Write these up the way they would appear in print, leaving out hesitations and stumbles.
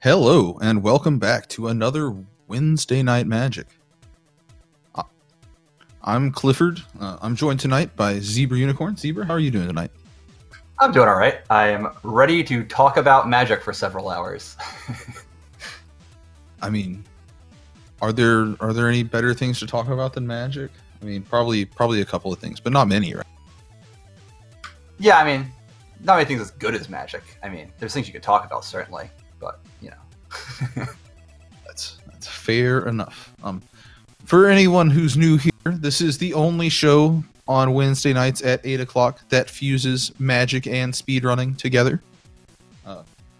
Hello, and welcome back to another Wednesday Night Magic. I'm Clifford. I'm joined tonight by Zebra Unicorn. Zebra, how are you doing tonight? I'm doing all right. I am ready to talk about Magic for several hours. I mean, are there any better things to talk about than Magic? I mean, probably a couple of things, but not many, right? Yeah, I mean, not many things as good as Magic. I mean, there's things you could talk about, certainly, but, you know. That's fair enough. For anyone who's new here, this is the only show on Wednesday nights at 8 o'clock that fuses Magic and speedrunning together.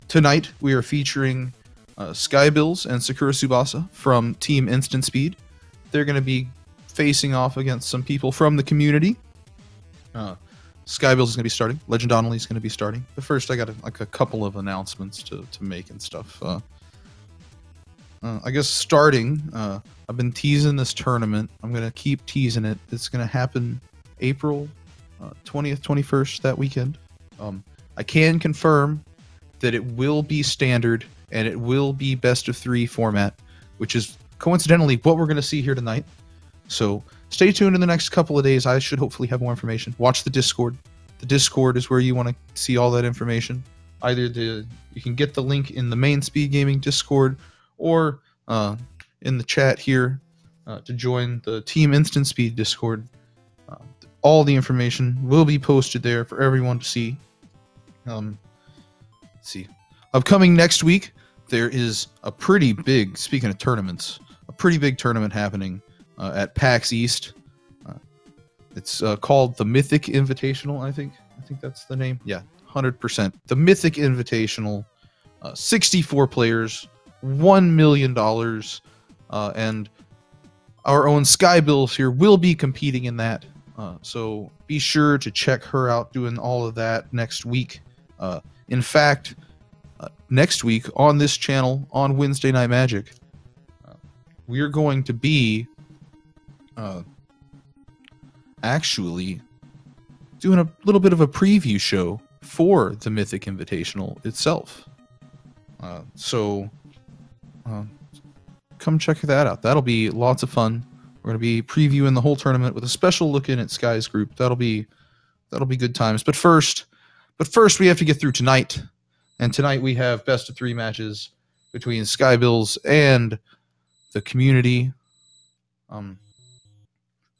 Tonight, we are featuring Skybilz and Sakura Tsubasa from Team Instant Speed. They're going to be facing off against some people from the community. Skybilz is going to be starting. Legend Donnelly is going to be starting. But first, I got a couple of announcements to make and stuff. I guess starting, I've been teasing this tournament. I'm going to keep teasing it. It's going to happen April 20th, 21st, that weekend. I can confirm that it will be standard and it will be best of 3 format, which is coincidentally what we're going to see here tonight. So stay tuned in the next couple of days. I should hopefully have more information. Watch the Discord. The Discord is where you want to see all that information. Either you can get the link in the main Speed Gaming Discord or in the chat here to join the Team Instant Speed Discord. All the information will be posted there for everyone to see. Let's see. Upcoming next week, there is a pretty big, speaking of tournaments, a pretty big tournament happening at PAX East. It's called the Mythic Invitational, I think. I think that's the name. Yeah, 100%. The Mythic Invitational, 64 players, $1 million, and our own Skybilz here will be competing in that. So be sure to check her out doing all of that next week. In fact, next week on this channel, on Wednesday Night Magic, we're going to be actually doing a little bit of a preview show for the Mythic Invitational itself. So come check that out. That'll be lots of fun. We're going to be previewing the whole tournament with a special look in at Sky's group. That'll be good times. But first we have to get through tonight. And tonight we have best of 3 matches between Skybilz and the community.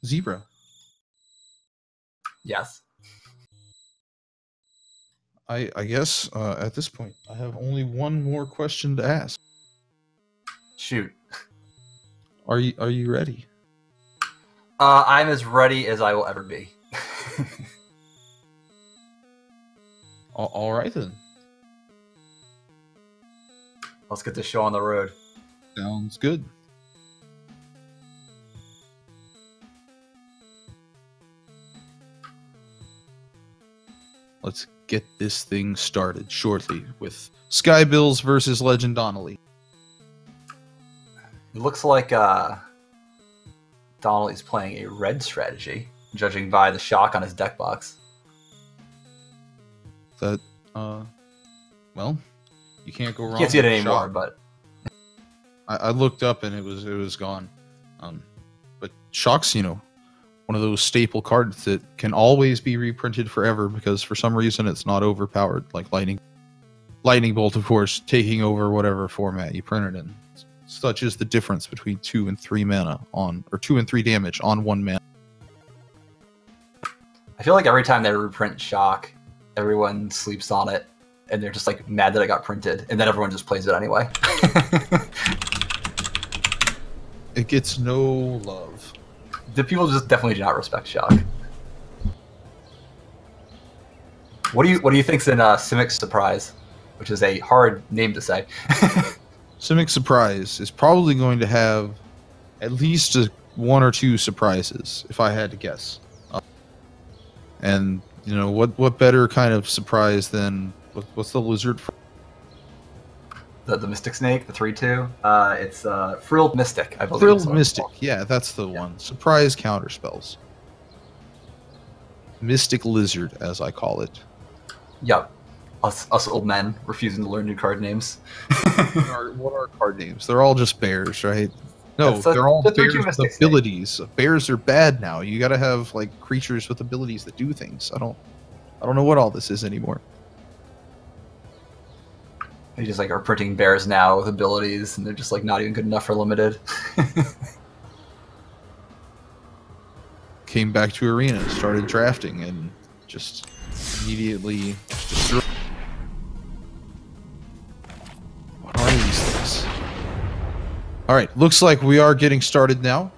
Zebra. Yes. I guess at this point I have only one more question to ask. Shoot. Are you ready? I'm as ready as I will ever be. All right then. Let's get this show on the road. Sounds good. Let's get this thing started shortly with Skybilz versus Legend Donnelly. It looks like Donnelly's playing a red strategy, judging by the shock on his deck box. That, well, you can't go wrong. You can't see it with anymore, shock. but I looked up and it was gone. But shock's, one of those staple cards that can always be reprinted forever because for some reason it's not overpowered, like Lightning Bolt, of course, taking over whatever format you print it in. Such is the difference between 2 and 3 mana or 2 and 3 damage on 1 mana. I feel like every time they reprint Shock, everyone sleeps on it, and they're just like mad that it got printed, and then everyone just plays it anyway. It gets no love. The people just definitely do not respect Shock. What do you think's in Simic Surprise, which is a hard name to say? Simic Surprise is probably going to have at least 1 or 2 surprises, if I had to guess. And what better kind of surprise than what's the lizard? The Mystic Snake, the 3/2. It's Frilled Mystic, I believe. Frilled Mystic, yeah, that's the one. Surprise counter spells. Mystic Lizard, as I call it. Yep. Us old men refusing to learn new card names. What are card names? They're all just bears, right? No, That's they're all that's what bears with Mystic say. abilities. Bears are bad now. You got to have like creatures with abilities that do things. I don't know what all this is anymore. They just like are printing bears now with abilities, and they're just like not even good enough for limited. Came back to Arena, started drafting, and just immediately destroyed. What are these things? All right, looks like we are getting started now.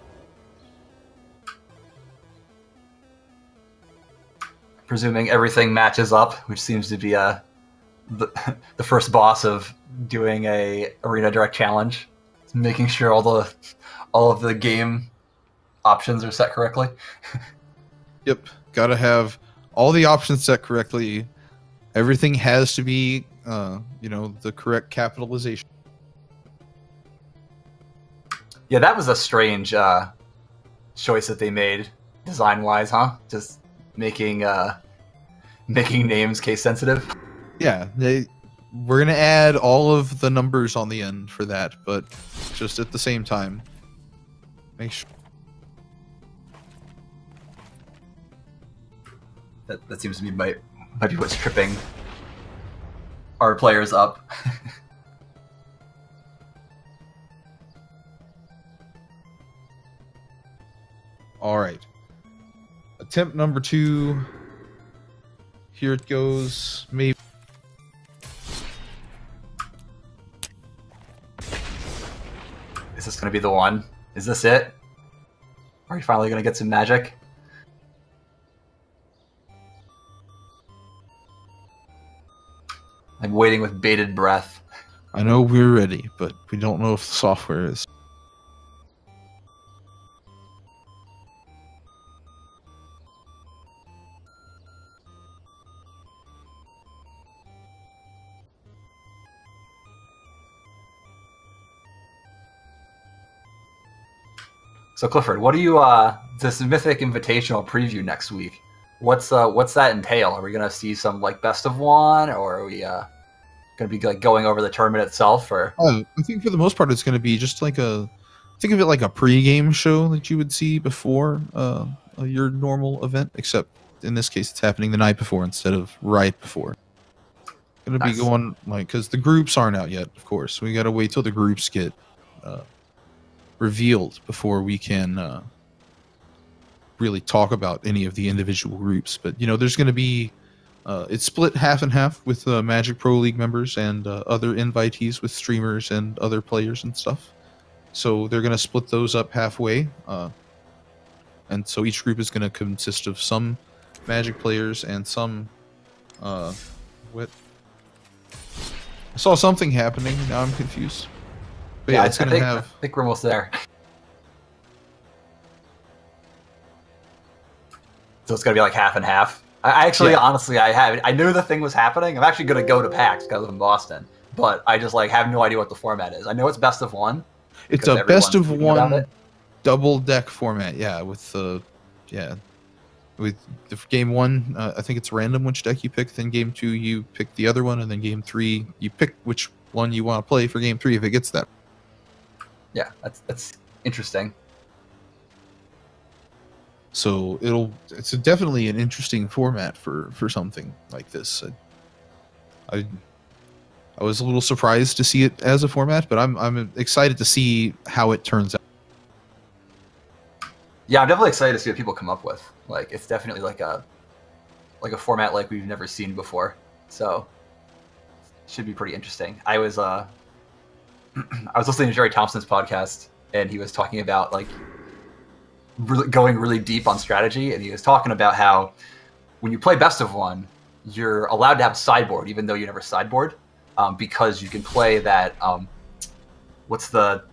Presuming everything matches up, which seems to be the first boss of doing a Arena Direct challenge, making sure all of the game options are set correctly. Yep, gotta have all the options set correctly. Everything has to be, the correct capitalization. Yeah, that was a strange choice that they made design-wise, huh? Just making names case sensitive. Yeah, we're gonna add all of the numbers on the end for that, but just at the same time, make sure. That seems to be might be what's tripping our players up. All right. Attempt number 2. Here it goes. Maybe. Is this going to be the one? Is this it? Are you finally going to get some magic? I'm waiting with bated breath. I know we're ready, but we don't know if the software is. So Clifford, what do you this Mythic Invitational preview next week? What's that entail? Are we gonna see some like best of one, or are we gonna be like going over the tournament itself? Or I think for the most part it's gonna be just like think of it like a pre-game show that you would see before your normal event, except in this case it's happening the night before instead of right before. Gonna be going like because the groups aren't out yet, of course. We gotta wait till the groups get revealed before we can really talk about any of the individual groups. But there's going to be it's split half and half with Magic Pro League members and other invitees with streamers and other players and stuff. So they're going to split those up halfway, and so each group is going to consist of some Magic players and some what I saw something happening. Now I'm confused. But yeah, it's going to have. I think we're almost there. So it's going to be like half and half. I actually, honestly, I knew the thing was happening. I'm actually going to go to PAX because I live in Boston, but I just like have no idea what the format is. I know it's best of one. It's a best of one double deck format. Yeah, with with game 1, I think it's random which deck you pick. Then game 2, you pick the other one, and then game 3, you pick which one you want to play for game 3 if it gets that. Yeah, that's interesting. So it's definitely an interesting format for something like this. I was a little surprised to see it as a format, but I'm excited to see how it turns out. Yeah, I'm definitely excited to see what people come up with. Like, it's definitely like a format like we've never seen before. So it should be pretty interesting. I was listening to Jerry Thompson's podcast, and he was talking about like going really deep on strategy, and he was talking about how when you play best of one, you're allowed to have a sideboard even though you never sideboard, because you can play that what's the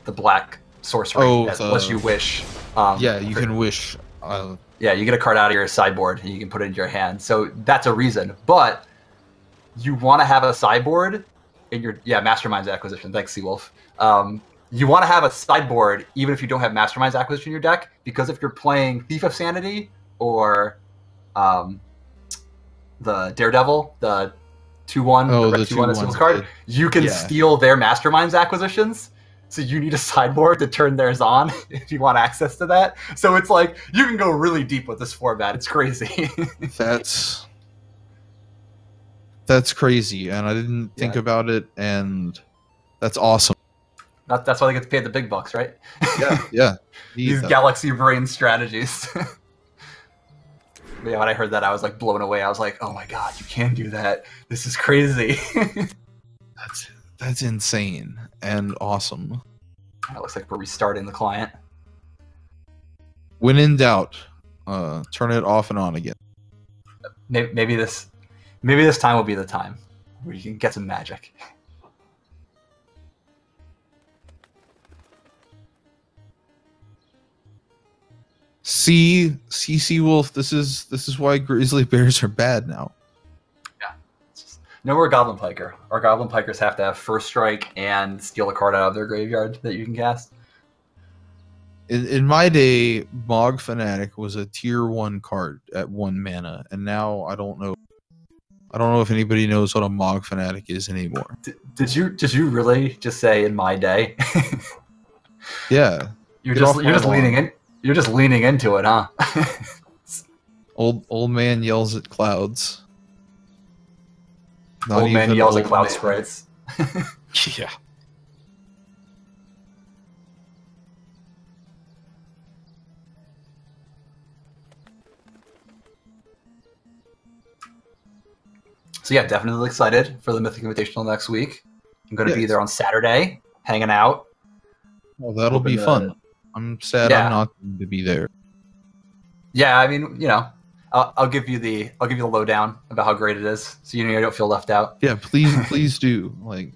black sorcery that lets you wish. You can wish. Yeah, you get a card out of your sideboard and you can put it into your hand. So that's a reason. But you want to have a sideboard in your Masterminds Acquisition. Thanks, Seawolf. You want to have a sideboard even if you don't have Masterminds Acquisition in your deck, because if you're playing Thief of Sanity or the Daredevil, the 2-1, Oh, the the red 2-1 2-1 singles card, kid. you can Yeah. steal their Masterminds acquisitions. So you need a sideboard to turn theirs on if you want access to that. So it's like you can go really deep with this format. It's crazy. That's crazy, and I didn't think Yeah. about it, and that's awesome. That's why they get paid the big bucks, right? Yeah. These galaxy brain strategies. But yeah, when I heard that, I was like blown away. I was like, "Oh my god, you can do that! This is crazy." That's insane and awesome. It looks like we're restarting the client. When in doubt, turn it off and on again. Maybe this time will be the time where you can get some magic. See, Wolf. This is why grizzly bears are bad now. No more Goblin Piker. Our Goblin Pikers have to have First Strike and steal a card out of their graveyard that you can cast. In my day, Mog Fanatic was a tier 1 card at 1 mana, and now I don't know. I don't know if anybody knows what a Mog Fanatic is anymore. Did you really just say in my day? Yeah. You're Get off just my leaning lawn. in. You're just leaning into it, huh? Old man yells at clouds. Not Old man even yells at old cloud man. sprites. Yeah. So yeah, definitely excited for the Mythic Invitational next week. I'm going to be Yes. there on Saturday, hanging out. Well, that'll be Hoping fun. I'm sad Yeah. I'm not going to be there. Yeah, I mean, you know, I'll give you the lowdown about how great it is, so you don't feel left out. Yeah, please do. Like,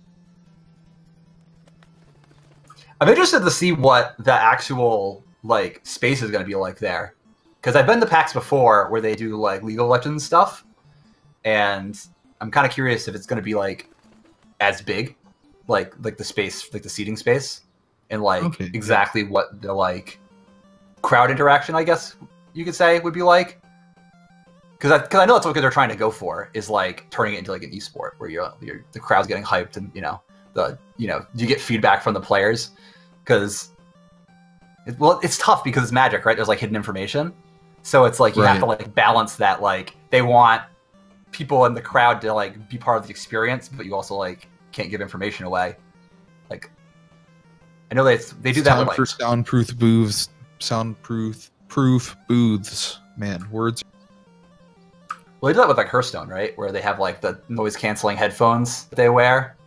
I'm interested to see what the actual like space is going to be like there, because I've been to PAX before where they do like League of Legends stuff, and I'm kind of curious if it's going to be like as big, like the space, like the seating space, and like Okay, exactly what the like crowd interaction, I guess you could say, would be like. Because I know that's what they're trying to go for, is like turning it into like an esport where you're the crowd's getting hyped and you get feedback from the players. Because it's tough because it's Magic, right? There's like hidden information, so it's like you have to like balance that. Like they want people in the crowd to like be part of the experience, but you also like can't give information away. Like I know they do that time with for like soundproof booths. Man, words. well, they do that with like Hearthstone, right? Where they have like the noise canceling headphones that they wear.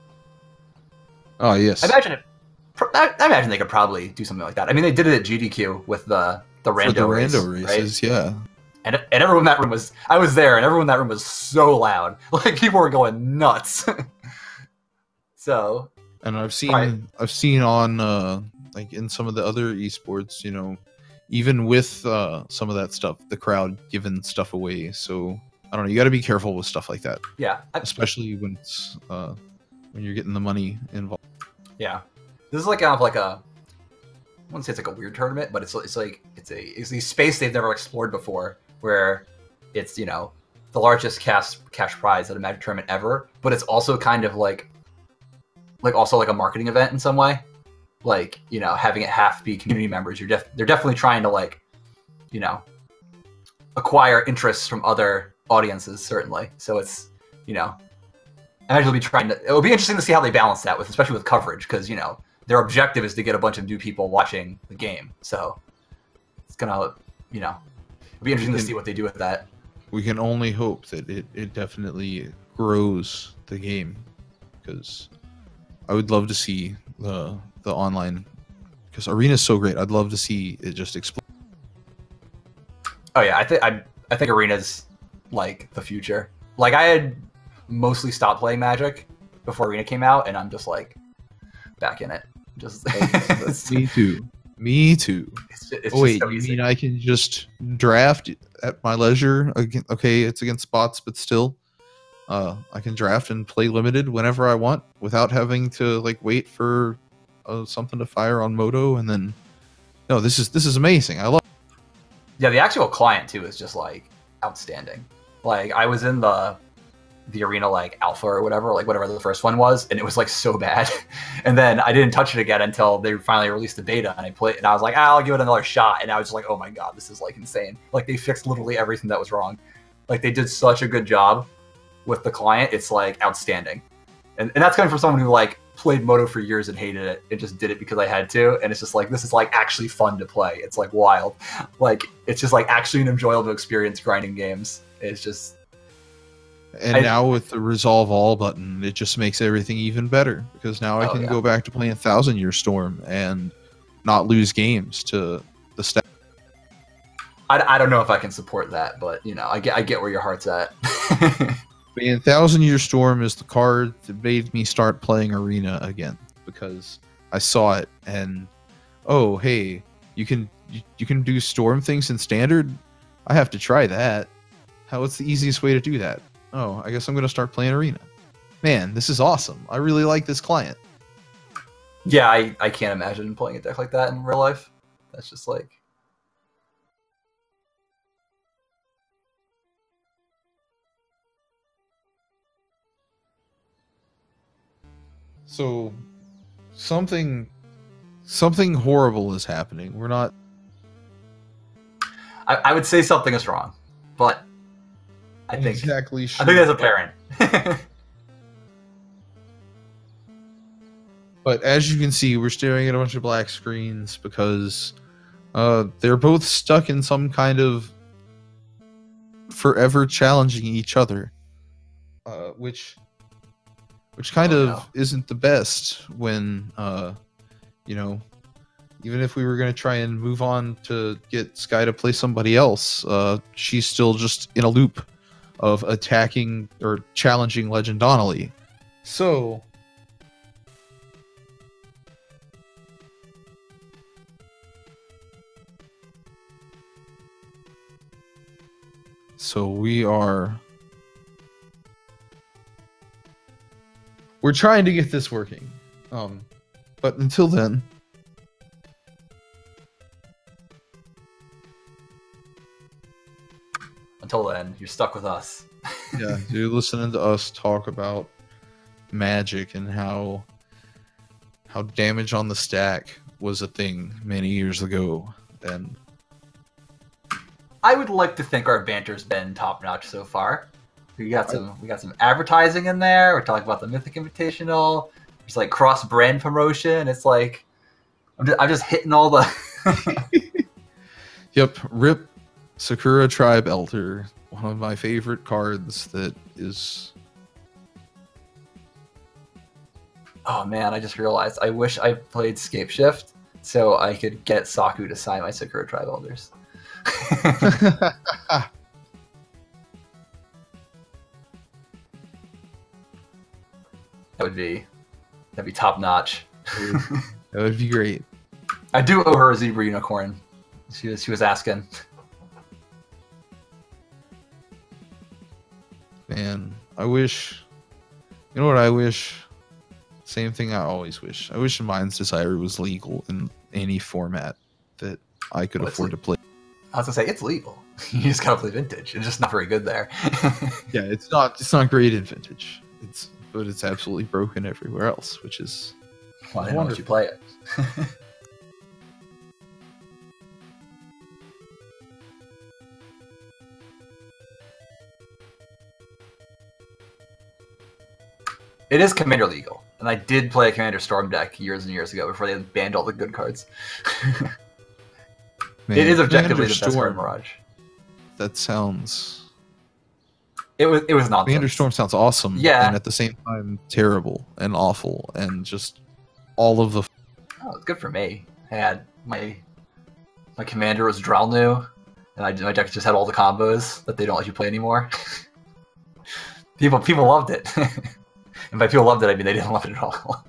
Oh yes. I imagine they could probably do something like that. I mean, they did it at GDQ with the rando, For the race, rando races, right? yeah. And everyone in that room was, I was there, and everyone in that room was so loud. Like people were going nuts. So, And I've seen Right. on like in some of the other esports, even with some of that stuff, the crowd giving stuff away. So I don't know, you got to be careful with stuff like that, yeah, especially when it's when you're getting the money involved. yeah. This is like kind of like I wouldn't say it's like a weird tournament, but it's a space they've never explored before, where it's the largest cash prize at a Magic tournament ever, but it's also kind of like also like a marketing event in some way, like having it half be community members. They're definitely trying to like acquire interests from other audiences, certainly. So it's I imagine it'll be interesting to see how they balance that especially with coverage, because their objective is to get a bunch of new people watching the game. So it's gonna, it'll be interesting to see what they do with that. We can only hope that it definitely grows the game, because I would love to see the online, because Arena is so great. I'd love to see it just explode. Oh yeah, I think Arena's like the future. Like I had mostly stopped playing Magic before Arena came out, and I'm just like back in it. Just Me too. It's Oh wait, just so you easy. mean I can just draft at my leisure? Okay, it's against bots, but still, I can draft and play limited whenever I want without having to like wait for something to fire on Moto, and then no, this is amazing. I love. Yeah, the actual client too is just like outstanding. Like I was in the the arena like alpha or whatever, like whatever the first one was, and it was like so bad. And then I didn't touch it again until they finally released the beta, and I played, and I was like, I'll give it another shot. And I was just like, oh my god, this is like insane. Like they fixed literally everything that was wrong. Like they did such a good job with the client. It's like outstanding. And that's coming from someone who like played Moto for years and hated it and just did it because I had to. And it's just like, this is like actually fun to play. It's like wild. Like it's just like actually an enjoyable experience grinding games. It's just. And now with the Resolve All button, it just makes everything even better, because now I can go back to playing 1000 Year Storm and not lose games to the staff. I don't know if I can support that, but you know, I get where your heart's at. But in 1000 Year Storm is the card that made me start playing Arena again, because I saw it and oh hey, you can do storm things in standard. I have to try that. What's the easiest way to do that? Oh, I guess I'm gonna start playing Arena. Man, this is awesome. I really like this client. Yeah, I can't imagine playing a deck like that in real life. That's just like. So, something horrible is happening. We're not. I would say something is wrong, but I think exactly sure. I think that's apparent. But as you can see, we're staring at a bunch of black screens because they're both stuck in some kind of forever challenging each other, which kind of isn't the best when, you know, even if we were going to try and move on to get Sky to play somebody else, she's still just in a loop of attacking or challenging Legend Donnelly. So we're trying to get this working. But until then, you're stuck with us. Yeah, you're listening to us talk about Magic and how damage on the stack was a thing many years ago. And I would like to think our banter's been top notch so far. We got some advertising in there. We're talking about the Mythic Invitational. There's like cross brand promotion. It's like I'm just hitting all the. Yep, rip Sakura Tribe Elder, one of my favorite cards. That is. Oh man, I just realized I wish I played Scape Shift so I could get Saku to sign my Sakura Tribe Elders. That'd be top notch. That would be great. I do owe her a Zebra Unicorn. She was asking. Man, I wish. You know what I wish? Same thing I always wish. I wish Mind's Desire was legal in any format that I could afford to play. I was gonna say it's legal. You just gotta play Vintage. It's just not very good there. Yeah, it's not great in Vintage. But it's absolutely broken everywhere else, which is. Well, I didn't know if you play it. It is Commander legal, and I did play a Commander Storm deck years and years ago before they banned all the good cards. Man, it is objectively the best card in Mirage. That sounds. It was nonsense. Commander Storm sounds awesome, yeah, and at the same time terrible and awful, and just all of the. Oh, it's good for me. I had my commander was Dralnu, and my deck just had all the combos that they don't let you play anymore. People loved it. And by people loved it, I mean they didn't love it at all.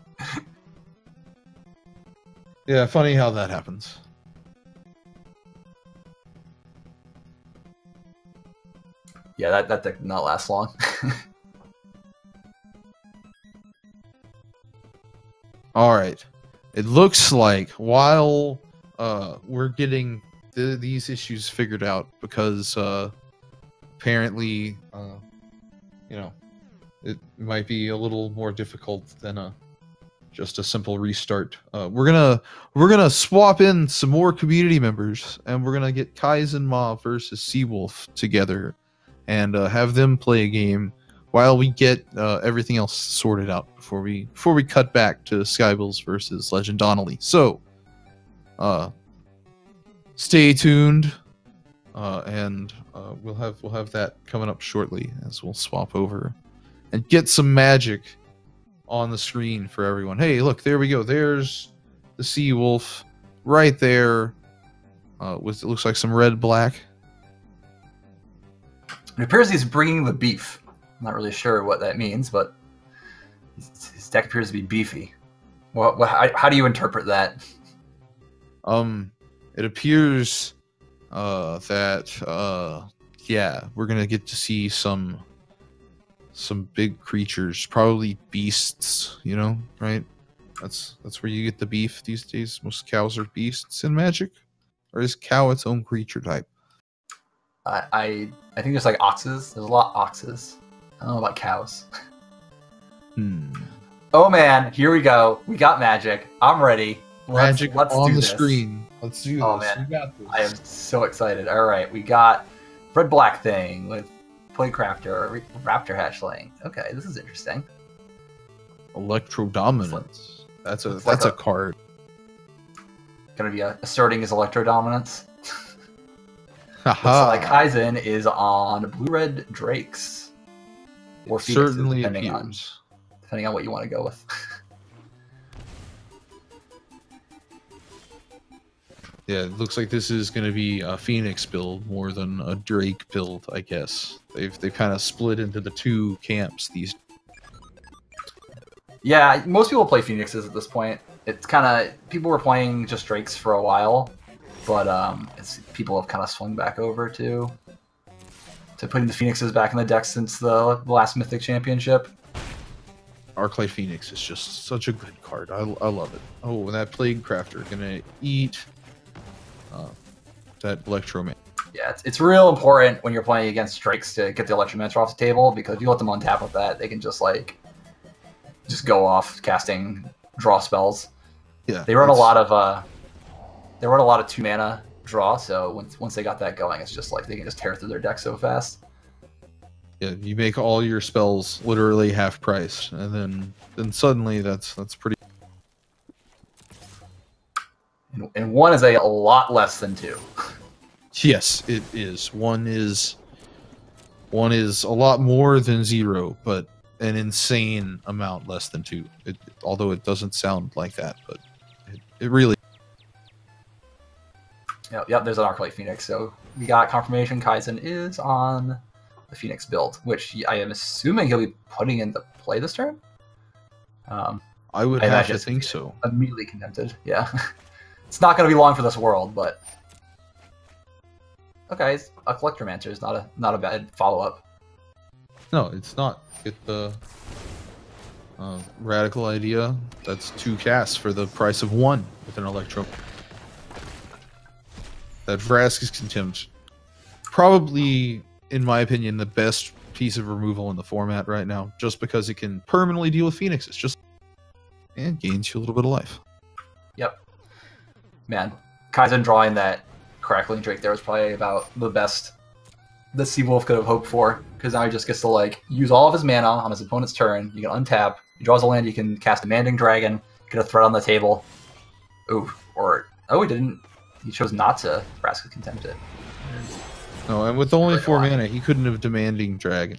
Yeah, funny how that happens. Yeah, that deck did not last long. All right. It looks like while we're getting these issues figured out, because apparently, you know, it might be a little more difficult than just a simple restart. We're gonna swap in some more community members, and we're gonna get Kaizen Ma versus Seawolf together, and have them play a game while we get everything else sorted out before we cut back to Skybills versus Legend Donnelly. So, stay tuned, and we'll have that coming up shortly as we'll swap over and get some magic on the screen for everyone. Hey, look, there we go. There's the Sea Wolf right there. With, it looks like some red black. It appears he's bringing the beef. I'm not really sure what that means, but his deck appears to be beefy. How do you interpret that? It appears that yeah, we're gonna get to see some big creatures, probably beasts, you know, right? That's where you get the beef these days. Most cows are beasts in Magic. Or is cow its own creature type? I think there's like oxes. There's a lot of oxes. I don't know about cows. Oh man, here we go. We got magic. I'm ready. Let's on do the this. Screen. Let's do this. Oh man, we got this. I am so excited. All right, we got red black thing with Playcrafter, Raptor Hatchling. Okay, this is interesting. Electro Dominance. That's a card. Gonna be asserting his electro dominance. Haha. Looks like Kaizen is on blue-red Drakes. Or Phoenixes, Certainly depending appears. on what you want to go with. Yeah, it looks like this is going to be a Phoenix build more than a Drake build, I guess. They've kind of split into the two camps. These. Yeah, most people play Phoenixes at this point. It's kind of people were playing just Drakes for a while, but people have kind of swung back over to putting the Phoenixes back in the deck since the last Mythic Championship. Arclight Phoenix is just such a good card. I love it. Oh, and that Plague Crafter gonna eat that Electroman. Yeah, it's real important when you're playing against Drakes to get the Electromancer off the table, because if you let them untap with that, they can just go off casting draw spells. Yeah, they run a lot of 2-mana draw, so once they got that going, it's just like they can just tear through their deck so fast. Yeah, you make all your spells literally half price, and then suddenly that's pretty. And one is a lot less than 2. Yes, it is. One is a lot more than 0, but an insane amount less than 2. Although it doesn't sound like that, but it really. Yep, there's an Arclight Phoenix. So we got confirmation Kaizen is on the Phoenix build, which I am assuming he'll be putting into play this turn. I would have to think so. Immediately Condemned, yeah. It's not going to be long for this world, but okay, a Collectormancer is not a bad follow-up. No, it's not. Get the radical idea. That's 2 casts for the price of 1 with an Electro. That Vraska's Contempt, probably, in my opinion, the best piece of removal in the format right now, just because it can permanently deal with Phoenixes, and gains you a little bit of life. Yep. Man, Kaizen drawing that Crackling Drake there was probably about the best the Seawolf could have hoped for, because now he just gets to use all of his mana on his opponent's turn. You can untap, he draws a land, you can cast Demanding Dragon, get a threat on the table. Ooh, he didn't. He chose not to Vraska's Contempt it. No, and with only 4 mana, he couldn't have Demanding Dragon.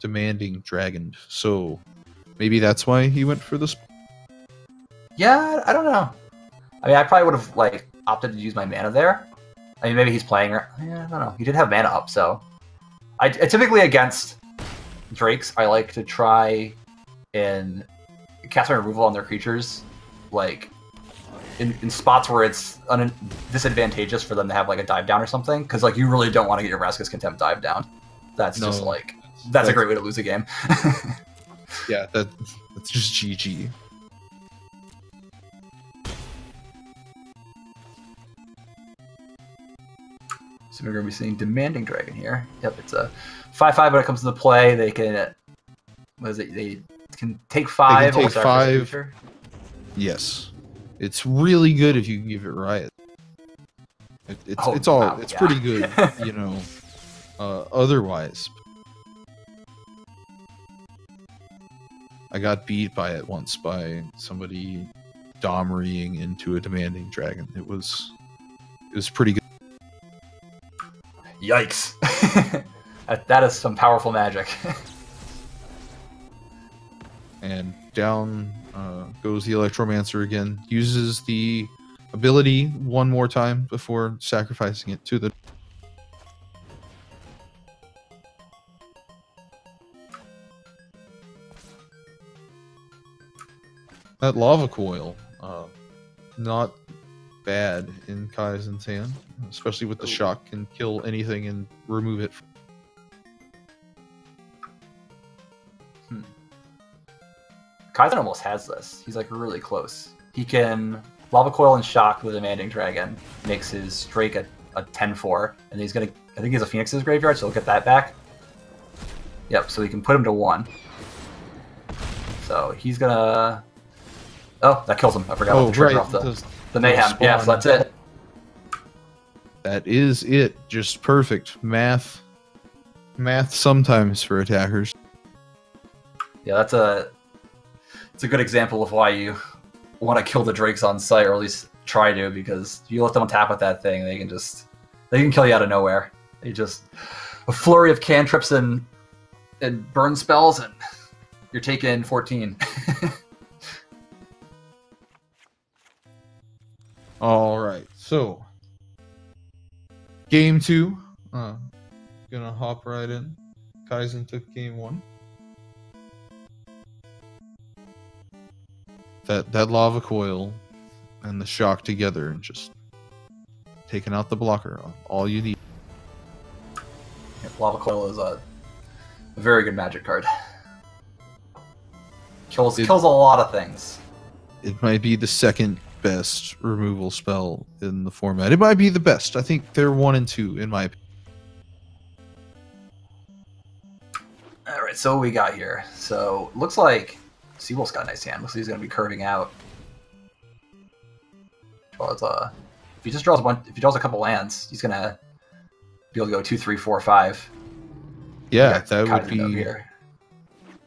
Demanding Dragoned. So maybe that's why he went for this. Yeah, I don't know. I mean, I probably would have opted to use my mana there. I mean, maybe he's playing. Yeah, I don't know. He did have mana up, so I typically against Drakes, I like to try and cast my removal on their creatures, in spots where it's disadvantageous for them to have a dive down or something, because you really don't want to get your Vraska's Contempt dive down. That's just that's a great way to lose a game. Yeah, that's just GG. So we're going to be seeing Demanding Dragon here. Yep, it's a 5/5 when it comes to the play. They can Was it they can take 5 take or sacrifice a 5. creature? Yes, it's really good if you can give it right. It's Yeah. pretty good, you know. Otherwise, I got beat by it once by somebody Domrying into a demanding dragon. It was pretty good. Yikes! That is some powerful magic. And down goes the Electromancer again. Uses the ability one more time before sacrificing it to the... That Lava Coil, not bad in Kaizen's hand, especially with the shock, can kill anything and remove it. Kaizen almost has this. He's like really close. He can Lava Coil and Shock with a Demanding Dragon, makes his Drake a 10-4, and he's gonna. I think he has a Phoenix in his graveyard, so he'll get that back. Yep, so he can put him to 1. So he's gonna. Oh, that kills him. I forgot about the trigger off the Mayhem. Yeah, so that's it. That is it. Just perfect. Math sometimes for attackers. Yeah, it's a good example of why you want to kill the Drakes on sight, or at least try to, because if you let them on tap with that thing, they can kill you out of nowhere. They just a flurry of cantrips and burn spells, and you're taking 14. All right, so game 2. Gonna hop right in. Kaizen took game 1. That Lava Coil and the shock together, and just taking out the blocker. All you need. Yeah, Lava Coil is a very good magic card. Kills a lot of things. It might be the second best removal spell in the format. It might be the best. I think they're 1 and 2 in my opinion. All right, so what we got here. So looks like Seawolf's got a nice hand. Looks like he's going to be curving out. Well, if he just draws a couple lands, he's going to be able to go 2, 3, 4, 5. Yeah, that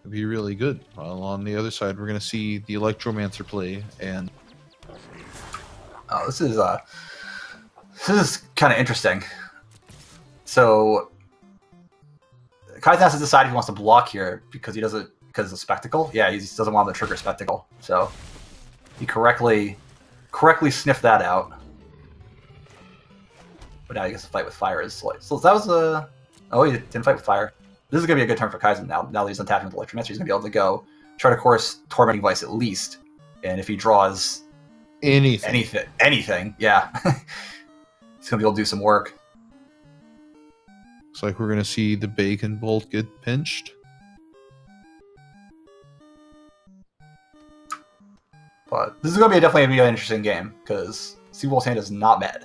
would be really good. While on the other side, we're going to see the Electromancer play, and oh, this is kind of interesting. So Kaizen has to decide if he wants to block here because it's a spectacle. Yeah, he doesn't want him to trigger spectacle. So he correctly sniffed that out. But now he gets to fight with fire. So that was oh, he didn't fight with fire. This is gonna be a good turn for Kaizen now. Now that he's untapping with Electromancer, he's gonna be able to go try to course Tormenting Vice at least. And if he draws anything, yeah, he's gonna be able to do some work. looks like we're going to see the Bacon Bolt get pinched. But this is going to be definitely an interesting game, because Seawolf's hand is not bad.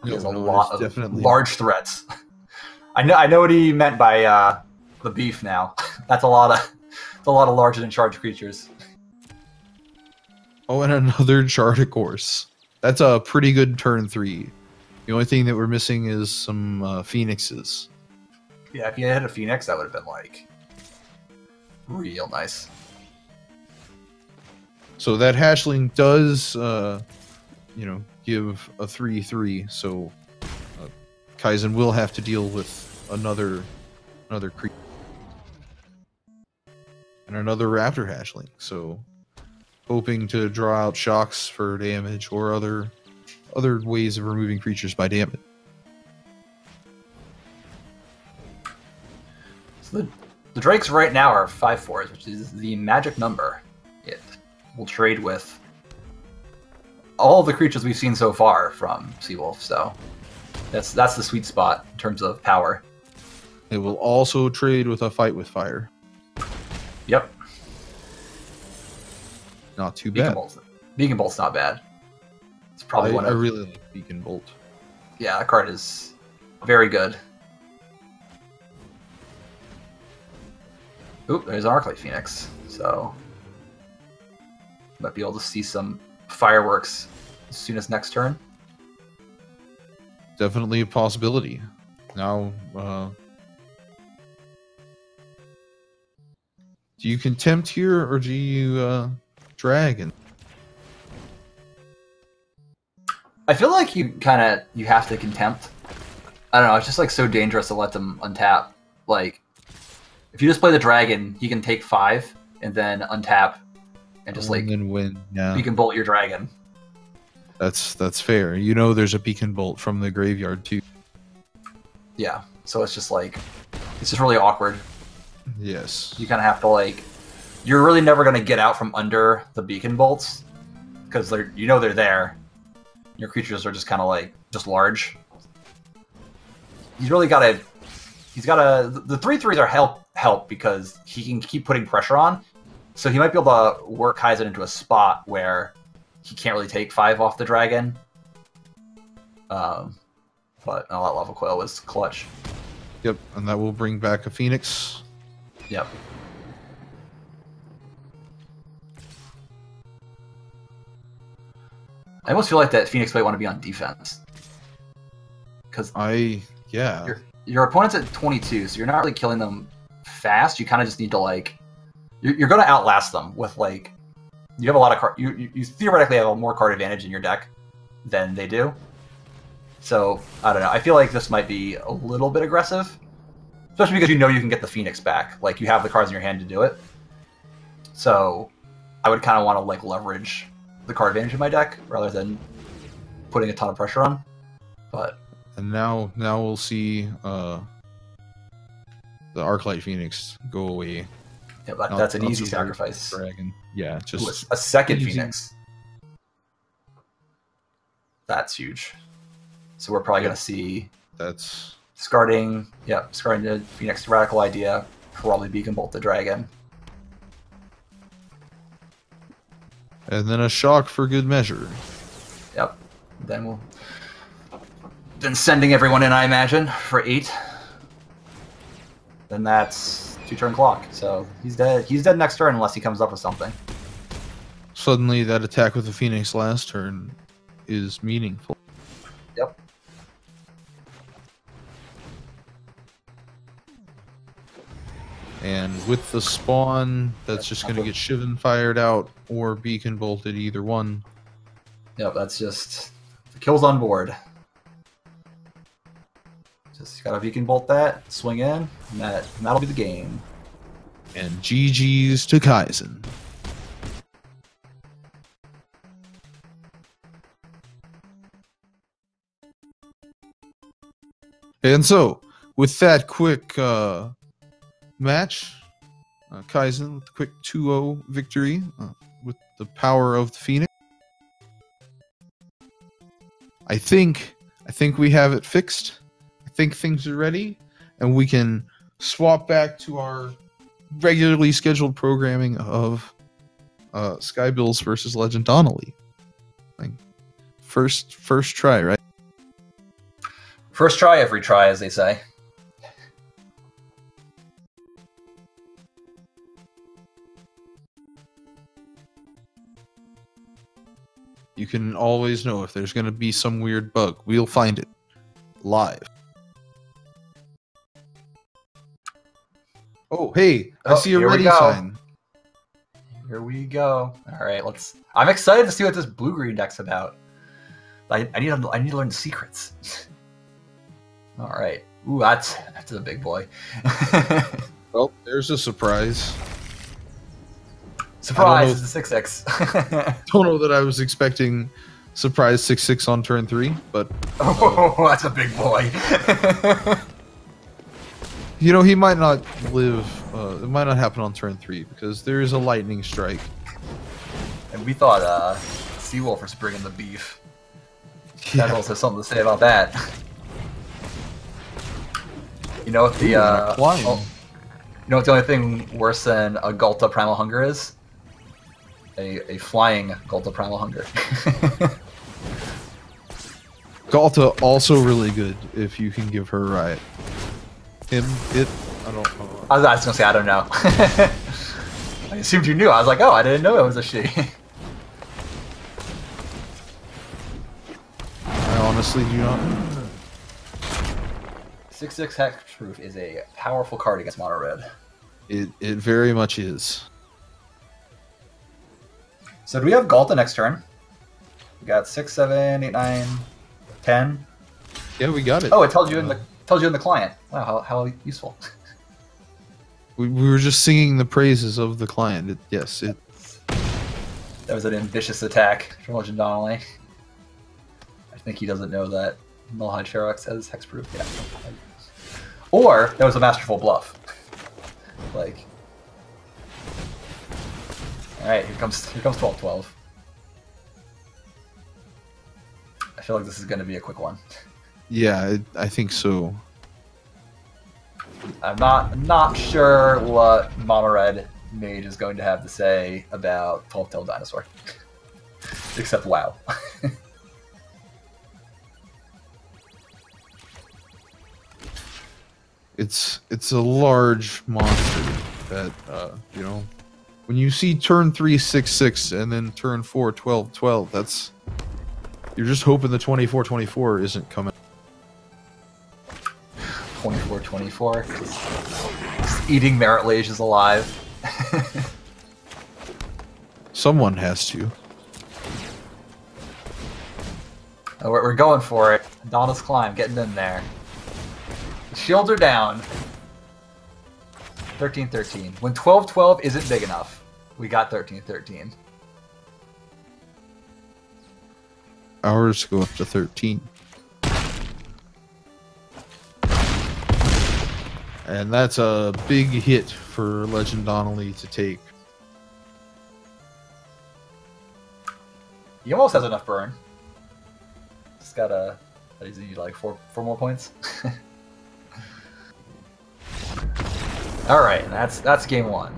He has a lot of large threats. I know what he meant by the beef now. That's a lot of larger than charged creatures. Oh, and another Chartic Horse. That's a pretty good turn 3. The only thing that we're missing is some Phoenixes. Yeah, if he had a Phoenix, that would have been like real nice. So that Hatchling does, give a 3/3. So Kaizen will have to deal with another creature and another Raptor Hatchling. So hoping to draw out shocks for damage or other ways of removing creatures by damage. So the Drakes right now are 5/4s, which is the magic number. It will trade with all the creatures we've seen so far from Seawolf, so that's the sweet spot in terms of power. It will also trade with a Fight with Fire. Yep. Not too bad. Beacon Bolt's not bad. It's probably I really like Beacon Bolt. Yeah, that card is very good. Oop, there's an Arclight Phoenix. So might be able to see some fireworks as soon as next turn. Definitely a possibility. Now, do you contempt here or do you dragon? I feel like you have to contempt. I don't know. It's just like so dangerous to let them untap. Like, if you just play the dragon, he can take 5 and then untap and just like and win. Yeah, beacon bolt your dragon. That's fair. You know, there's a beacon bolt from the graveyard too. Yeah. So it's just like it's just really awkward. Yes. You kind of have to like. You're really never gonna get out from under the beacon bolts because they're they're there. Your creatures are just kind of like just large. He's really gotta. He's gotta. The 3/3s are help because he can keep putting pressure on. So he might be able to work Kaizen into a spot where he can't really take 5 off the dragon. But that lava coil was clutch. Yep, and that will bring back a Phoenix. Yep. I almost feel like that Phoenix might want to be on defense. Because your opponent's at 22, so you're not really killing them fast. You kind of just need to like, you're going to outlast them with like, you have a lot of card. You theoretically have a more card advantage in your deck than they do. So I don't know. I feel like this might be a little bit aggressive, especially because you know you can get the Phoenix back. Like you have the cards in your hand to do it. So I would kind of want to like leverage the card advantage in my deck rather than putting a ton of pressure on. But and now we'll see the Arclight Phoenix go away. Yeah, that's an easy sacrifice. Dragon. Yeah, just a second easy. Phoenix. That's huge. So we're probably gonna see discarding the Phoenix Radical Idea, probably Beacon Bolt the Dragon. And then a shock for good measure. Yep. Then sending everyone in, I imagine, for 8. Then that's 2-turn clock. So he's dead. He's dead next turn unless he comes up with something. Suddenly that attack with the Phoenix last turn is meaningful. Yep. And with the spawn, that's just going to get Shivan fired out or Beacon bolted, either one. Yep, that's just the kills on board. Just gotta Beacon bolt that, swing in, and that'll be the game. And GG's to Kaizen. And so, with that quick match, Kaizen with a quick 2-0 victory with the power of the Phoenix. I think we have it fixed. I think things are ready, and we can swap back to our regularly scheduled programming of Sky Bills versus Legend Donnelly. Like first try, right? First try, every try, as they say. You can always know if there's going to be some weird bug. We'll find it live. Oh, hey, I see a ready sign. Here we go. All right, I'm excited to see what this blue-green deck's about. I need to learn the secrets. All right. Ooh, that's a big boy. Well, there's a surprise. Surprise! It's a 6/6. Don't know that I was expecting surprise 6/6 on turn 3, but oh, that's a big boy. You know, he might not live. It might not happen on turn 3 because there is a lightning strike. And we thought Seawolf was bringing the beef. Yeah. That also has something to say about that. You know what the you know what the only thing worse than a Ghalta Primal Hunger is? A flying Ghalta Primal Hunger. Ghalta also really good if you can give her Riot. It I don't know. I was gonna say I don't know. I assumed you knew. I was like, oh, I didn't know it was a she. I honestly do not know. 6/6 Hexproof is a powerful card against mono red. It very much is. So do we have Galta next turn? We got 6, 7, 8, 9, 10. Yeah, we got it. Oh, it tells you in the client. Wow, how useful. We were just singing the praises of the client. Yes, it. That was an ambitious attack from Legend Donnelly. I think he doesn't know that Nullhide Ferox has hexproof. Yeah. Or that was a masterful bluff. Like. All right, here comes 12/12. I feel like this is going to be a quick one. Yeah, I think so. I'm not sure what Mono Red Mage is going to have to say about 12-tailed dinosaur. Except wow. It's a large monster that you know, when you see turn 3 6/6 and then turn 4 12/12, that's, you're just hoping the 24/24 isn't coming. 24/24. Just eating Merit Lages alive. Someone has to. Oh, we're going for it. Donna's Climb, getting in there. Shields are down. 13/13. When 12/12 isn't big enough, we got 13/13. Ours go up to 13. And that's a big hit for Legend Donnelly to take. He almost has enough burn. Just gotta. Does he need like four more points? All right, that's game one.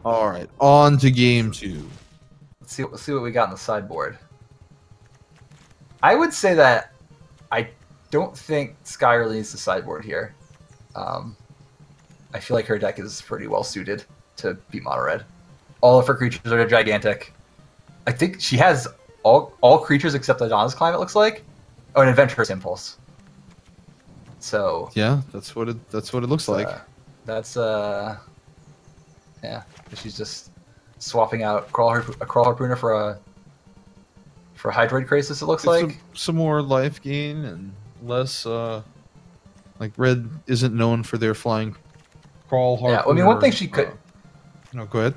All right, on to game 2. Let's see what we got in the sideboard. I would say that I don't think Sky really needs the sideboard here. I feel like her deck is pretty well suited to beat mono red. All of her creatures are gigantic. I think she has all creatures except the Donna's Climb, it looks like. Oh, an Adventurous Impulse. So Yeah, that's what it looks like. Yeah, she's just swapping out a Crawl Harpooner for a Hydroid Krasis, it looks like. Some more life gain and less like red isn't known for their flying Crawl Harpooner. Yeah, I mean, one thing she could. No, go ahead.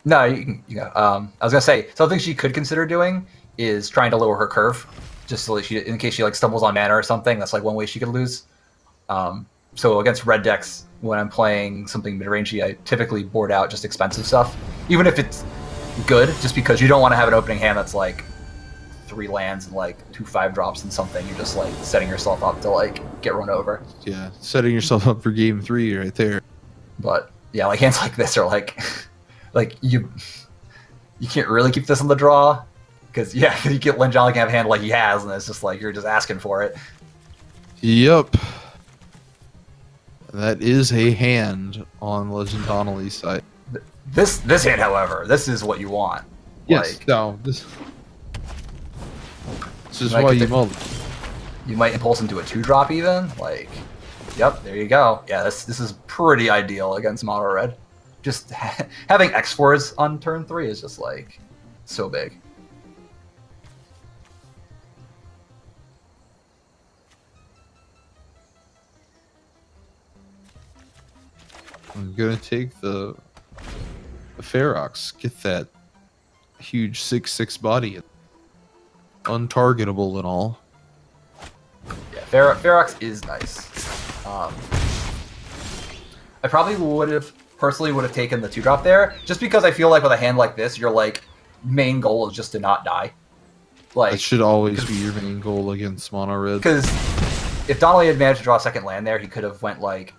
No, you go. I was gonna say something she could consider doing is trying to lower her curve, just so that in case she like stumbles on mana or something. That's like one way she could lose. So against red decks, when I'm playing something mid-rangey, I typically board out just expensive stuff, even if it's good, just because you don't want to have an opening hand that's like 3 lands and like 2 5-drops and something. You're just like setting yourself up to like get run over. Yeah, setting yourself up for game 3 right there. But yeah, like hands like this are like, like you can't really keep this on the draw, because yeah, you get Lenjali can have a hand like he has, and it's just like you're just asking for it. Yep. That is a hand on Legend Donnelly's side. This hand, however, this is what you want. Yes. Like, No. This is why you mulled. You might impulse into a 2-drop even. Like, yep, there you go. Yeah, this is pretty ideal against mono red. Just having X4s on turn 3 is just like so big. I'm gonna take the Ferox, get that huge 6/6 body, untargetable and all. Yeah, Ferox is nice. I probably would have taken the 2-drop there, just because I feel like with a hand like this, your like main goal is just to not die. Like That should always be your main goal against mono red. Because if Donnelly had managed to draw a second land there, he could have went like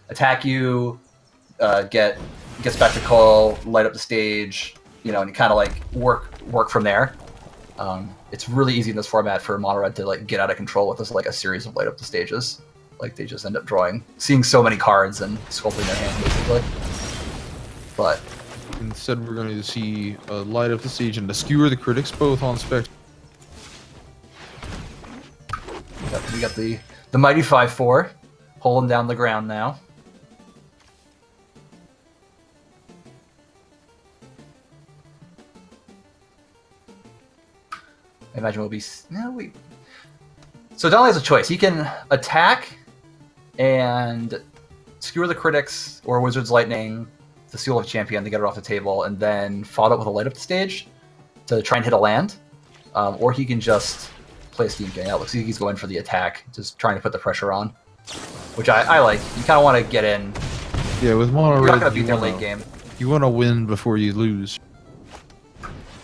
attack you, get Spectacle, light up the stage, you know, and kind of like work from there. It's really easy in this format for mono red to like get out of control with this like a series of light up the stages. Like they just end up seeing so many cards and sculpting their hand basically. But instead, we're going to see light up the stage and to skewer the critics both on spec. we got the mighty 5/4 holding down the ground now. I imagine we'll be So Donnelly has a choice. He can attack and skewer the critics or Wizard's Lightning, the Seal of Champion to get it off the table, and then follow it with a light up the stage to try and hit a land. Or he can just play a Steam King. Yeah, it looks like he's going for the attack, just trying to put the pressure on, which I like. You kind of want to get in. Yeah, with mono You're red, not going to beat their late game. You want to win before you lose.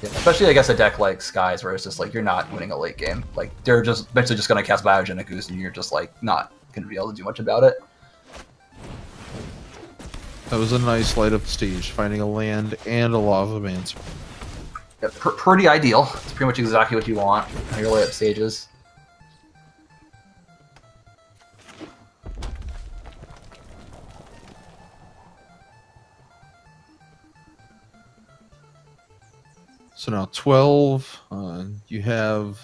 Yeah, especially, I guess, a deck like Skies, where it's just like you're not winning a late game. Like they're just eventually just going to cast Biogenic Ooze, and you're just like not going to be able to do much about it. That was a nice light up stage, finding a land and a Lava Mancer. Yeah, pretty ideal. It's pretty much exactly what you want on your light up stages. So now 12, you have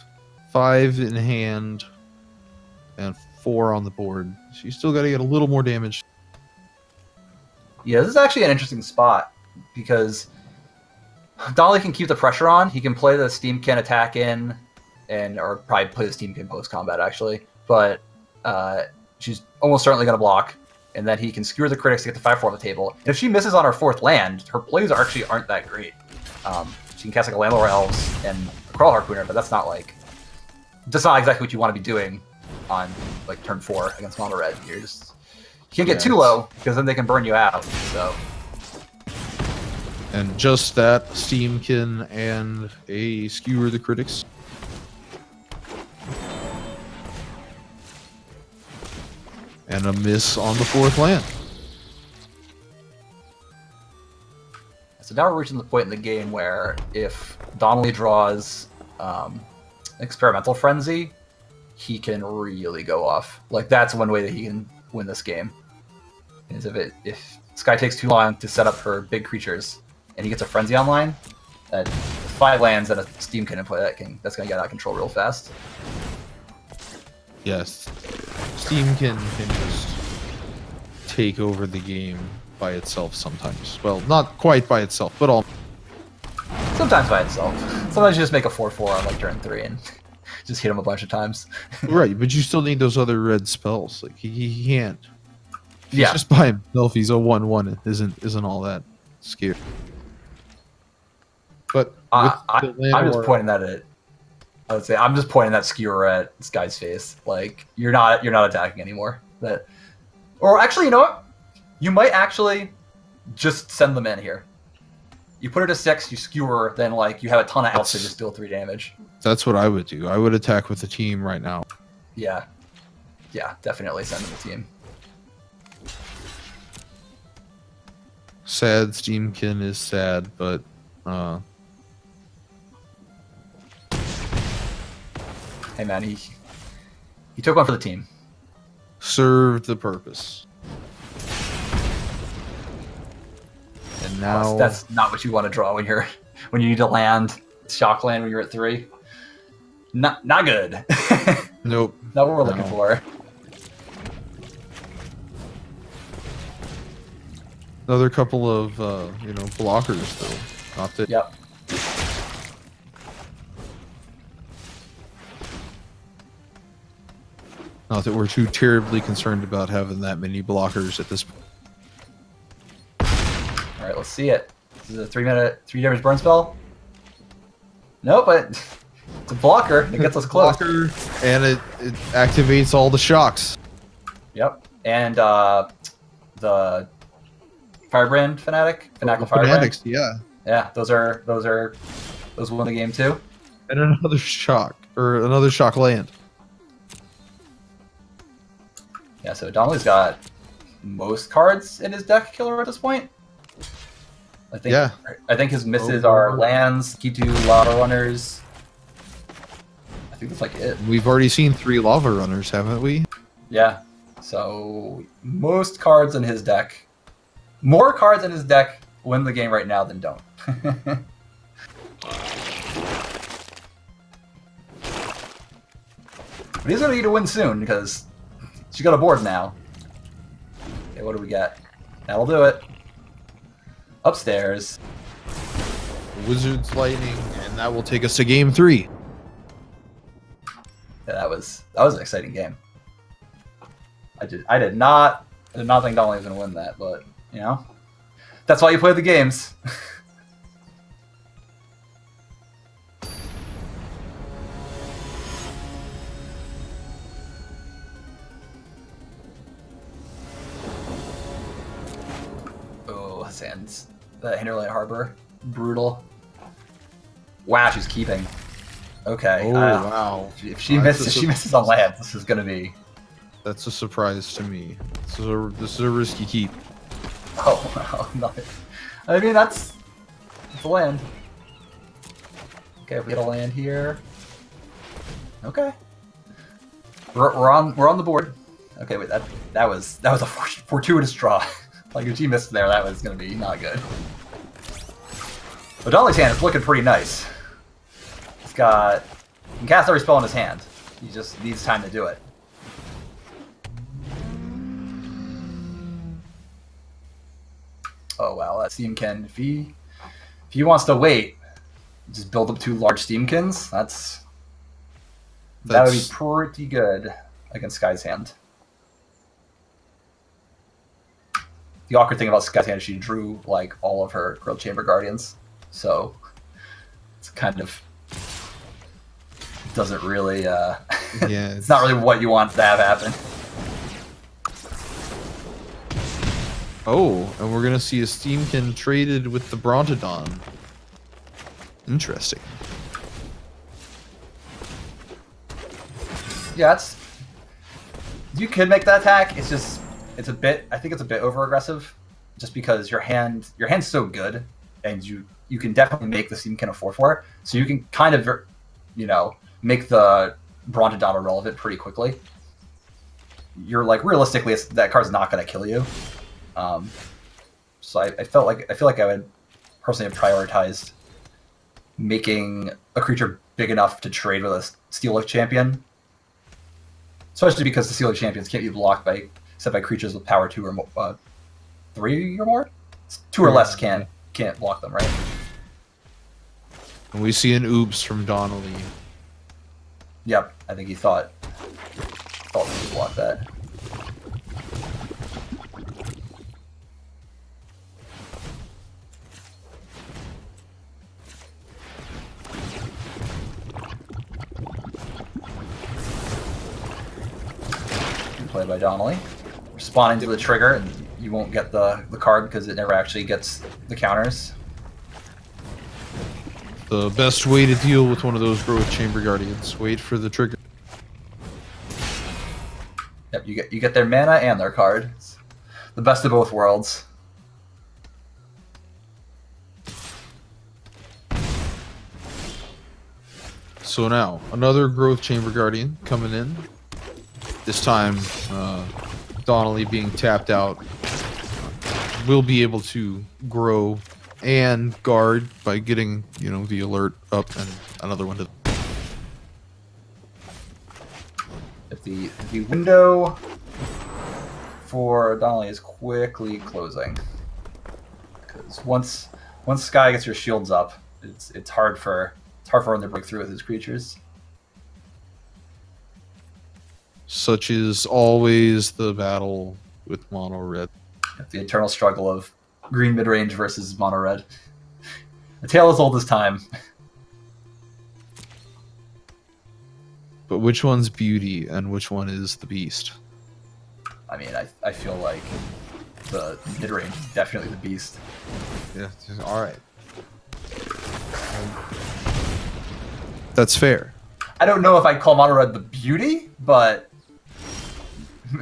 5 in hand and 4 on the board. So you still got to get a little more damage. Yeah, this is actually an interesting spot because Donnelly can keep the pressure on. He can play the Steamkin attack in, or probably play the Steamkin post combat actually. But she's almost certainly going to block, and then he can skewer the critics to get the 5/4 on the table. And if she misses on her 4th land, her plays actually aren't that great. She can cast like a Landlord Elves and a Crawl Harpooner, but that's not exactly what you want to be doing on like turn 4 against mono red. You can't get too low because then they can burn you out. So. And just that, Steamkin and a Skewer the Critics. And a miss on the 4th land. So now we're reaching the point in the game where if Donnelly draws Experimental Frenzy, he can really go off. Like that's one way that he can win this game. Is if Sky takes too long to set up her big creatures, and he gets a Frenzy online, that 5 lands and a Steamkin in play, that's gonna get out of control real fast. Yes, Steamkin can just take over the game by itself sometimes. Well, not quite by itself, but all. Sometimes by itself. Sometimes you just make a 4/4 on like turn 3 and just hit him a bunch of times. Right, but you still need those other red spells. Like he can't. Yeah. Just by himself, he's a 1/1. Isn't all that scary. But I'm just pointing that at. I would say I'm just pointing that skewer at this guy's face. Like you're not attacking anymore. Or actually, you know what? You might actually just send them in here. You put it to 6, you skewer, then like you have a ton of outs to just deal 3 damage. That's what I would do. I would attack with the team right now. Yeah, definitely send them the team. Sad Steamkin is sad, but hey man, he took one for the team. Served the purpose. And now that's not what you want to draw when you need to land shock land when you're at 3. Not good. Nope. Not what we're looking for. Another couple of blockers though. Not that. Yep. Not that we're too terribly concerned about having that many blockers at this point. All right, let's see it. This is a 3-minute 3 damage burn spell. No, but it's a blocker. It gets us close. Blocker, and it activates all the shocks. Yep, and the Firebrand Fanatical Firebrand. Fanatics, yeah. Yeah, those win the game too. And another shock land. Yeah, so Donnelly's got most cards in his deck killer at this point. I think his misses are lands, Kitu, Lava Runners. I think that's like it. We've already seen 3 Lava Runners, haven't we? Yeah. So most cards in his deck, more cards in his deck win the game right now than don't. But he's gonna need to win soon because she got a board now. Okay, what do we get? That'll do it. Upstairs. Wizards Lightning, and that will take us to game 3. Yeah, that was an exciting game. I did not think Donnelly was gonna win that, but you know, that's why you play the games. Oh, Sands, the Hinterland Harbor, brutal. Wow, she's keeping. Okay. Oh wow! If she misses on land, this is gonna be. That's a surprise to me. This is a risky keep. Oh no! I mean it's a land. Okay, if we get a land here. Okay. We're on the board. Okay, wait, that was a fortuitous draw. Like if she missed there, that was gonna be not good. But Dolly's hand is looking pretty nice. He's got he can cast every spell in his hand. He just needs time to do it. Oh wow, that Steamkin. If he wants to wait, just build up 2 large Steamkins. That would be pretty good against Sky's hand. The awkward thing about Sky's hand is she drew like all of her Grilled Chamber Guardians, so it's kind of doesn't really. Yeah, it's not really what you want to have happen. Oh, and we're gonna see a Steamkin traded with the Brontodon. Interesting. Yeah, you could make that attack. It's just I think it's a bit over aggressive, just because your hand's so good, and you can definitely make the Steamkin a 4/4, so you can kind of, you know, make the Brontodon irrelevant pretty quickly. You're like realistically, that card's not going to kill you. So I feel like I would personally have prioritized making a creature big enough to trade with a Steel Leaf Champion, especially because the Steel Leaf Champions can't be blocked except by creatures with power 2 or more, 3 or more. 2 or less can't block them, right? And we see an oops from Donnelly. Yep, I think he thought he could block that. Played by Donnelly. Responding to the trigger, and you won't get the card because it never actually gets the counters. The best way to deal with one of those Growth Chamber Guardians. Wait for the trigger. Yep, you get their mana and their card. It's the best of both worlds. So now, another Growth Chamber Guardian coming in. This time, Donnelly being tapped out will be able to grow and guard by getting, you know, the alert up and another one to. If the window for Donnelly is quickly closing, because once Sky gets your shields up, it's hard for him to break through with his creatures. Such is always the battle with mono red. The eternal struggle of green midrange versus mono red. A tale as old as time. But which one's beauty and which one is the beast? I mean, I feel like the midrange is definitely the beast. Yeah, alright. That's fair. I don't know if I'd call mono red the beauty, but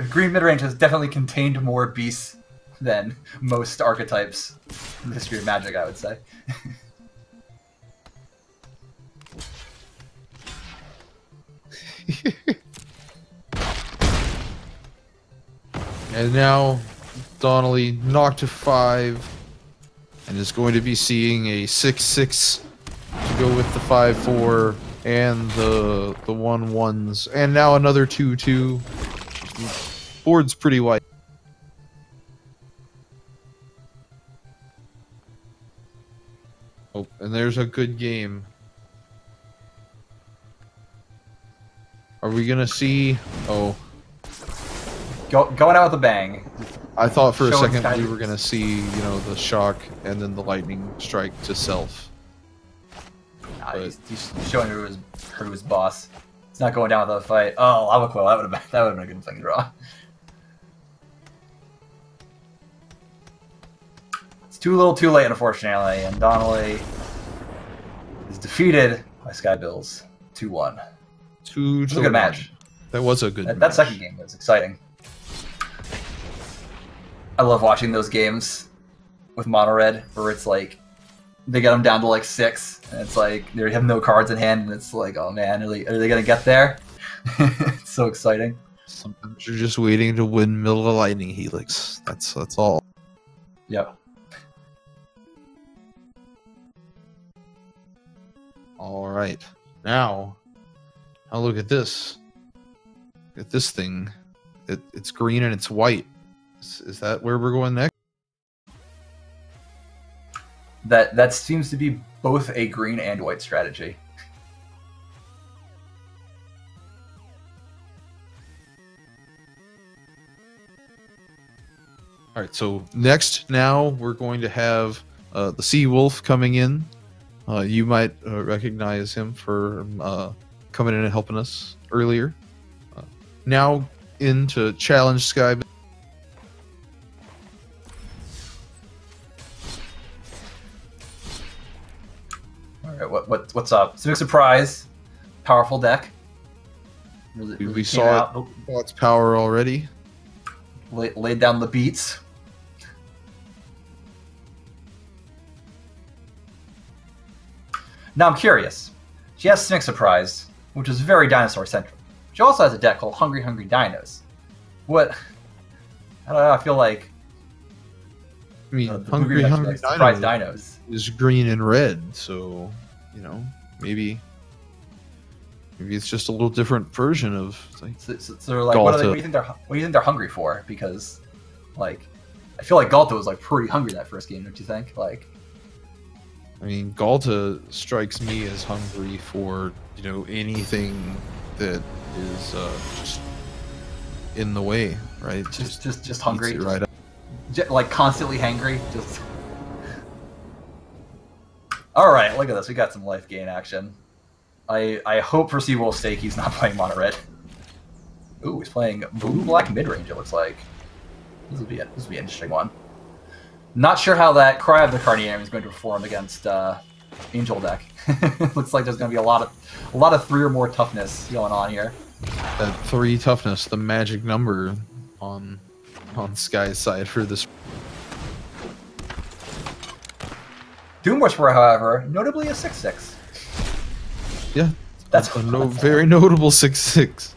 green midrange has definitely contained more beasts than most archetypes in the history of Magic, I would say. And now Donnelly knocked to 5 and is going to be seeing a 6-6 to go with the 5-4 and the 1-1s. And now another 2-2. Board's pretty wide. Oh, and there's a good game. Are we gonna see? Oh, Going out with a bang. I thought for a Showing second we Sky- were gonna see, you know, the shock and then the lightning strike to self. Nah, he's showing who his boss. It's not going down with a fight. Oh, lava coil. That would have been a good thing to draw. It's too little, too late, unfortunately, and Donnelly is defeated by Sky Bills 2-1. It was a good match. That was a good match. That second game was exciting. I love watching those games with Mono Red, where it's like they get them down to like 6, and it's like they have no cards in hand, and it's like, oh man, are they gonna get there? It's so exciting. Sometimes you're just waiting to windmill a lightning helix. That's all. Yep. All right. Now look at this. Look at this thing. It's green and it's white. Is that where we're going next? That seems to be both a green and white strategy. All right. So next, now we're going to have the Sea Wolf coming in. You might recognize him for coming in and helping us earlier. Now into challenge Sky. All right, what's up? Civic Surprise, powerful deck. Really We came saw out, its power already. laid down the beats. Now I'm curious. She has Civic Surprise, which is very dinosaur centric. She also has a deck called Hungry Hungry Dinos. What? I don't know. I feel like I mean, the blue Hungry green Hungry deck Surprise Dino Dinos. is green and red, so you know, maybe it's just a little different version of. Like, So like, what do you think they're hungry for? Because, like, I feel like Galta was like pretty hungry that first game. Don't you think? Like, I mean, Galta strikes me as hungry for, you know, anything that is just in the way, right? just hungry, eats it right up. like constantly hangry. Just. All right, look at this. We got some life gain action. I hope for Seawolf's sake he's not playing Mono Red. Ooh, he's playing blue black mid range. It looks like this will be an interesting one. Not sure how that Cry of the Carnium is going to perform against Angel deck. Looks like there's going to be a lot of 3 or more toughness going on here. That 3 toughness, the magic number on Sky's side for this. Doom Whisperer, however, notably a 6/6. Yeah, That's very notable 6/6.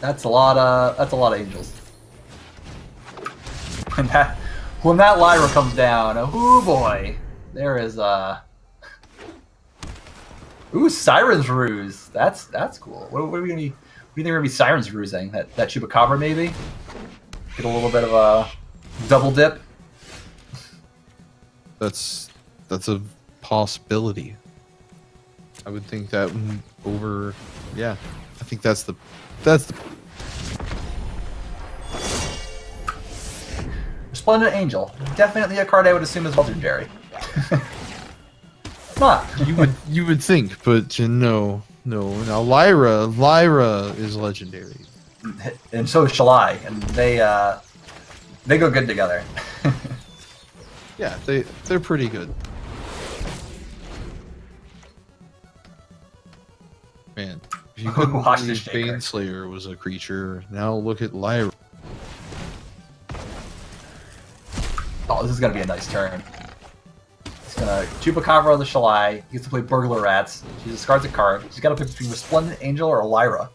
That's a lot of angels. When that Lyra comes down, oh boy, there is ooh, Siren's Ruse. That's cool. What are we gonna be? We think we're gonna be Siren's Rusing that Chupacabra maybe. Get a little bit of a double dip. That's a possibility. I would think that over. Yeah, I think that's the. Resplendent Angel, definitely a card I would assume is legendary. It's not. You would think, but no. Now Lyra is legendary. And so is Shalai, and they go good together. Yeah, they're pretty good. Man, if you couldn't Watch believe this shaker. Baneslayer was a creature, now look at Lyra. Oh, this is gonna be a nice turn. He's gonna Chupacabra the Shalai. He gets to play Burglar Rats. She discards a card. She's got to pick between Resplendent Angel or Lyra.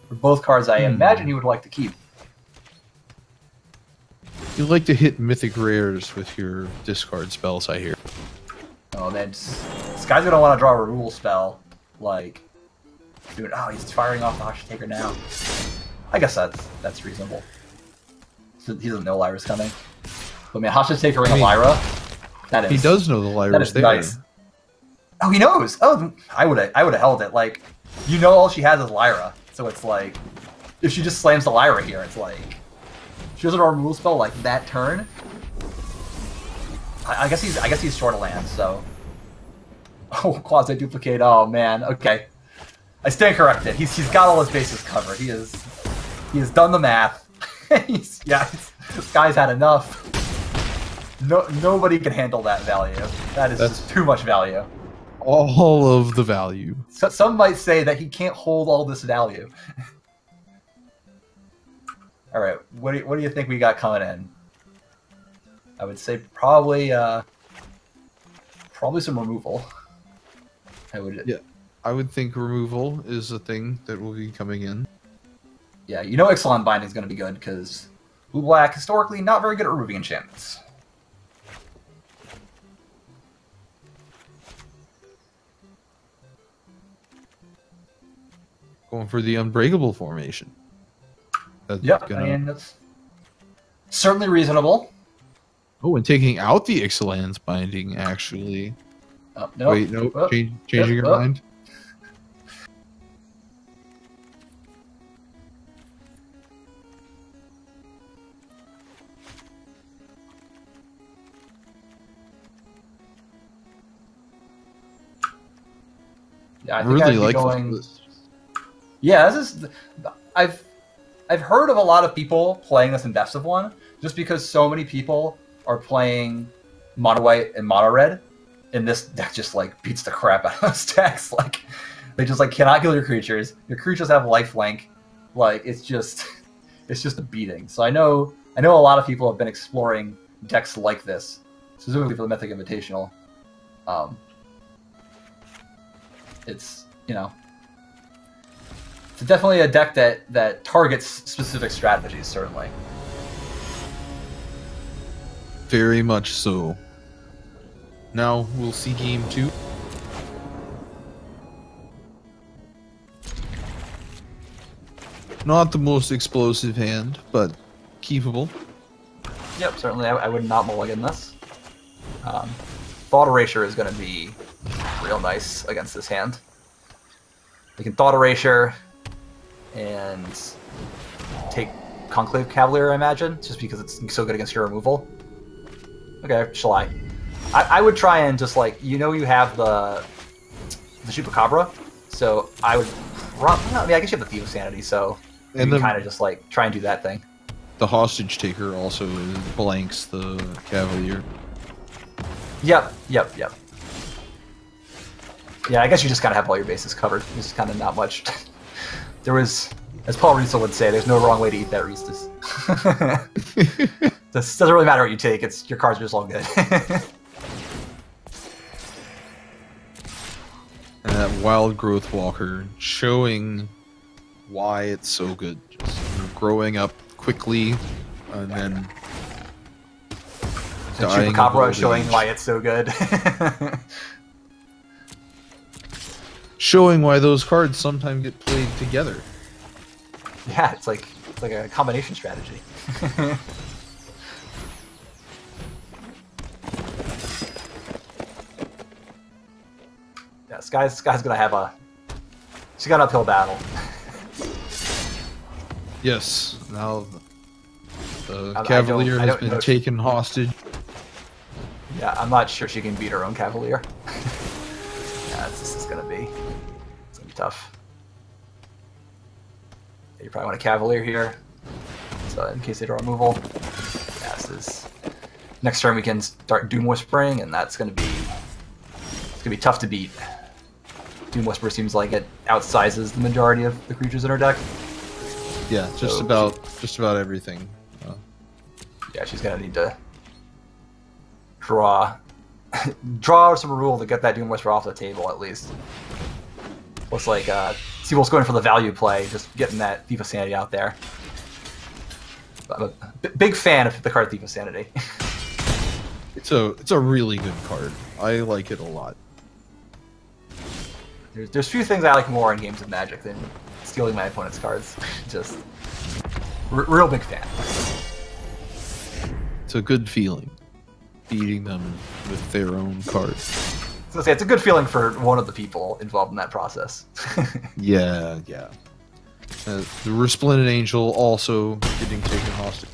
For both cards, I imagine he would like to keep. You like to hit mythic rares with your discard spells, I hear. Oh man, this guy's gonna want to draw a removal spell. Like, dude, oh, he's firing off the Hostage Taker now. I guess that's reasonable. So he doesn't know Lyra's coming. But man, Hostage Taker in a Lyra, that is. He does know the Lyra's there. Nice. Oh, he knows. Oh, I would have held it. Like, you know, all she has is Lyra, so it's like, if she just slams the Lyra here, it's like, she doesn't draw a removal spell like that turn. I guess he's short a land, so. Oh, quasi duplicate. Oh man. Okay, I stand corrected. He's got all his bases covered. He has done the math. This guy's had enough. Nobody can handle that value. That's just too much value. All of the value. So, some might say that he can't hold all this value. All right, what do you think we got coming in? I would say probably some removal. I would think removal is a thing that will be coming in. Yeah, you know Ixalan Binding is going to be good because Blue Black historically not very good at removing enchantments. Going for the Unbreakable formation. Yep, I mean, that's certainly reasonable. Oh, and taking out the Ixalan's Binding, actually. No. Wait, no, changing your mind? Yeah, I really like this. Yeah, this is. I've heard of a lot of people playing this in best of one, just because so many people are playing mono white and mono red, and this deck just like beats the crap out of those decks. Like, they just like cannot kill your creatures. Your creatures have lifelink. Like, it's just a beating. So I know a lot of people have been exploring decks like this, specifically for the Mythic Invitational. It's, you know, it's definitely a deck that targets specific strategies, certainly. Very much so. Now we'll see game 2. Not the most explosive hand, but keepable. Yep, certainly. I would not mulligan this. Thought Erasure is going to be real nice against this hand. You can Thought Erasure and take Conclave Cavalier, I imagine, just because it's so good against your removal. Okay, shall I? I would try and just, like, you know, you have the Chupacabra, so I would... I mean, I guess you have the Thief of Sanity, so you can kind of just, like, try and do that thing. The Hostage Taker also blanks the Cavalier. Yep. Yeah, I guess you just kind of have all your bases covered. There's kind of not much. There was, as Paul Riesel would say, there's no wrong way to eat that Riestus. This doesn't really matter what you take. It's your cards are just all good. And that Wild Growth Walker showing why it's so good. Just growing up quickly and then dying. Chupacabra showing why it's so good. Showing why those cards sometimes get played together. Yeah, it's like a combination strategy. Yeah, Sky's gonna have she's got an uphill battle. Yes, now the Cavalier has been taken hostage. Yeah, I'm not sure she can beat her own Cavalier. Yeah, this is gonna be tough. Yeah, you probably want a Cavalier here, so in case they draw removal. Yeah, this is next turn we can start Doom Whispering, and that's gonna be tough to beat. Doom Whisperer seems like it outsizes the majority of the creatures in her deck. Yeah, just about everything. Yeah, she's gonna need to draw some removal to get that Doom Whisperer off the table at least. Looks like Seabold's going for the value play, just getting that Thief of Sanity out there. I'm a big fan of the card Thief of Sanity. It's a really good card. I like it a lot. There's few things I like more in games of Magic than stealing my opponent's cards. Just real big fan. It's a good feeling, beating them with their own cards. So it's a good feeling for one of the people involved in that process. Yeah. The Resplendent Angel also getting taken hostage.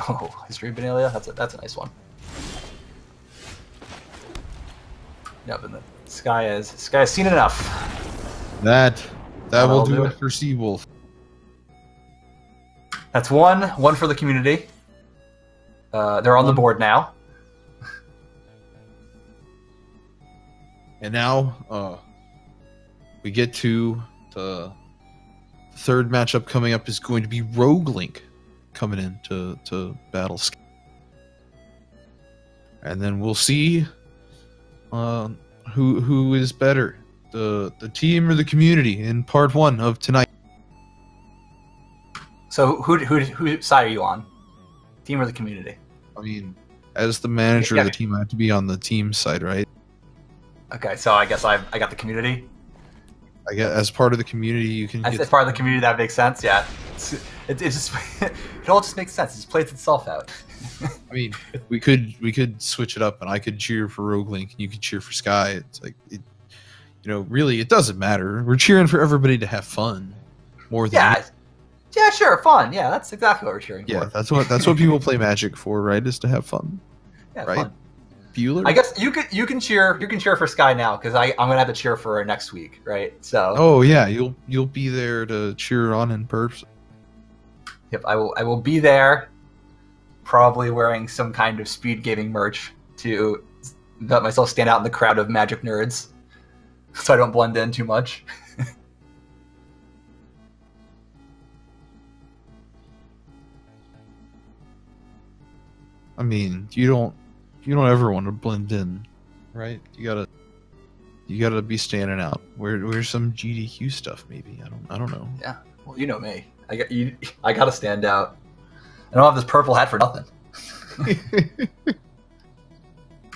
Oh, History of Benalia? That's a nice one. Yep, and the Sky has seen enough. That will do do it for Seawolf. That's one for the community. They're on the board now. And now, we get to the third matchup coming up is going to be Rogue Link coming in to battle. And then we'll see who is better, the team or the community in part 1 of tonight. So who side are you on? Team or the community? I mean, as the manager of the team, I have to be on the team side, right? Okay, so I guess I got the community. I guess as part of the community, you can. As part of the community, that makes sense. Yeah, it just it all just makes sense. It just plays itself out. I mean, we could switch it up, and I could cheer for Rogue Link, and you could cheer for Sky. It's like, really, it doesn't matter. We're cheering for everybody to have fun, more than yeah, sure, fun. Yeah, that's exactly what we're cheering for. Yeah, that's what people play Magic for, right? Is to have fun. Yeah, right. Fun. Bueller? I guess you can cheer for Sky now because I'm gonna have to cheer for her next week, right? So. Oh yeah, you'll be there to cheer on in person. Yep, I will be there, probably wearing some kind of speed gaming merch to let myself stand out in the crowd of Magic nerds, so I don't blend in too much. I mean, you don't ever want to blend in, right? You gotta be standing out. Where's some GDQ stuff? Maybe I don't know. Yeah, well, you know me. I gotta stand out. I don't have this purple hat for nothing.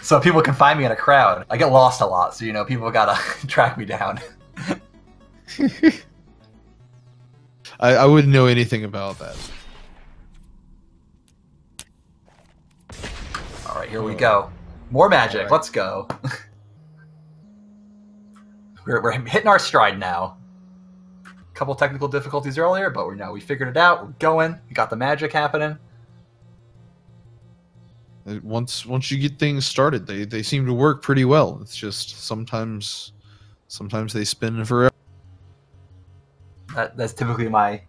So people can find me in a crowd. I get lost a lot, so people gotta track me down. I wouldn't know anything about that. All right, here we go. More Magic. Right. Let's go. We're hitting our stride now. A couple technical difficulties earlier, but we figured it out. We're going. We got the magic happening. Once you get things started, they seem to work pretty well. It's just sometimes they spin forever. That's typically my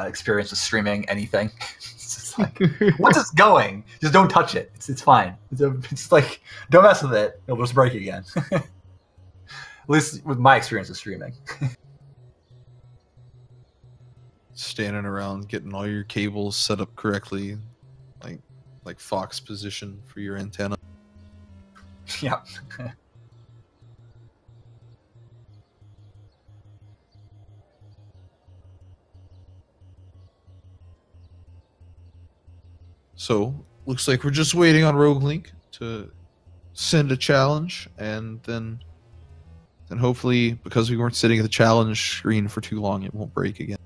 experience with streaming anything. It's just like, once it's going, just don't touch it. It's fine. It's like, don't mess with it. It'll just break again. At least with my experience with streaming. Standing around getting all your cables set up correctly, like Fox position for your antenna. Yeah. So, looks like we're just waiting on Rogue Link to send a challenge, and then hopefully, because we weren't sitting at the challenge screen for too long, it won't break again.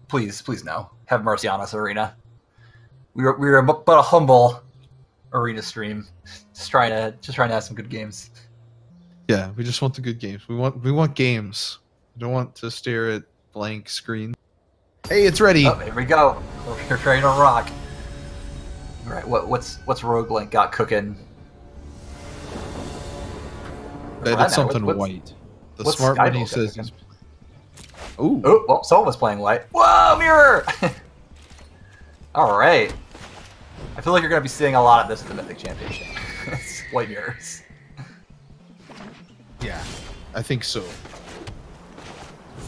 Please no. Have mercy on us, Arena. We're but a humble Arena stream. Just trying to have some good games. Yeah, we just want the good games. We want games. We don't want to stare at blank screens. Hey, it's ready. Oh, here we go. We're ready to rock. All right, what's Rogue Link got cooking? Bet it's something white. The smart money says he's. Ooh. Oh, well, someone was playing white. Whoa, mirror! All right. I feel like you're going to be seeing a lot of this at the Mythic Championship. White mirrors. Yeah, I think so.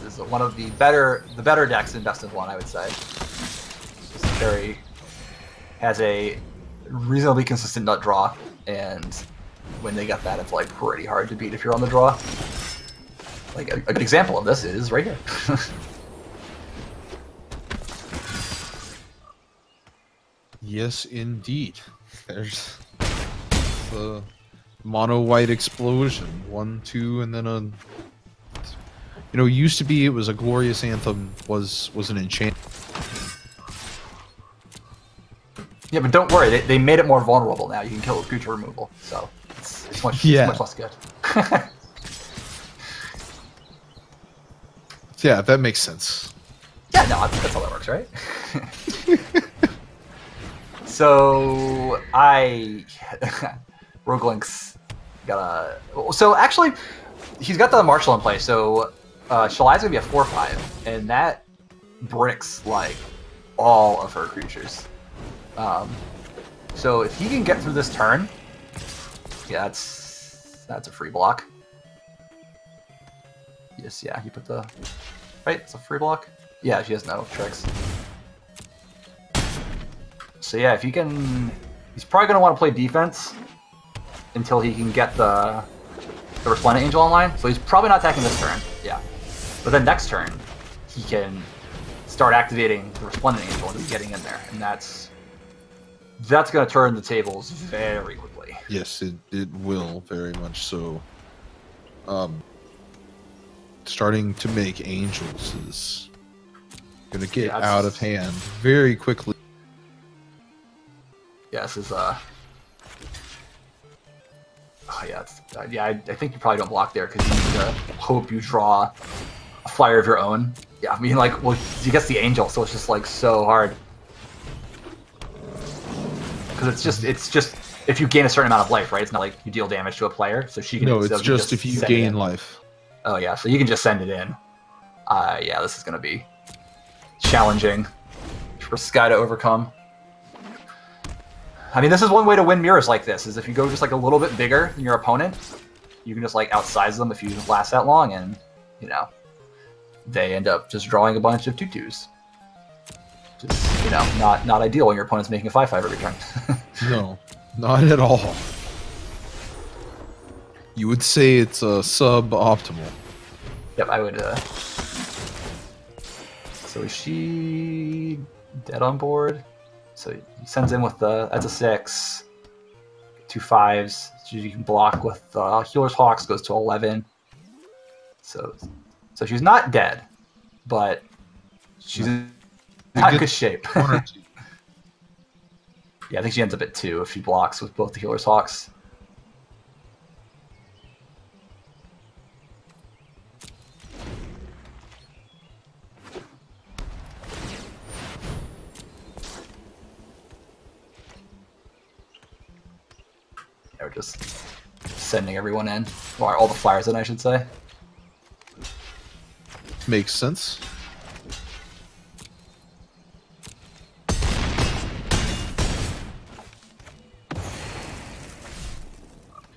This is one of the better decks in Best of One, I would say. It's has a reasonably consistent nut draw, and when they get that, it's like pretty hard to beat if you're on the draw. Like a good example of this is right here. Yes, indeed. There's the mono white explosion. 1, 2, and then a. You know, it used to be it was a glorious anthem was an enchant. Yeah, but don't worry, they made it more vulnerable now. You can kill it with creature removal, so it's much less good. Yeah, that makes sense. Yeah, no, that's how that works, right? So Roguelink's got a. So actually, he's got the Marshal in play. So Shalai's gonna be a 4/5, and that bricks like all of her creatures. So if he can get through this turn, yeah, that's a free block. Yes, yeah, he put the right. It's a free block. Yeah, she has no tricks. So yeah, if he can, he's probably gonna want to play defense until he can get the Resplendent Angel online. So he's probably not attacking this turn. Yeah, but then next turn he can start activating the Resplendent Angel and getting in there, and that's gonna turn the tables very quickly. Yes, it will very much so. Starting to make angels is gonna get out of hand very quickly. Yeah, this is oh yeah, I think you probably don't block there because you need to hope you draw a flyer of your own. Yeah, I mean, like, well, you get the angel, so it's just like so hard because it's just if you gain a certain amount of life, right? It's not like you deal damage to a player, so she can. No, it's just if you gain life. Oh yeah, so you can just send it in. Yeah, this is gonna be challenging for Sky to overcome. I mean, this is one way to win mirrors like this, is if you go just like a little bit bigger than your opponent, you can just like outsize them if you last that long, and, you know, they end up just drawing a bunch of 2/2s. Just, you know, not ideal when your opponent's making a 5/5 every turn. No, not at all. You would say it's suboptimal. Yep, I would, So is she dead on board? So he sends in with that's a 6, 2 5s. So you can block with Healer's Hawks, goes to 11. So she's not dead, but she's in not good shape. Yeah, I think she ends up at 2 if she blocks with both the Healer's Hawks. We're just sending everyone in. Or all the flyers in, I should say. Makes sense.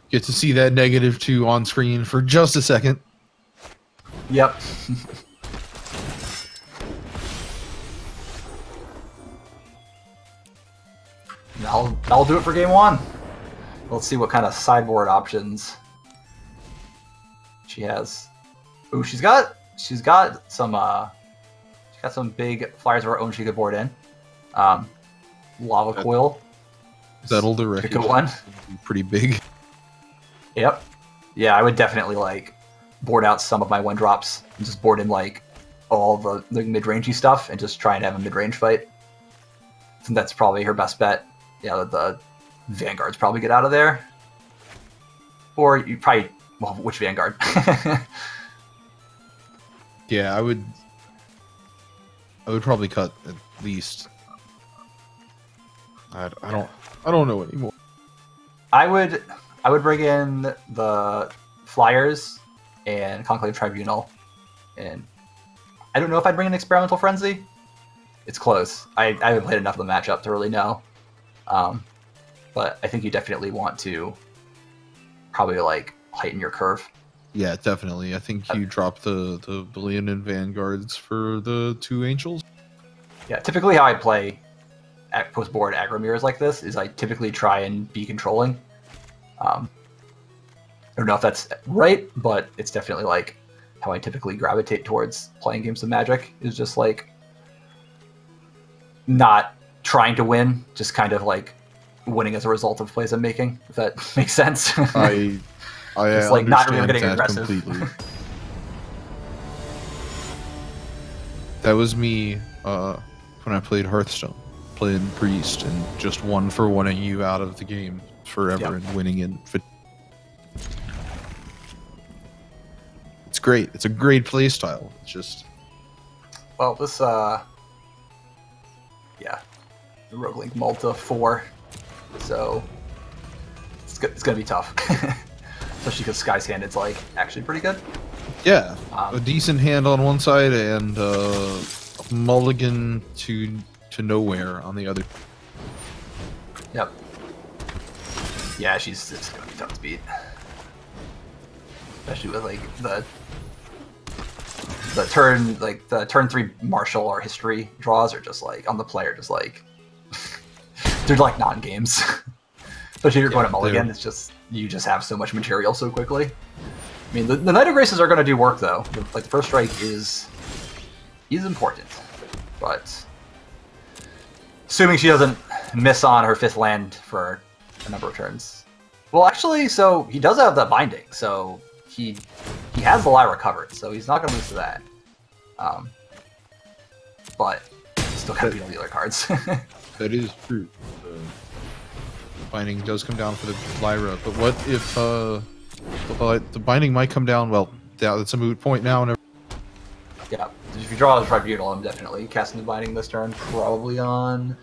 Get to see that -2 on screen for just a second. Yep. That'll do it for game 1. Let's see what kind of sideboard options she has. Ooh, she's got some big flyers of her own she could board in. Lava Coil. Settle the wreckage. Good one. Pretty big. Yep. Yeah, I would definitely like board out some of my 1-drops and just board in like all the mid-rangey stuff and just try and have a mid-range fight. I think that's probably her best bet. Yeah, the Vanguards probably get out of there. Or you probably... Well, which Vanguard? Yeah, I would probably cut at least... I don't know anymore. I would bring in the Flyers and Conclave Tribunal. And I don't know if I'd bring in Experimental Frenzy. It's close. I haven't played enough of the matchup to really know. But I think you definitely want to probably like heighten your curve. Yeah, definitely. I think you drop the Billion and Vanguards for the 2 Angels. Yeah, typically how I play at post-board aggro mirrors like this is I typically try and be controlling. I don't know if that's right, but it's definitely like how I typically gravitate towards playing games of Magic, is just like not trying to win, just kind of like winning as a result of plays I'm making, if that makes sense. I It's like not really understand getting that aggressive. completely. That was me when I played Hearthstone, playing Priest, and just 1-for-1ing you out of the game forever and winning in. It's great. It's a great play style. It's just Well, this yeah, the Rogue Link Malta 4, so it's gonna be tough, especially because Sky's Hand is like actually pretty good. yeah, a decent hand on one side and mulligan to nowhere on the other. Yep. Yeah, it's gonna be tough to beat, especially with like the turn 3 Marshall or History draws are just like on the player, just like they're like non-games. Especially if you're going to mulligan, it's just you just have so much material so quickly. I mean, the Knight of Graces are going to do work though. Like the first strike is important, but assuming she doesn't miss on her 5th land for a number of turns. Well, actually, so he does have the binding, so he has the Lyra covered, so he's not going to lose to that. But he's still got to beat all the other cards. That is true. The binding does come down for the Lyra, but what if the binding might come down? Well, that's a moot point now. Yeah, if you draw the Tribunal, I'm definitely casting the binding this turn. Probably on.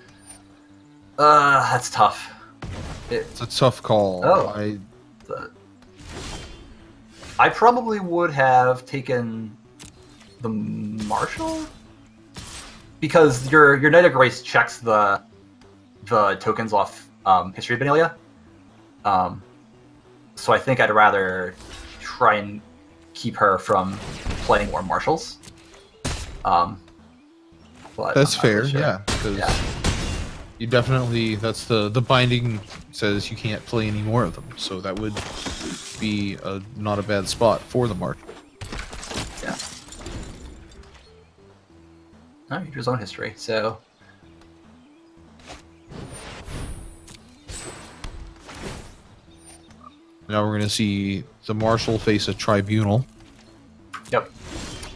That's tough. It's a tough call. Oh. I probably would have taken the Marshall, because your Knight of Grace checks the tokens off History of Benelia. So I think I'd rather try and keep her from playing more Marshalls. But that's fair, really sure. yeah. Because you definitely, that's the binding says you can't play any more of them, so that would be not a bad spot for the mark. Yeah. Oh, he drew his own history, so. Now we're going to see the Marshal face a Tribunal. Yep.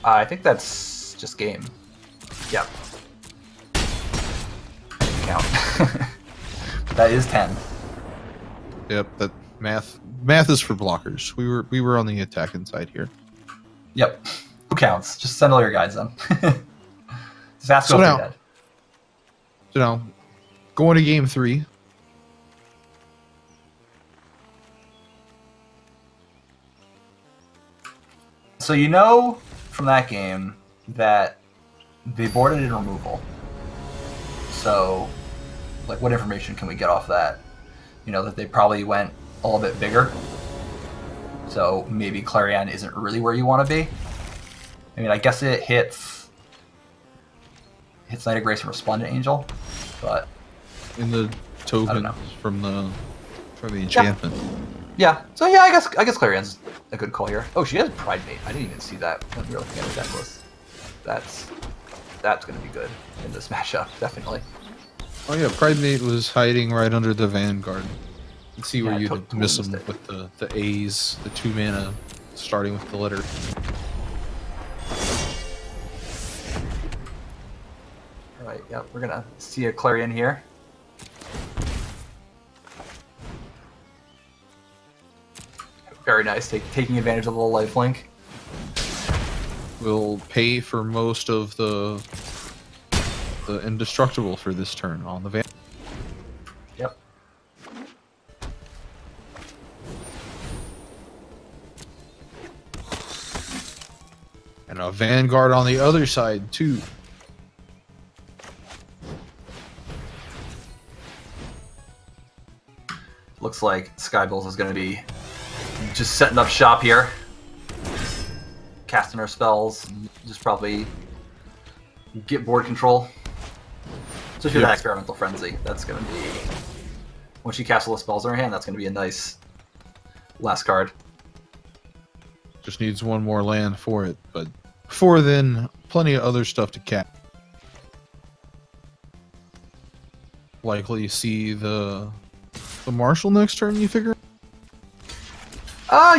I think that's just game. Yep. Count. That is 10. Yep, that math is for blockers. We were on the attacking side here. Yep. Who counts? Just send all your guys then. Just ask So if now- they're dead. So now, going to game 3. So you know from that game that they boarded in removal. So, like, what information can we get off that? You know, that they probably went a little bit bigger. So maybe Clarion isn't really where you want to be. I mean, I guess it hits Knight of Grace and Resplendent Angel, but In the tokens know. from the enchantment. yeah. So yeah, I guess Clarion's a good call here. Oh, she has Pride Mate. I didn't even see that when we were looking at her deck list. That's gonna be good in this matchup, definitely. Oh yeah, Pride Mate was hiding right under the Vanguard. You can see where Yeah, you totally miss him missed it. with the A's, the 2 mana, starting with the letter. All right. Yep. We're gonna see a Clarion here. Very nice, taking advantage of the little lifelink. Will pay for most of the indestructible for this turn on the Van. Yep. And a Vanguard on the other side too. Looks like Skybills is going to be just setting up shop here. Casting her spells. Just probably get board control. Especially Yep. that Experimental Frenzy. That's going to be... When she casts all the spells in her hand, that's going to be a nice last card. Just needs one more land for it, but before then, plenty of other stuff to cap. Likely see the Marshal next turn, you figure? Yeah,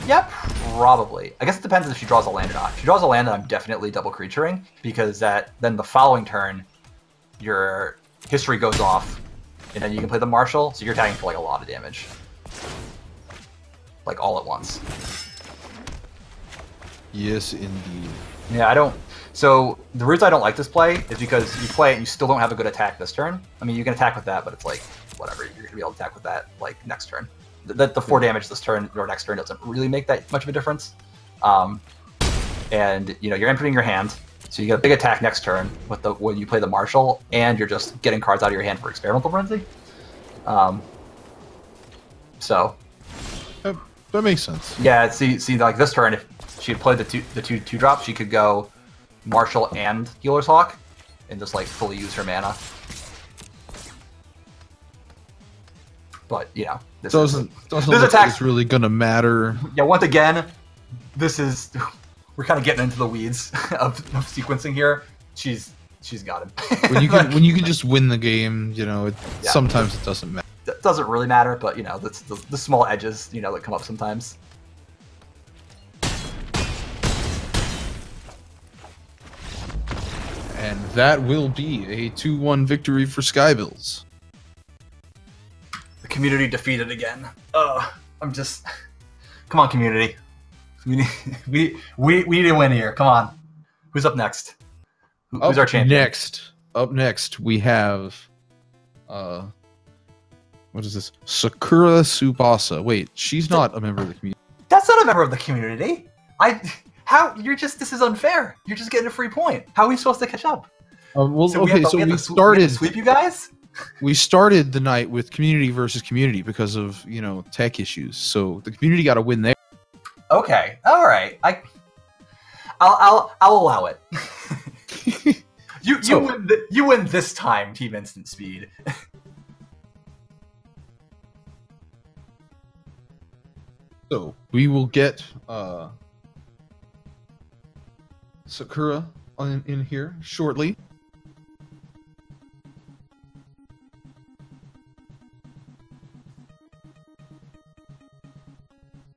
yeah, probably. I guess it depends if she draws a land or not. If she draws a land, then I'm definitely double creaturing, because then the following turn, your history goes off, and then you can play the Marshal, so you're attacking for like a lot of damage. Like all at once. Yes, indeed. Yeah, I don't... So, the reason I don't like this play is because you play it and you still don't have a good attack this turn. I mean, you can attack with that, but it's like, whatever, you're going to be able to attack with that, like, next turn. The 4 damage this turn or next turn doesn't really make that much of a difference. And, you know, you're inputting your hand, so you get a big attack next turn with when you play the Marshal, and you're just getting cards out of your hand for Experimental Frenzy. So... That makes sense. Yeah, see, like this turn, if she had played the two drop, she could go Marshal and Healer's Hawk, and just like fully use her mana. But you know, this doesn't look like it's really gonna matter. Yeah, once again, we're kind of getting into the weeds of sequencing here. She's got him. when you can just win the game, you know, sometimes it doesn't matter. That doesn't really matter, but you know, that's the small edges, you know, that come up sometimes. And that will be a 2-1 victory for Skybills. The community defeated again. I'm just... Come on, community. We need to win here. Come on. Who's up next? Who's our champion? Up next, we have... what is this? Sakura Tsubasa. Wait, she's not a member of the community. That's not a member of the community. This is unfair. You're just getting a free point. How are we supposed to catch up? We started sweep you guys. We started the night with community versus community because of, you know, tech issues. So the community got to win there. Okay, all right. I'll allow it. You win this time, Team Instant Speed. So we will get Sakura in here shortly.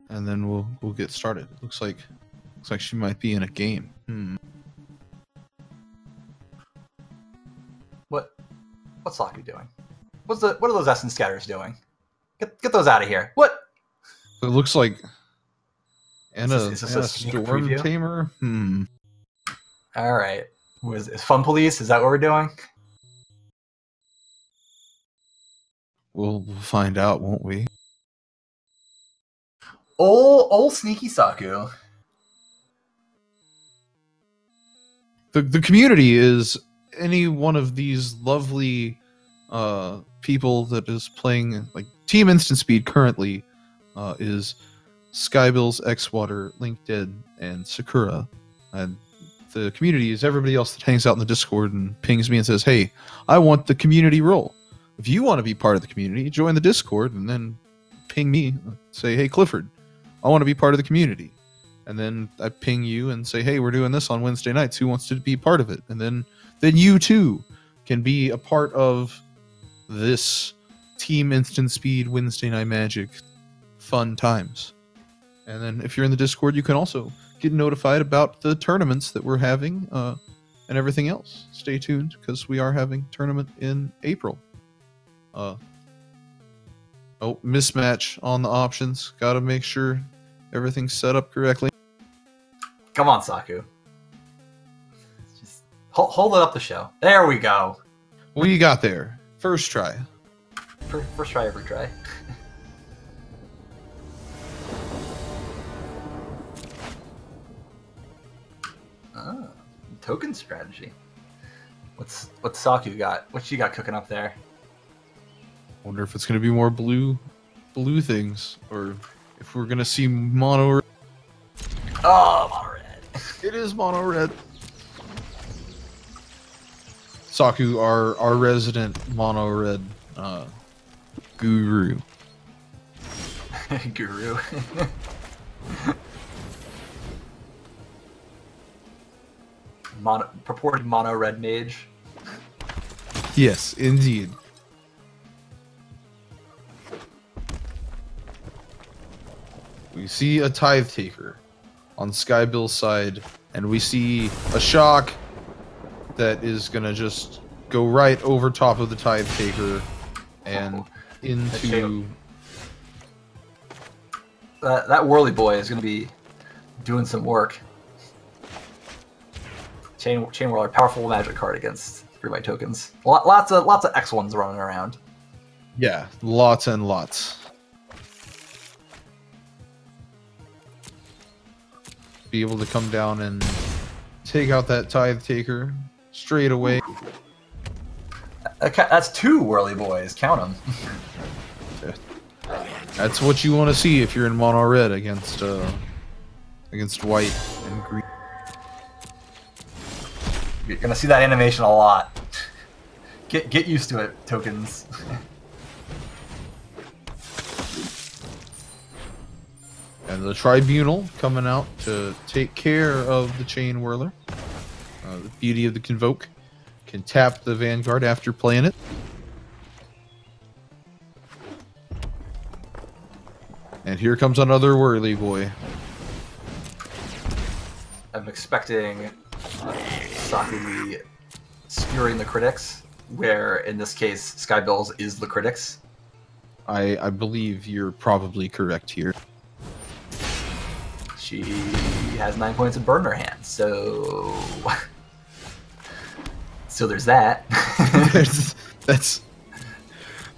And then we'll get started. Looks like she might be in a game. What's Saku doing? What are those Essence Scatters doing? Get those out of here. What? It looks like Is this a Storm preview? Tamer. All right. Is Fun Police? Is that what we're doing? We'll find out, won't we? Old sneaky Saku. The community is any one of these lovely people that is playing, like Team Instant Speed currently is Skybills, Xwater, LinkDead, and Sakura. And the community is everybody else that hangs out in the Discord and pings me and says, hey, I want the community role. If you want to be part of the community, join the Discord and then ping me. Say, hey, Clifford, I want to be part of the community. And then I ping you and say, hey, we're doing this on Wednesday nights. Who wants to be part of it? And then you too can be a part of this Team Instant Speed Wednesday Night Magic fun times. And then if you're in the Discord, you can also get notified about the tournaments that we're having and everything else. Stay tuned because we are having a tournament in April. Mismatch on the options. Got to make sure everything's set up correctly. Come on, Saku. Just hold it up the show. There we go. What do you got there? First try. First try, every try. Token strategy. What's Saku got? What you got cooking up there? Wonder if it's gonna be more blue things, or if we're gonna see mono. Oh, mono red. It is mono red. Saku, our resident mono red guru. Guru. Purported mono red mage. Yes, indeed. We see a Tithe Taker on Skybill's side, and we see a shock that is gonna just go right over top of the Tithe Taker and into... That Whirly Boy is gonna be doing some work. Chain Whirler, powerful magic card against 3 white tokens. Lots of X1s running around. Yeah, lots and lots. Be able to come down and take out that Tithe Taker straight away. That's 2 Whirly Boys. Count them. That's what you want to see if you're in mono red against white and green. You're gonna see that animation a lot. Get used to it, tokens. And the Tribunal coming out to take care of the Chain Whirler. The beauty of the Convoke. Can tap the Vanguard after playing it. And here comes another Whirly Boy. I'm expecting Saku skewering the critics, where in this case Skybill's is the critics. I believe you're probably correct here. She has 9 points of burn in her hand, so there's that.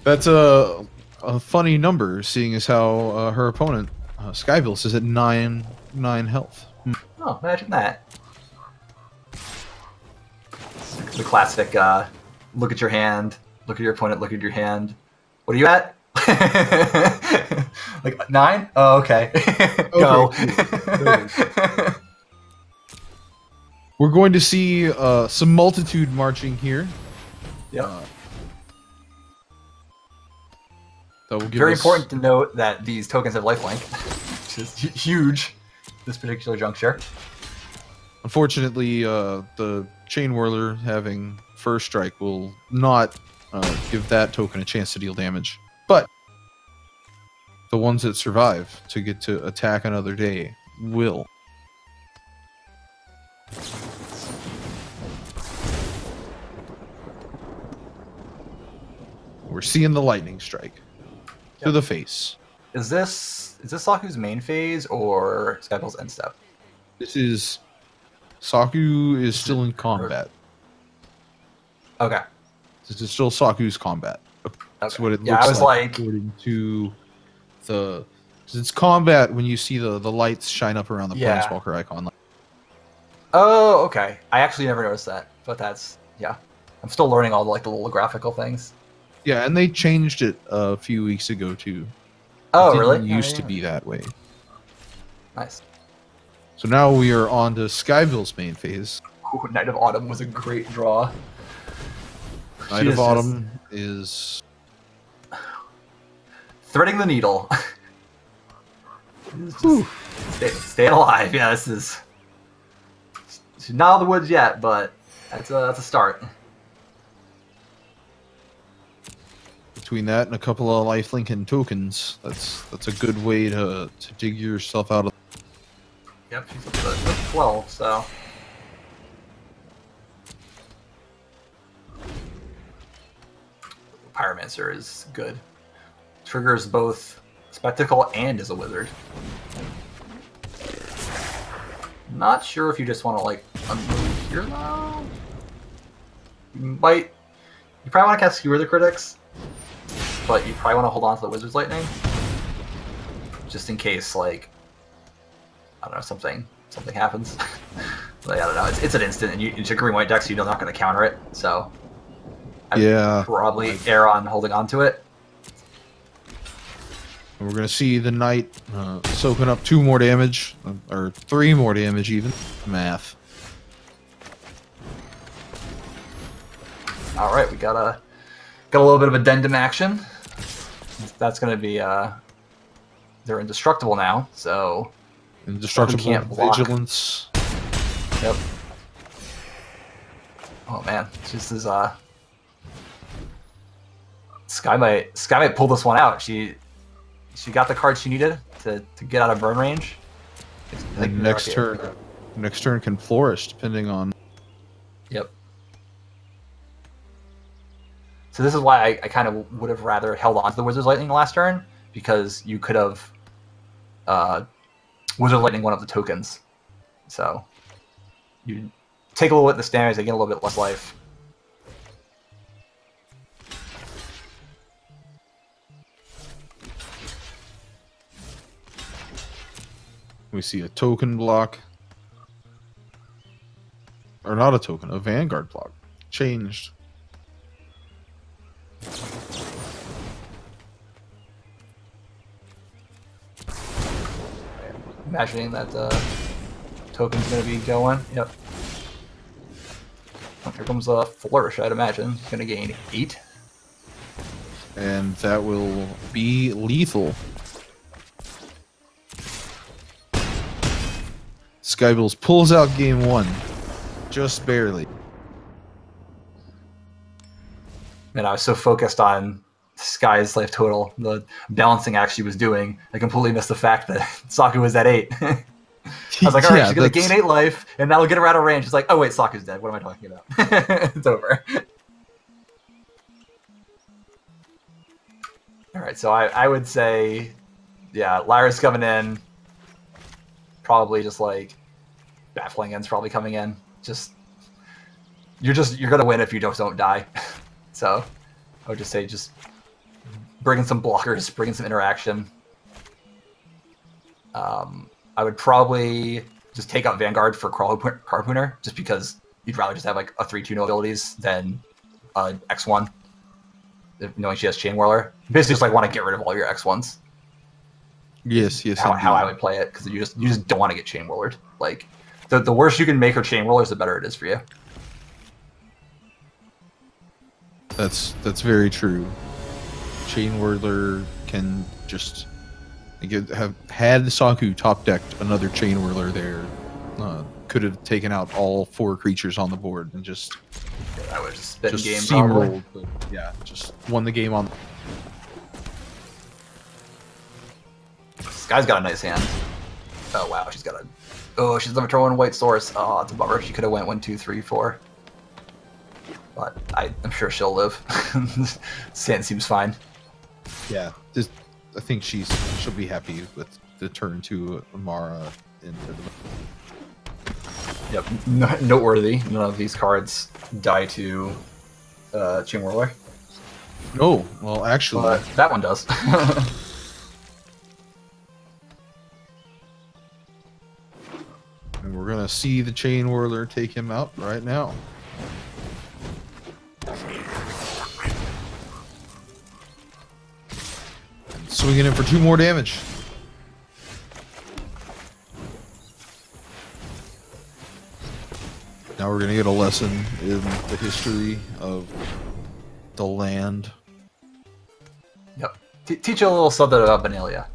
that's a funny number, seeing as how her opponent Skybill's is at 9 health. Oh, imagine that. The classic, look at your hand, look at your opponent, look at your hand. What are you at? Like 9? Oh, okay. Go. Okay. We're going to see some multitude marching here. Yeah. That will give Very us... important to note that these tokens have lifelink, which is huge this particular juncture. Unfortunately, the Chain Whirler having First Strike will not give that token a chance to deal damage. But the ones that survive to get to attack another day will. We're seeing the Lightning Strike to the face. Is this Saku's main phase or Skybill's end step? This is... Saku is still in combat. Okay. This is still Saku's combat. That's what it looks I was like according to the... 'cause it's combat when you see the lights shine up around the Planeswalker icon. Oh, okay. I actually never noticed that, but that's... yeah. I'm still learning all the little graphical things. Yeah, and they changed it a few weeks ago, too. Oh, it really? It used to be that way. Nice. So now we are on to Skybill's main phase. Ooh, Knight of Autumn was a great draw. Knight of Autumn is... threading the needle. Staying alive. Yeah, this is... she's not out of the woods yet, but that's a start. Between that and a couple of lifelink and tokens, that's a good way to dig yourself out of... Yep, she's up to 12, so... Pyromancer is good. Triggers both Spectacle and is a wizard. Not sure if you just want to, unmove here, though? You probably want to cast Skewer the Critics, but you probably want to hold on to the Wizard's Lightning. Just in case, I don't know, something happens. I don't know. It's an instant, and it's a green-white deck, so you're not going to counter it. So I'd probably err on holding on to it. And we're going to see the Knight soaking up 2 more damage, or 3 more damage even. Math. All right, we got a little bit of addendum action. That's going to be they're indestructible now, so Indestructible, can't block. vigilance. Yep. Oh man, this is Sky might pull this one out. She got the card she needed to get out of burn range. And next turn can flourish depending on. Yep. So this is why I kind of would have rather held on to the Wizard's Lightning last turn, because you could have Wizard Lightning one of the tokens. So you take a little bit of the damage, they get a little bit less life. We see a token block. Or not a token, a Vanguard block. Changed. Imagining that token's going to be going. Yep. Oh, here comes a Flourish, I'd imagine. Going to gain 8. And that will be lethal. Skybills pulls out game 1. Just barely. Man, I was so focused on Sky's life total, the balancing act she was doing, I completely missed the fact that Saku was at 8. I was like, all right, Yeah, she's going to gain 8 life, and that'll get her out of range. It's like, oh wait, Saku's dead. What am I talking about? It's over. All right, so I would say, yeah, Lyra's coming in. Probably just like Baffling End's probably coming in. You're gonna win if you don't die. So I would just say bring in some blockers, bring in some interaction. I would probably just take out Vanguard for Harpooner, just because you'd rather just have like a 3/2 no abilities than X1, knowing she has Chain Whirler. Basically, just like want to get rid of all your X1s. Yes. How I would play it, because you just don't want to get Chain Whirlered. Like the worse you can make her Chain Whirlers, the better it is for you. That's very true. Chain Whirler can just have had Saku top decked another Chain Whirler there. Could have taken out all 4 creatures on the board and just I would just spend game steamrolled. Yeah, just won the game on. Sky's got a nice hand. Oh wow, she's never thrown White Source. Oh, it's a bummer. She could have went 1, 2, 3, 4. But I'm sure she'll live. Sand seems fine. Yeah, I think she'll be happy with the turn to Amara. Yep, noteworthy. None of these cards die to Chain Whirler. Oh, well, actually, But that one does. and we're gonna see the Chain Whirler take him out right now. Swinging in for 2 more damage. Now we're gonna get a lesson in the history of the land. Yep. Teach you a little something about Benalia.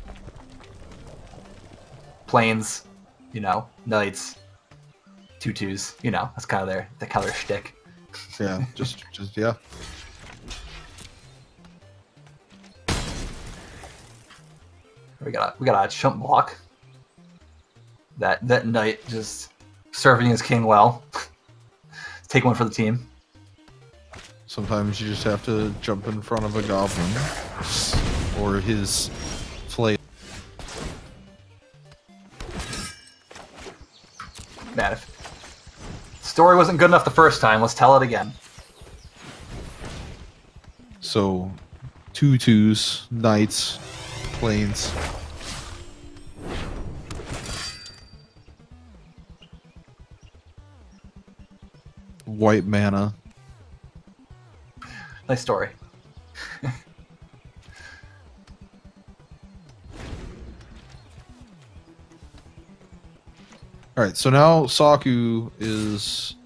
Plains, knights, 2/2s, that's kind of their shtick. Yeah, just yeah. We got a chump block. That knight just serving his king well. Take one for the team. Sometimes you just have to jump in front of a goblin or his flail. Man, if the story wasn't good enough the first time, let's tell it again. So, 2/2s, knights, plains. White mana. Nice story. Alright, so now Saku is...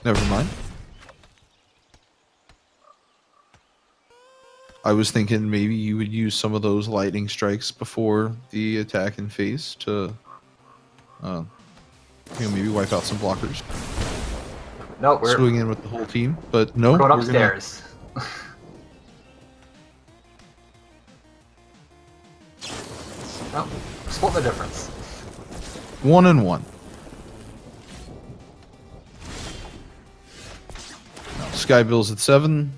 Never mind. I was thinking maybe you would use some of those lightning strikes before the attack in phase to, maybe wipe out some blockers. No, we're Swing in with the whole team, but no, going we're upstairs. No, split the difference. 1 and 1. Sky Bill's at 7,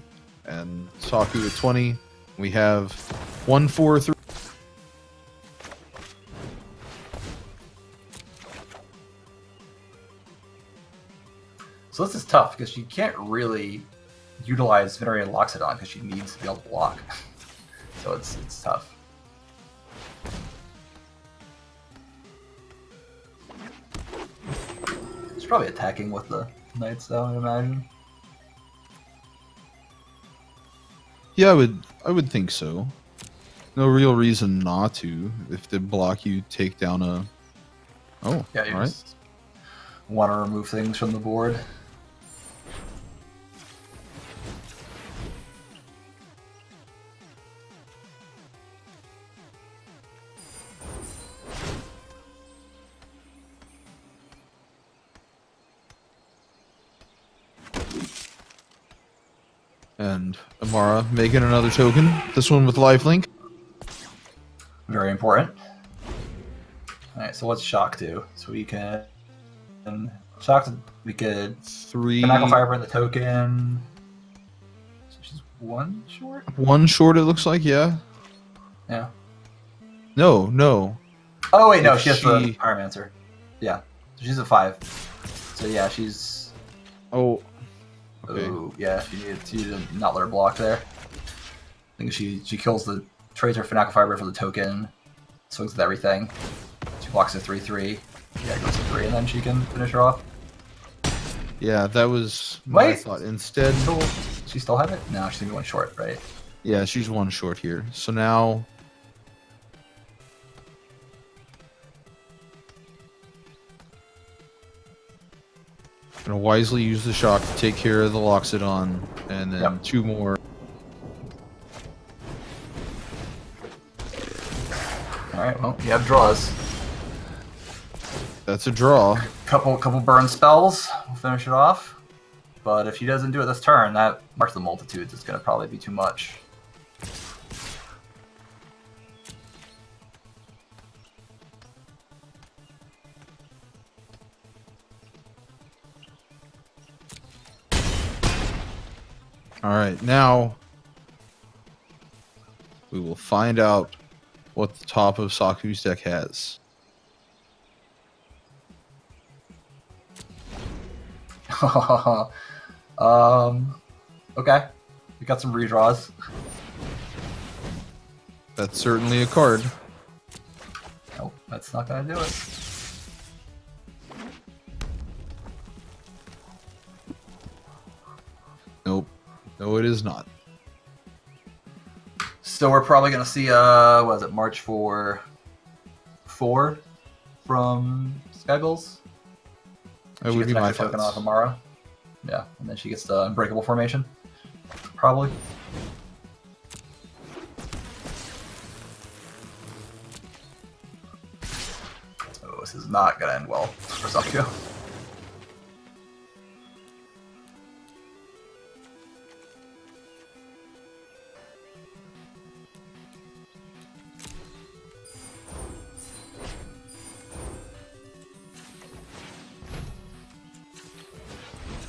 and Saku at 20. We have 1, 4, 3. So this is tough because she can't really utilize Venerate Loxodon because she needs to be able to block. So it's tough. She's probably attacking with the Knights, though, I imagine. Yeah, I would think so. No real reason not to. If they block you, take down a. Oh, Yeah, you all right. just want to remove things from the board. And Amara making another token. This one with lifelink. Very important. Alright, so what's Shock do? So we can... Shock, we could... 3. Fanatical Firebird the token... So she's 1 short? 1 short, it looks like, yeah. Yeah. No. Oh wait, no, If she has she- the Pyromancer. Yeah. So she's a 5. So yeah, she's... Oh. Okay. Ooh, yeah, she needed to not let her block there. I think she kills the Tracer Fanatical Firebird for the token, swings with everything. She blocks a 3/3. Yeah, goes to 3, and then she can finish her off. Yeah, that was my Wait. thought. Instead, She still have it? No, she's gonna be 1 short, right? yeah, she's 1 short here. So now. Gonna wisely use the shock to take care of the Loxodon, and then Yep. 2 more. Alright, well, you have draws. That's a draw. Couple burn spells, we'll finish it off. But if she doesn't do it this turn, that March of the Multitudes is gonna probably be too much. Alright, now we will find out what the top of Saku's deck has. Okay. We got some redraws. That's certainly a card. Nope, that's not gonna do it. Nope. No, it is not. So we're probably gonna see what is it, March 4 from Skybills? That She would gets be an my extra token off thoughts. Amara. Yeah, and then she gets the Unbreakable formation. Probably. Oh, this is not gonna end well for Saku.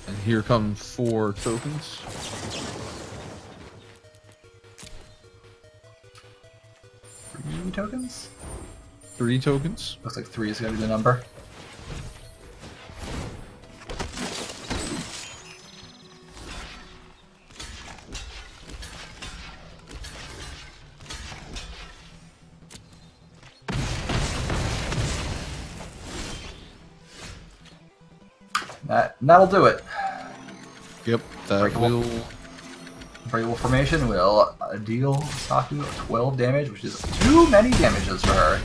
And here come 4 tokens. Three tokens? 3 tokens. Looks like 3 is gonna be the number. That'll do it. Yep, that Breakable. will. Breakable formation will deal Saku 12 damage, which is too many damages for her.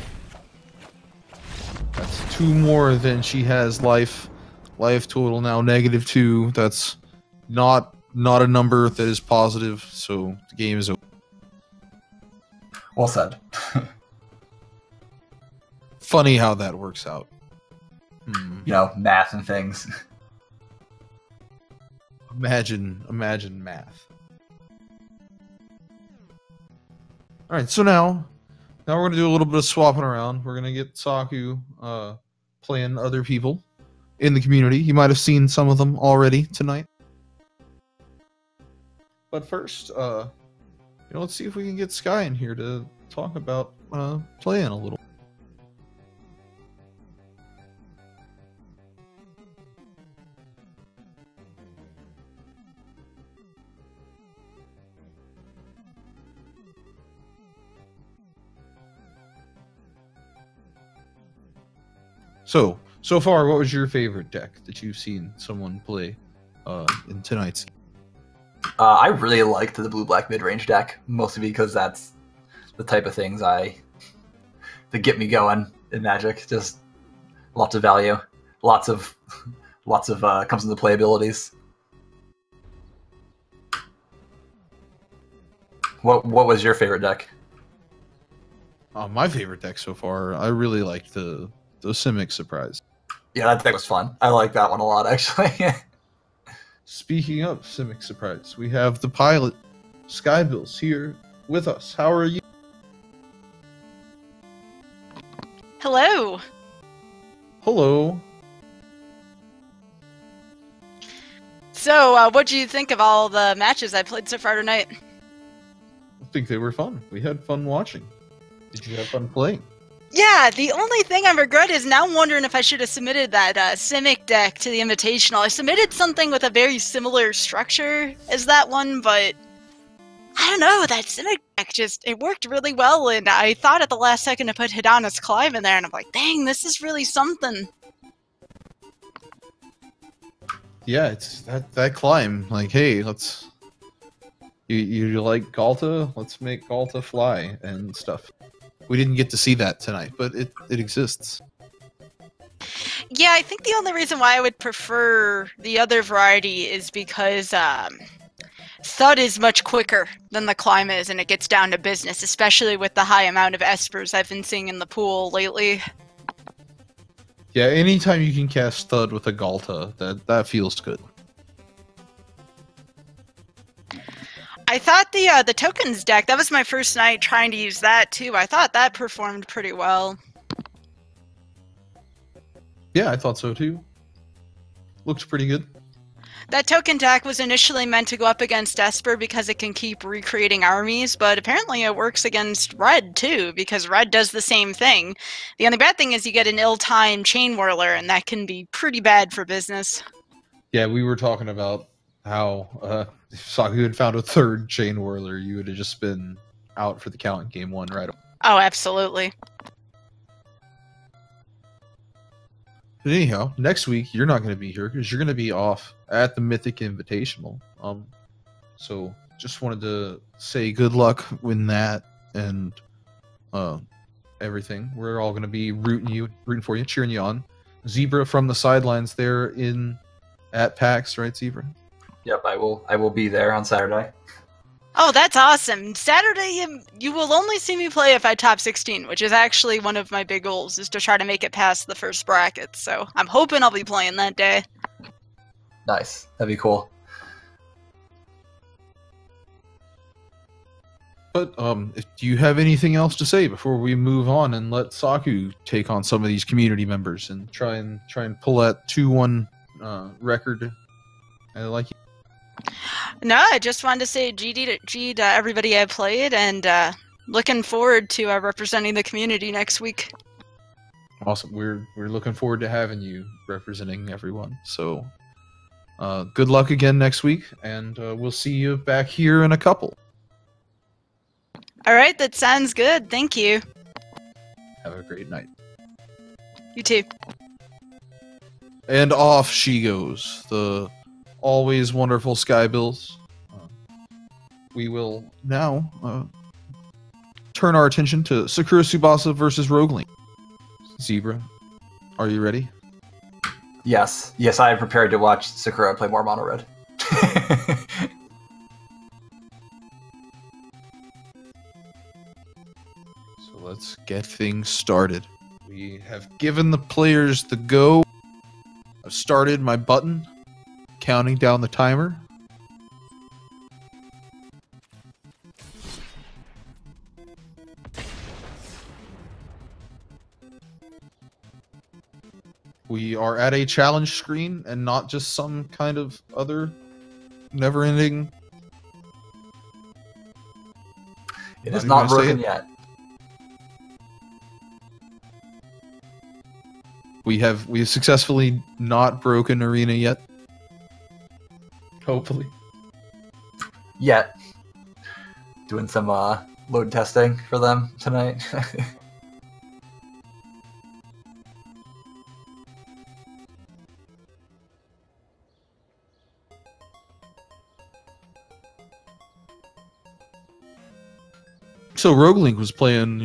That's 2 more than she has life. Life total now -2. That's not a number that is positive. So the game is over. Well said. Funny how that works out. You know, math and things. Imagine math. All right, so now we're gonna do a little bit of swapping around. We're gonna get Saku playing other people in the community. You might have seen some of them already tonight. But first, let's see if we can get Sky in here to talk about playing a little. So far, what was your favorite deck that you've seen someone play in tonight's? I really liked the blue-black mid-range deck, mostly because that's the type of things that get me going in Magic. Just lots of value, lots of comes into play abilities. What was your favorite deck? My favorite deck so far, I really liked the Simic Surprise. Yeah, that deck was fun. I like that one a lot, actually. Speaking of Simic Surprise, we have the pilot, Skybills, here with us. How are you? Hello. Hello. So, what do you think of all the matches I played so far tonight? I think they were fun. We had fun watching. Did you have fun playing? Yeah, the only thing I regret is now wondering if I should have submitted that Simic deck to the Invitational. I submitted something with a very similar structure as that one, but I don't know, that Simic deck it worked really well, and I thought at the last second to put Hidana's Clive in there, and I'm like, dang, this is really something. Yeah, it's that climb. Like, hey, let's... You like Galta? Let's make Galta fly and stuff. We didn't get to see that tonight, but it exists. Yeah, I think the only reason why I would prefer the other variety is because Thud is much quicker than the Climb is, and it gets down to business, especially with the high amount of Espers I've been seeing in the pool lately. Yeah, anytime you can cast Thud with a Galta, that feels good. I thought the tokens deck, that was my first night trying to use that too. I thought that performed pretty well. Yeah, I thought so too. Looked pretty good. That token deck was initially meant to go up against Esper because it can keep recreating armies, but apparently it works against Red too, because Red does the same thing. The only bad thing is you get an ill-timed Chain Whirler, and that can be pretty bad for business. Yeah, we were talking about how if Saku had found a third Chain Whirler, you would have just been out for the count in game one right away. Oh, absolutely. But anyhow, next week you're not going to be here because you're going to be off at the Mythic Invitational. So just wanted to say good luck in that and everything. We're all going to be rooting for you, cheering you on. Zebra from the sidelines there at PAX, right, Zebra? Yep, I will be there on Saturday. Oh, that's awesome. Saturday, you will only see me play if I top 16, which is actually one of my big goals, is to try to make it past the first bracket. So I'm hoping I'll be playing that day. Nice. That'd be cool. But do you have anything else to say before we move on and let Saku take on some of these community members and try and pull that 2-1 record? I like it. No, I just wanted to say G to everybody I played, and looking forward to representing the community next week. Awesome. We're looking forward to having you representing everyone. So good luck again next week, and we'll see you back here in a couple. All right, that sounds good. Thank you. Have a great night. You too. And off she goes. The always wonderful Skybills. We will now turn our attention to Sakura Tsubasa versus Rogueling. Zebra, are you ready? Yes, I am prepared to watch Sakura play more mono red. let's get things started. We have given the players the go. I've started my button, counting down the timer. We are at a challenge screen and not just some kind of other never-ending. It is not broken yet. We have successfully not broken Arena yet. Hopefully. Yet. Doing some load testing for them tonight. So Roguelink was playing,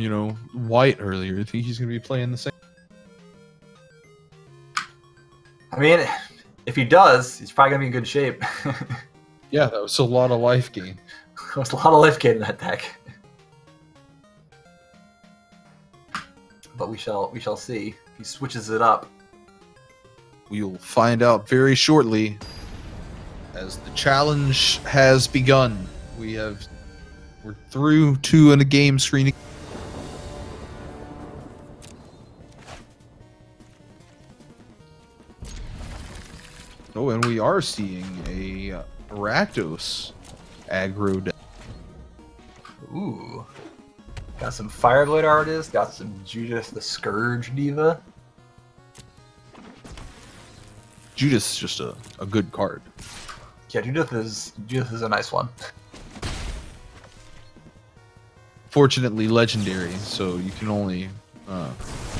white earlier. You think he's going to be playing the same? I mean, if he does, he's probably going to be in good shape. Yeah, that was a lot of life gain. There was a lot of life gain in that deck. But we shall see. He switches it up. We'll find out very shortly as the challenge has begun. We're through 2 in a game screening. Oh, and we are seeing a Rakdos aggro deck. Ooh. Got some Fireblade Artist, got some Judith the Scourge Diva. Judith is just a good card. Yeah, Judith is a nice one. Fortunately legendary, so you can only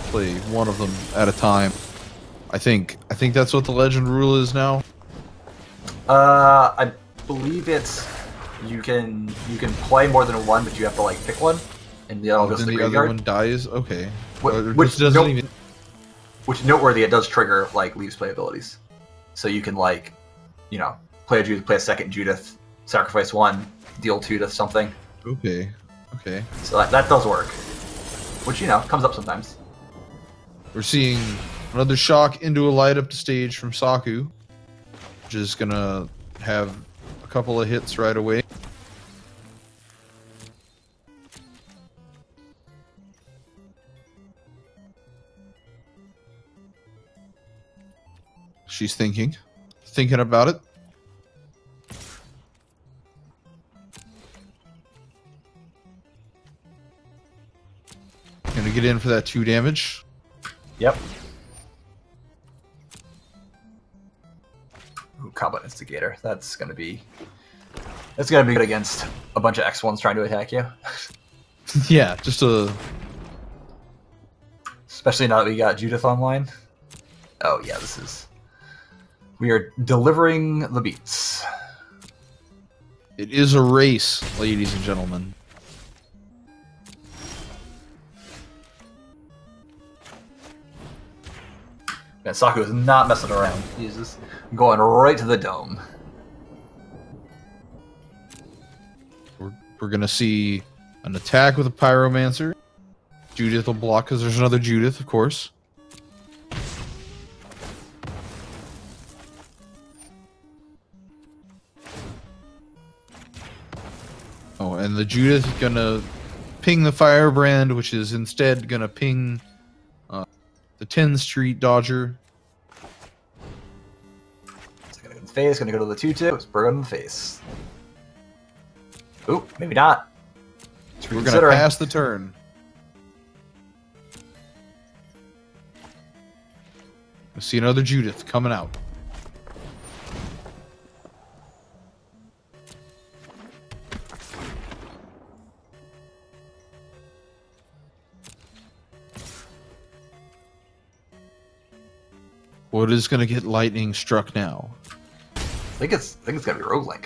play one of them at a time. I think that's what the legend rule is now. I believe it's you can play more than one, but you have to like pick one, and the other goes to the other graveyard. one dies. Okay, Which doesn't even. Which is noteworthy. It does trigger like Leaves play abilities, so you can like, play a Judith, play a second Judith, sacrifice one, deal 2 to something. Okay. So that does work, which comes up sometimes. We're seeing another shock into a light up to stage from Saku, which is gonna have a couple of hits right away. She's thinking about it. Gonna get in for that 2 damage. Yep. Ooh, Combat Instigator. That's gonna be good against a bunch of X1s trying to attack you. Yeah, just a. Especially now that we got Judith online. Oh yeah, we are delivering the beats. It is a race, ladies and gentlemen. Man, Saku is not messing around. He's just going right to the dome. We're gonna see an attack with a Pyromancer. Judith will block because there's another Judith, of course. Oh, and the Judith is gonna ping the Firebrand, which is instead gonna ping the 10th Street Dodger. It's gonna go in the face, gonna go to the 2-2. It's Burgo in the face. Oop, maybe not. We're gonna pass the turn. I see another Judith coming out. What is gonna get lightning struck now? I think it's gonna be Roguelink.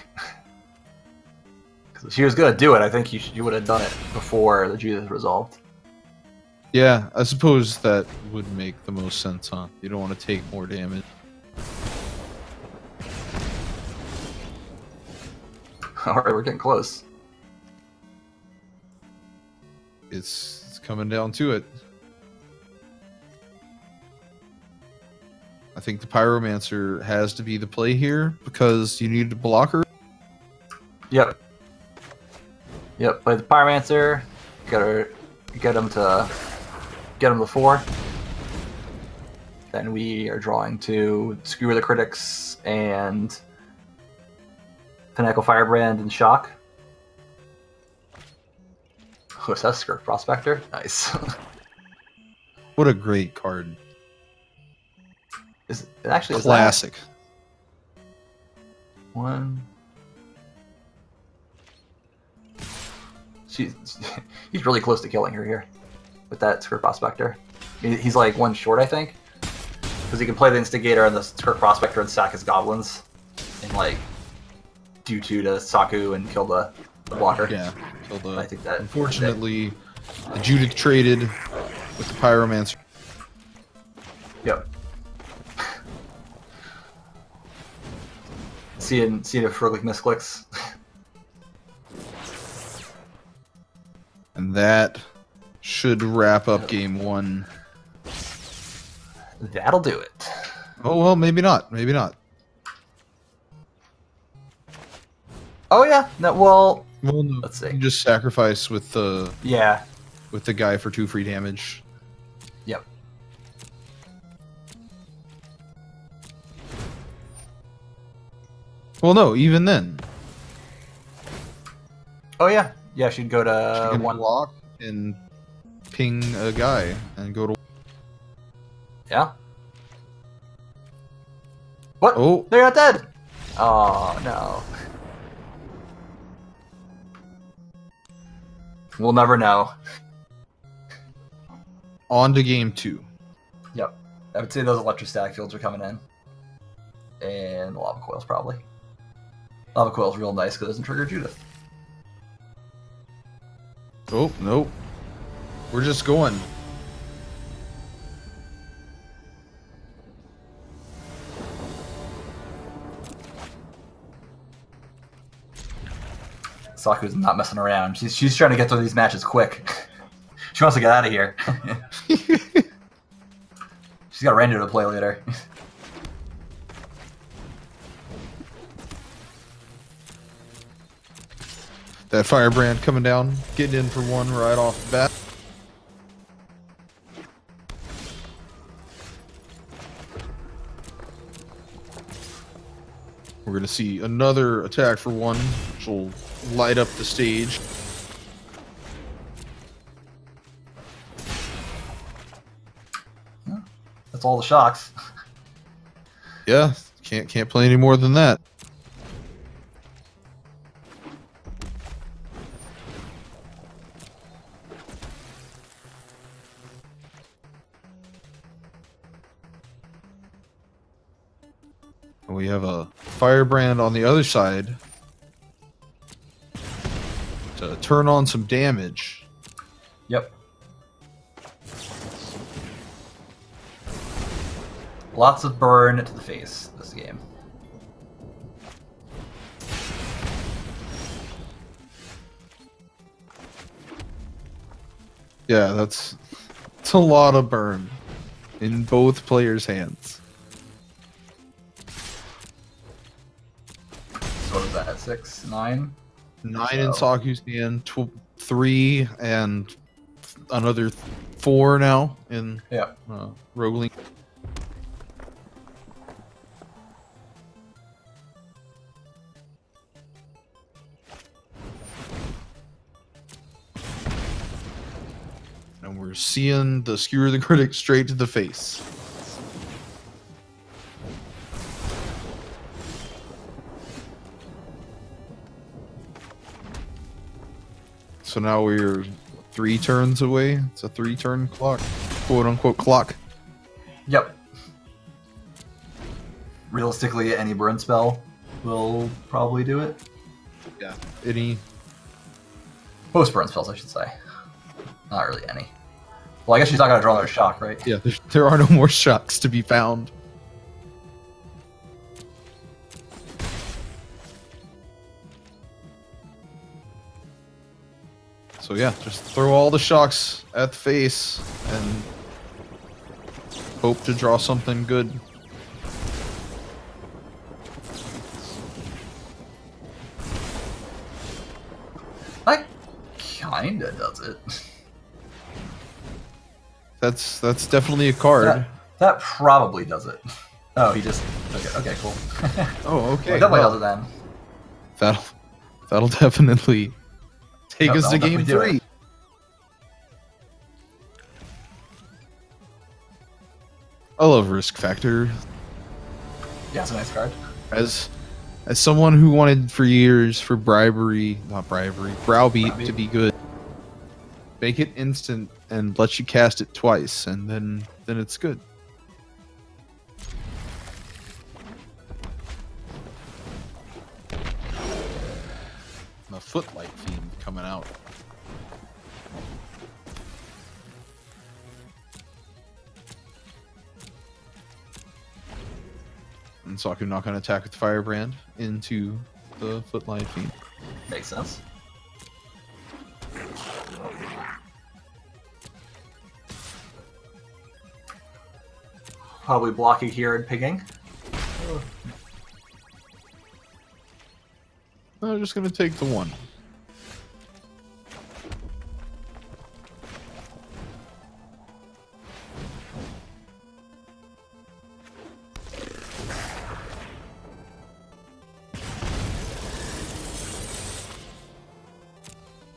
Because if she was gonna do it, I think you would have done it before the Judith resolved. Yeah, I suppose that would make the most sense, huh? You don't want to take more damage. Alright, we're getting close. It's coming down to it. I think the Pyromancer has to be the play here because you need a blocker. Yep. Yep. Play the Pyromancer. Gotta get him to 4. Then we are drawing to Skewer the Critics and Pinnacle Firebrand and Shock. What's that? Skirk Prospector? Nice. What a great card. Is it actually Classic. Is that one? He's really close to killing her here with that Skirk Prospector. He's like 1 short, I think. Because he can play the Instigator and the Skirk Prospector and sack his goblins. And like do 2 to Saku and kill the blocker. Yeah, kill the. I think that. Unfortunately, the Judith traded with the Pyromancer. Yep. Seeing if Froglich misclicks. And that should wrap up game 1. That'll do it. Oh, well, maybe not. Maybe not. Oh yeah. No, well, Well, no. Let's see. You just sacrifice with the yeah. guy for 2 free damage. Yep. Well, no, even then. Oh yeah. Yeah, she'd go She to can 1. block and ping a guy and go to. Yeah. What? Oh, They're not dead. Oh no. We'll never know. on to game 2. Yep. I would say those electrostatic fields are coming in. And the lava coils probably. Lava coil's real nice because it doesn't trigger Judith. Oh, nope. We're just going. Saku's not messing around. She's trying to get through these matches quick. She wants to get out of here. She's got Rando to play later. That Firebrand coming down, getting in for 1 right off the bat. We're going to see another attack for 1, which will light up the stage. That's all the shocks. Yeah, can't play any more than that. We have a Firebrand on the other side to turn on some damage. Yep. Lots of burn to the face this game. Yeah, it's a lot of burn in both players' hands. So what is that? 6, 9? 9 in Saku's hand, 3, and another 4 now in Yeah. Rogueling. And we're seeing the Skewer the Critic straight to the face. So now we're 3 turns away. It's a 3-turn clock, quote unquote clock. Yep. Realistically, any burn spell will probably do it. Yeah. Any. Most burn spells, I should say. Not really any. Well, I guess she's not gonna draw another shock, right? Yeah, there are no more shocks to be found. So So yeah, just throw all the shocks at the face and hope to draw something good. That kinda does it. That's definitely a card. That probably does it. Oh, he just... Okay, cool. Oh, okay. Well, definitely well, does it then. that'll definitely take us to that'll game definitely do 3. it. I love Risk Factor. Yeah, it's a nice card. As someone who wanted for years for browbeat to be good, make it instant and let you cast it twice, and then it's good. The Footlight Fiend coming out. And Saku not going to attack with Firebrand into the Footlight Fiend. Makes sense. Probably blocking here and pinging. I'm just going to take the 1.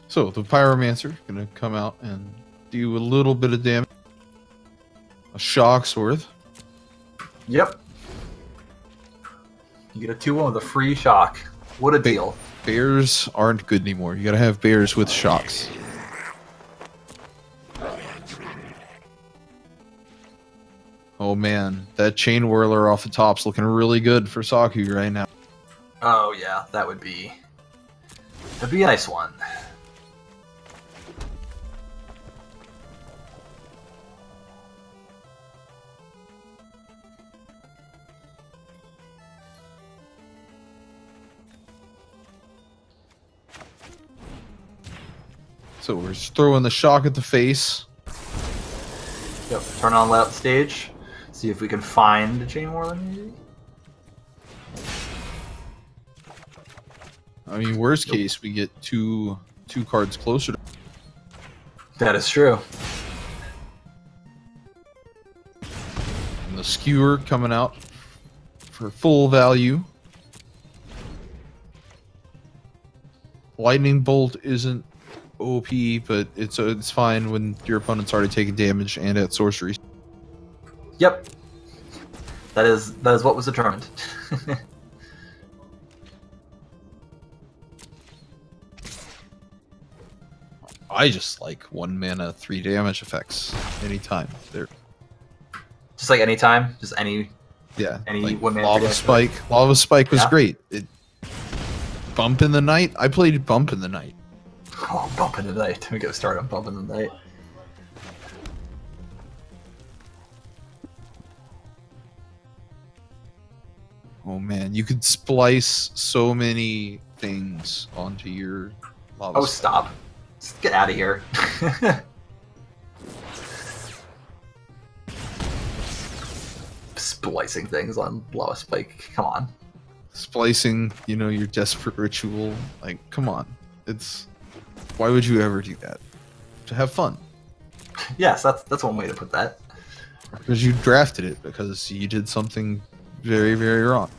So the Pyromancer gonna come out and do a little bit of damage. A shock's worth. Yep. You get a 2-1 with a free shock. What a deal. Bears aren't good anymore. You gotta have bears with shocks. Oh man, that Chain Whirler off the top's looking really good for Saku right now. Oh yeah, that'd be a nice one. So we're just throwing the shock at the face. Yep. Turn on layout stage. See if we can find the Chain Whirler maybe. I mean, worst case, we get two cards closer. That is true. And the Skewer coming out for full value. Lightning Bolt isn't OP, but it's fine when your opponent's already taking damage and at sorcery. Yep. That is what was determined. I just like 1 mana, 3 damage effects anytime. They're Just like any time, just any like 1 mana. Lava Spike. Lava Spike was Yeah. great. Bump in the Night. I played Bump in the Night. Oh, Bump in the Night. We get a start on Bump in the Night. Oh man, you could splice so many things onto your Lava Oh, Spike. stop. Just get out of here. Splicing things on Lava Spike. Come on. Splicing, your Desperate Ritual. Like, come on. Why would you ever do that? To have fun. Yes, that's one way to put that. Because you drafted it, because you did something very, very wrong.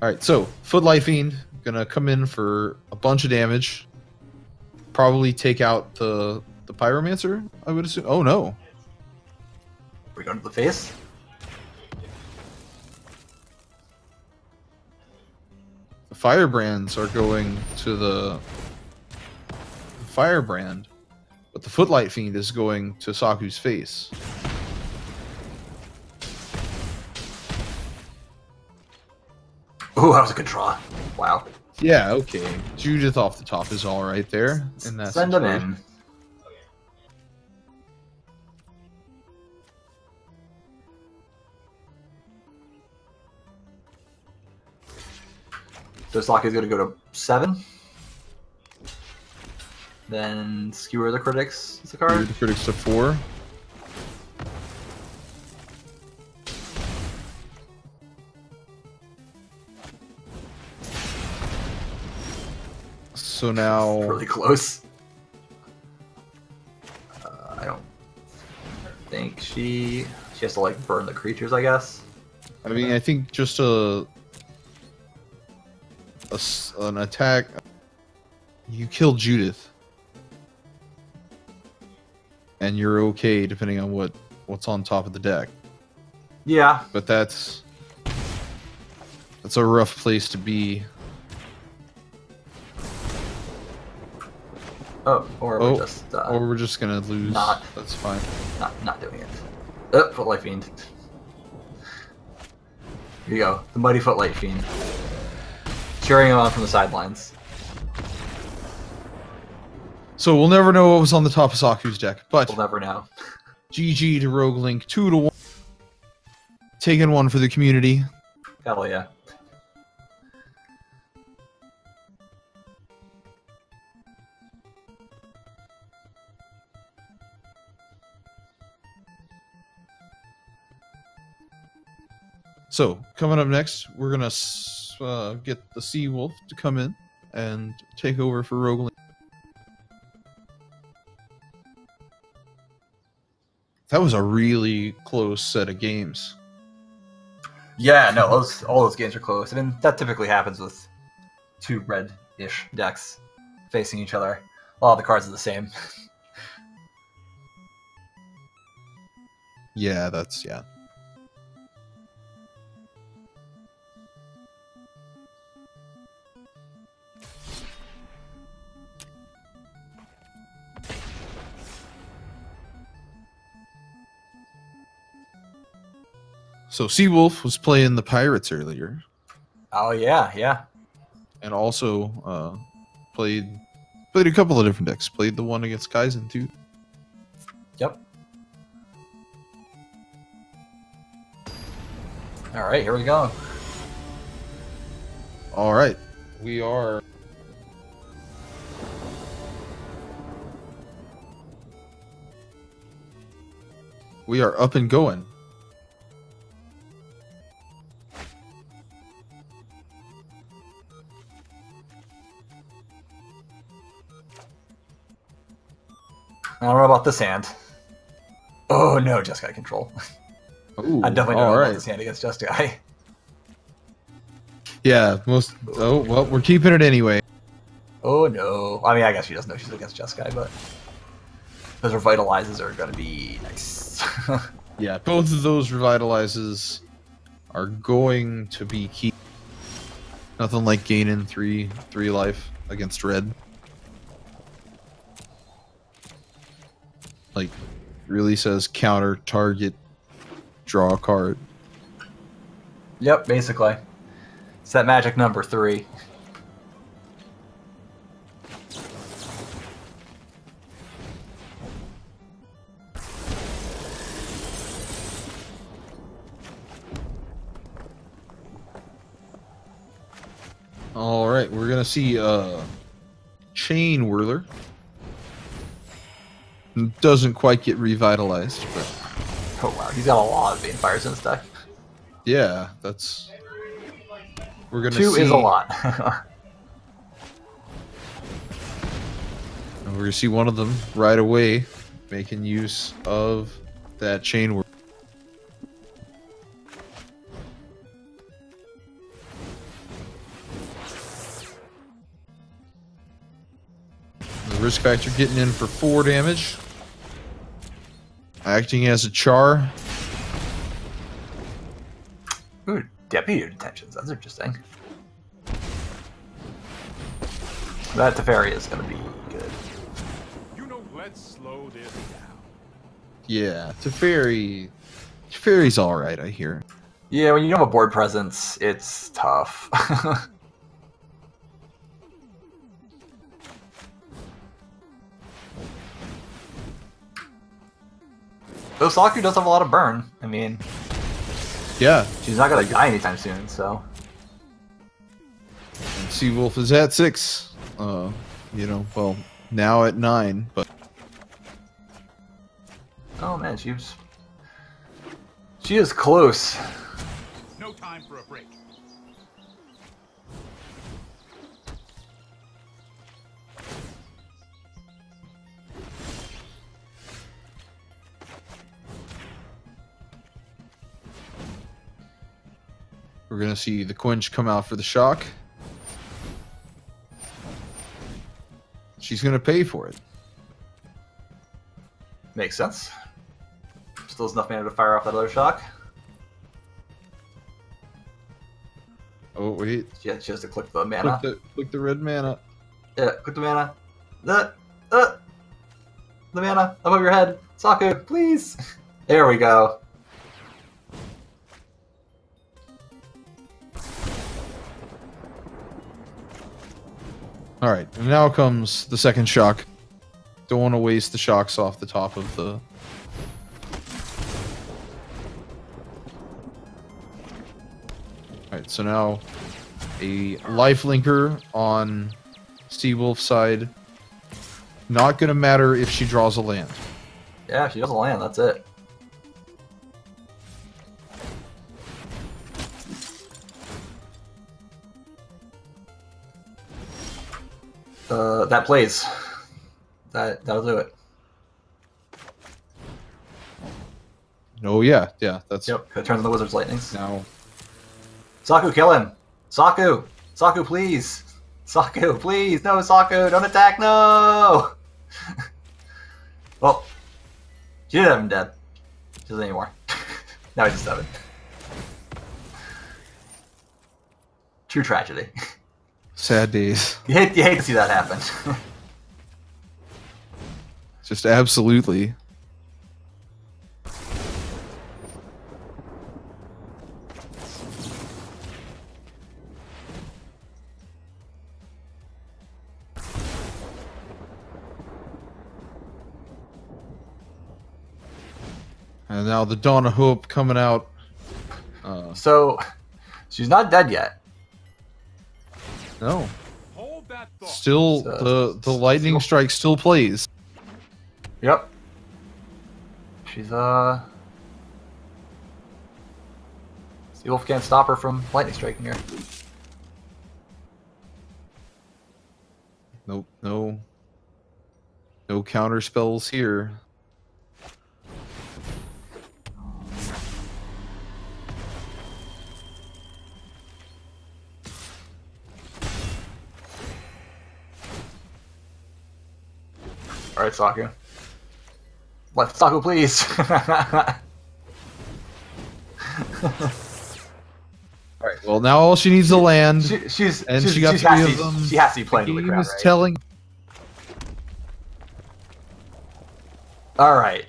Alright, so, Footlight Fiend, gonna come in for a bunch of damage. Probably take out the Pyromancer, I would assume. Oh no. We're going to the face. The Firebrands are going to the Firebrand, but the Footlight Fiend is going to Saku's face. Ooh, that was a good draw. Wow. Yeah, okay. Judith off the top is all right there. In that Send them situation. in. So Saku's gonna go to 7. Then Skewer the Critics is the Skewer card. the Critics to 4. So now... Really close. I don't think she has to like burn the creatures, I guess. I mean, I think just an attack. You kill Judith, and you're okay depending on what's on top of the deck. Yeah. But that's a rough place to be. Oh, or we're just gonna lose. That's fine. Not doing it. Oh, Footlight Fiend. Here you go, the Mighty Footlight Fiend. Cheering him on from the sidelines. So we'll never know what was on the top of Saku's deck, but We'll never know. GG to Rogue Link 2-1. Taking one for the community. Hell yeah. So, coming up next, we're going to get the Sea Wolf to come in and take over for Rogue Link. That was a really close set of games. Yeah, no, all those games are close. I mean, that typically happens with two red-ish decks facing each other. A lot of the cards are the same. Yeah. So Seawolf was playing the Pirates earlier, Oh yeah. and also played a couple of different decks. Played the one against Kaizen too. Yep. All right, here we go. All right, we are up and going. I don't know about this hand. Oh no, Jeskai control. Ooh, I definitely don't know all about this hand against Jeskai. Yeah, oh well, we're keeping it anyway. Oh no. I mean, I guess she doesn't know she's against Jeskai, but those revitalizes are gonna be nice. Yeah, both of those revitalizes are going to be key. Nothing like gaining three life against red. Like, really says counter, target, draw a card. Yep, basically. It's that magic number 3. All right, we're gonna see Chain Whirler. Doesn't quite get revitalized, but Oh wow, he's got a lot of Banefires in his deck. yeah, that's we're gonna 2 see. is a lot. And we're gonna see one of them right away making use of that Chain Whirler. The risk factor getting in for 4 damage. Acting as a char. Ooh, Deputy Detentions, that's interesting. That Teferi is going to be good. You know, let's slow this down. Yeah, Teferi's alright, I hear. Yeah, when you don't have a board presence, it's tough. Though Saku does have a lot of burn. I mean, Yeah, she's not going to die anytime soon, so... and Seawolf is at 6. You know, well, now at 9, but Oh man, she is close. No time for a break. we're gonna see the Quench come out for the shock. She's gonna pay for it. Makes sense. Still has enough mana to fire off that other shock. Oh wait, She has to click the mana. click the red mana. Yeah, click the mana. The mana above your head. Saku, please. There we go. All right, and now comes the second shock. Don't want to waste the shocks off the top of the. All right, so now a life linker on Seawolf's side. Not gonna matter if she draws a land. Yeah, she doesn't land. That's it. That plays. That'll do it. Oh yeah, that's Yep. It turns on the Wizard's Lightnings. now. Saku, kill him. Saku, please. Saku, please. No, Saku, don't attack. No. Well, she did have him dead. She doesn't anymore. Now he's just 7. True tragedy. Sad days. You hate to see that happen. Just absolutely. And now the Dawn of Hope coming out. So, she's not dead yet. No, Hold that thought. still the lightning strike still plays. Yep. She's Seawolf can't stop her from lightning striking her. Nope, no counter spells here. Alright, Saku. Let Saku, please. Alright, well now all she needs is a land. She's she got she's 3 has of to- them. She has to be The playing to the game crowd, is right? telling. Alright.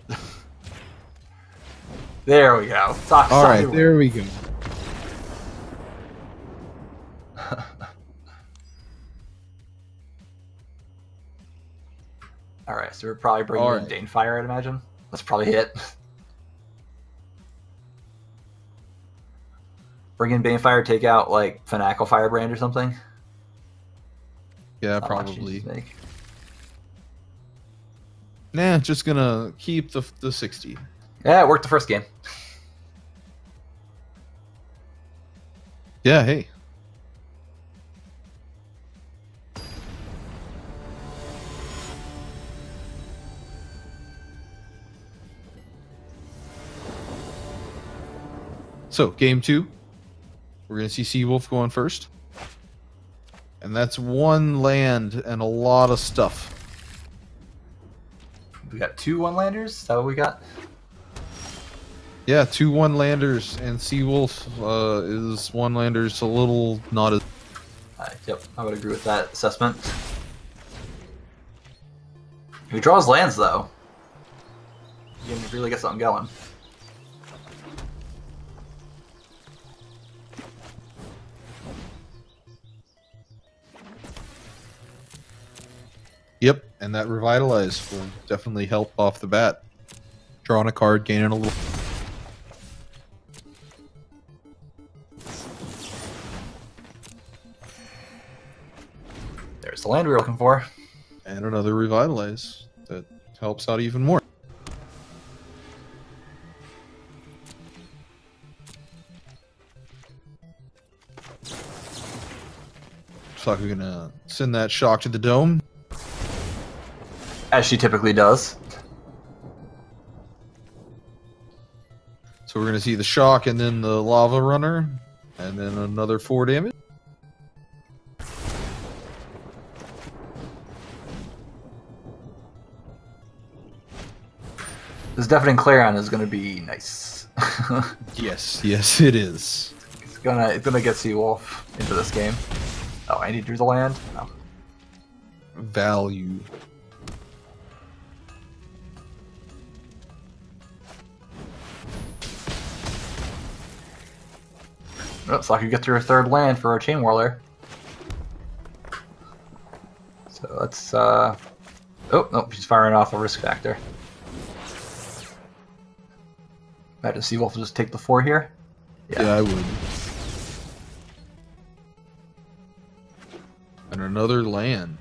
There we go. Saku, Alright, Saku. there we go. Alright, so we're probably bringing in Alright. Danefire, I'd imagine. That's probably it. Bring in Banefire, take out, like, Fanatical Firebrand or something. Yeah, Not much probably. to make. Nah, just gonna keep the 60. Yeah, it worked the first game. Yeah, hey. So, game 2. We're going to see Seawolf going first. And that's 1 land and a lot of stuff. We got 2 one-landers? Is that what we got? Yeah, 2 1-landers, and Seawolf is 1-landers a little not as... Yep, I would agree with that assessment. If he draws lands, though, you can really get something going. Yep, and that Revitalize will definitely help off the bat. Drawing a card, gaining a little... There's the land we were looking for. And another Revitalize that helps out even more. Saku gonna send that shock to the dome. As she typically does. So we're gonna see the shock and then the lava runner, and then another 4 damage. This Deafening Clarion is gonna be nice. Yes, yes, it is. It's gonna get Seawolf into this game. Oh, and he drew the land? Oh. Value. Oh, so I could get through a 3rd land for a Chain Whirler. So let's oh no, she's firing off a risk factor. Imagine Seawolf will just take the 4 here. Yeah, I would. And another land.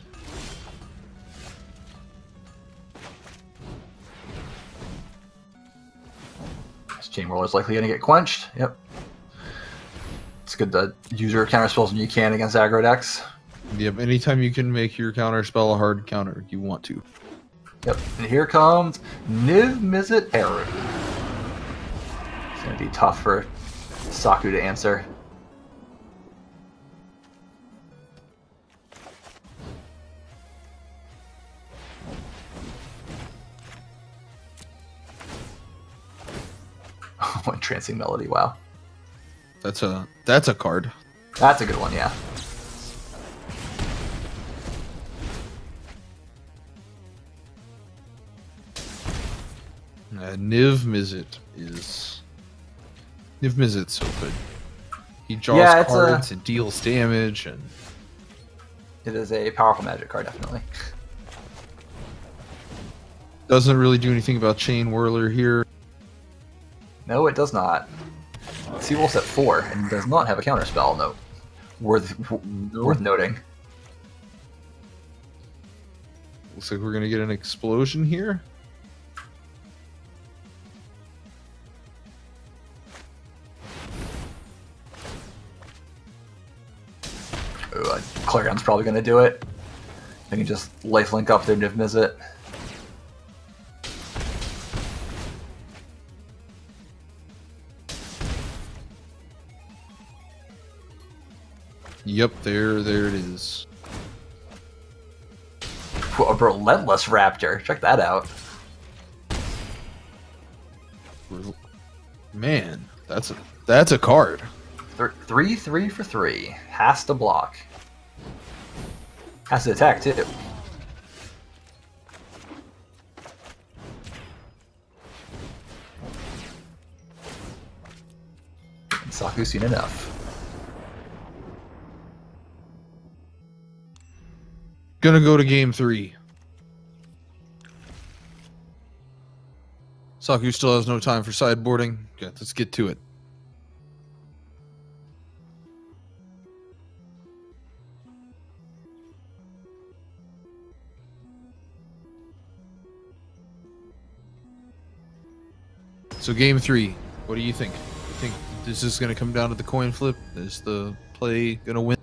This Chain Whirler is likely going to get quenched. Yep. It's good to use your counter spells when you can against aggro decks. Yep, anytime you can make your counter spell a hard counter, you want to. Yep. And here comes Niv Mizzet Eru. It's going to be tough for Saku to answer. One Trancing Melody, wow. That's a card. That's a good one, yeah. Niv Mizzet's so good. He draws Yeah, it's cards and deals damage, and It is a powerful magic card, definitely. doesn't really do anything about Chain Whirler here. No, it does not. Seawolf's at 4 and does not have a counterspell. No, worth noting. Looks like we're gonna get an explosion here. Ooh, Clarion's probably going to do it. They can just lifelink up their Niv Mizzet. Yep, there it is. A Relentless Raptor. Check that out. Man, that's a card. 3 for 3. Has to block. Has to attack, too. And Saku's seen enough. Gonna go to game 3. Saku still has no time for sideboarding. Okay, let's get to it. So game 3, what do you think? You think this is going to come down to the coin flip? Is the play going to win?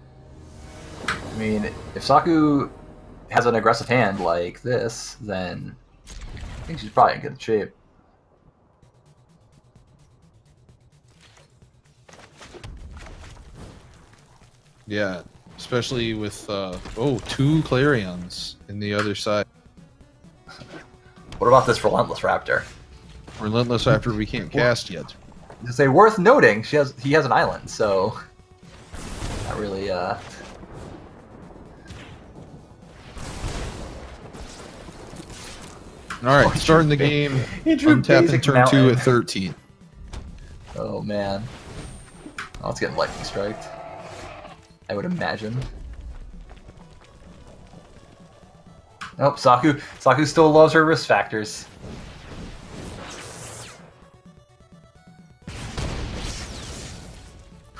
I mean, if Saku has an aggressive hand like this, then I think she's probably in good shape. Yeah, especially with 2 Clarions in the other side. What about this Relentless Raptor? Relentless after we can't cast yet. To say worth noting, he has an island, so not really. All right, starting the game. Untap in turn 2 at 13. Oh man, oh, it's getting lightning striked. I would imagine. Nope, Saku still loves her risk factors.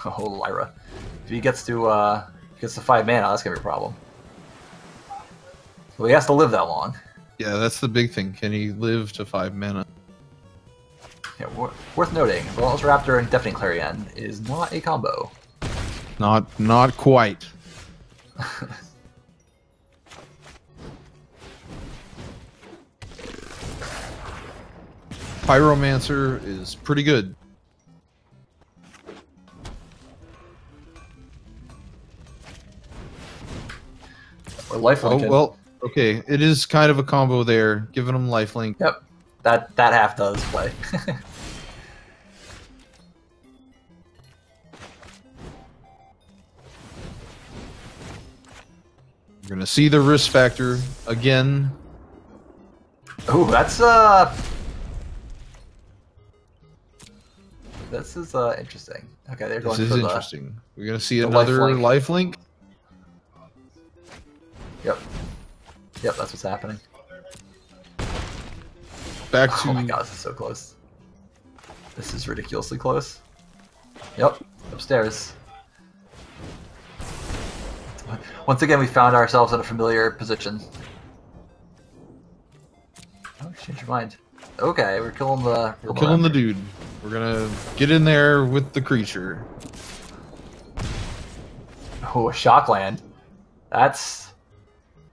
Oh, Lyra. If he gets to 5 mana, that's gonna be a problem. Well, he has to live that long. Yeah, that's the big thing. Can he live to 5 mana? Yeah, worth noting, Velociraptor and Deafening Clarion is not a combo. Not quite. Pyromancer is pretty good. Or Lifelink. Oh, well, okay. It is kind of a combo there, giving him lifelink. Yep, that half does play. You're gonna see the risk factor again. Oh, this is interesting. Okay, they're going This for is the. interesting. We're gonna see the another lifelink. lifelink. Yep, that's what's happening. Back to Oh my god, this is so close. This is ridiculously close. Yep, upstairs. Once again, we found ourselves in a familiar position. Oh, change your mind. Okay, we're killing the. We're killing the dude. We're gonna get in there with the creature. Oh, Shockland. That's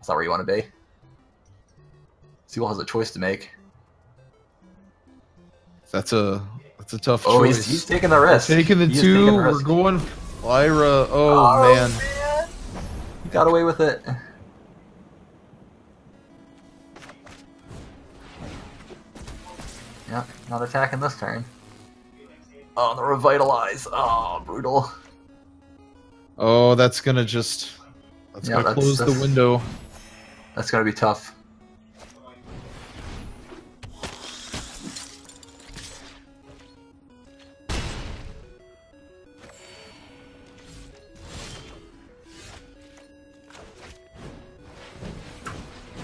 not where you want to be. Seawall has a choice to make. That's a tough Oh, choice. he's taking the risk. Taking the He is two. taking the We're risk. going Lyra. Oh man. He got away with it. Yeah, not attacking this turn. Oh, the Revitalize. Oh, brutal. Oh, that's gonna just. That's Yeah, gonna close the that's- window. That's gonna be tough.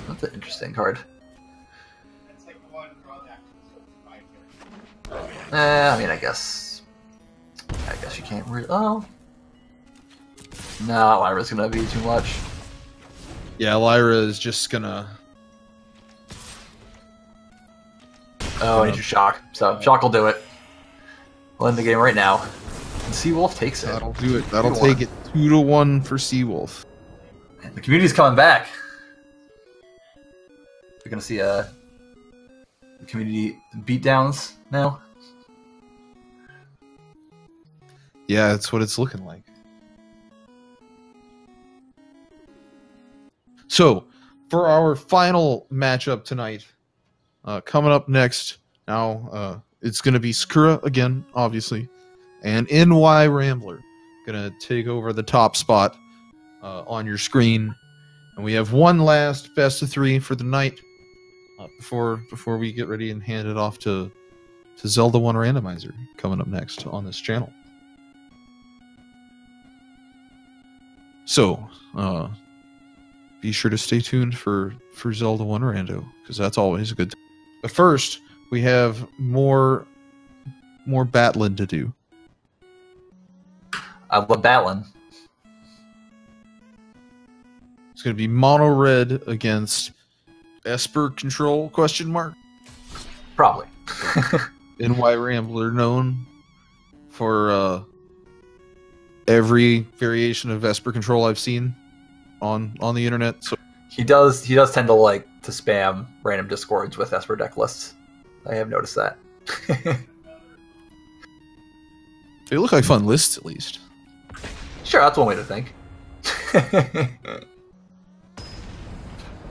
That's an interesting card. I mean, I guess you can't really. Oh, no, Lyra's gonna be too much. Yeah, Lyra is just gonna. Oh, I need your shock. So shock will do it. We'll end the game right now. And Seawolf takes it. That'll do it. That'll 2-1. take it 2-1 for Seawolf. The community's coming back. We're gonna see community beatdowns now. Yeah, that's what it's looking like. So, for our final matchup tonight, coming up next, now it's going to be Sakura again, obviously, and NY Rambler going to take over the top spot on your screen. And we have one last best of 3 for the night before we get ready and hand it off to Zelda 1 Randomizer coming up next on this channel. So, be sure to stay tuned for Zelda 1 Rando, because that's always a good time. But first, we have more battling to do. I love battling. It's going to be mono red against Esper Control, question mark. Probably. NY Rambler, known for every variation of Esper Control I've seen on the internet. So He does tend to like to spam random discords with Esper deck lists. I have noticed that. they look like fun lists, at least. Sure, that's one way to think.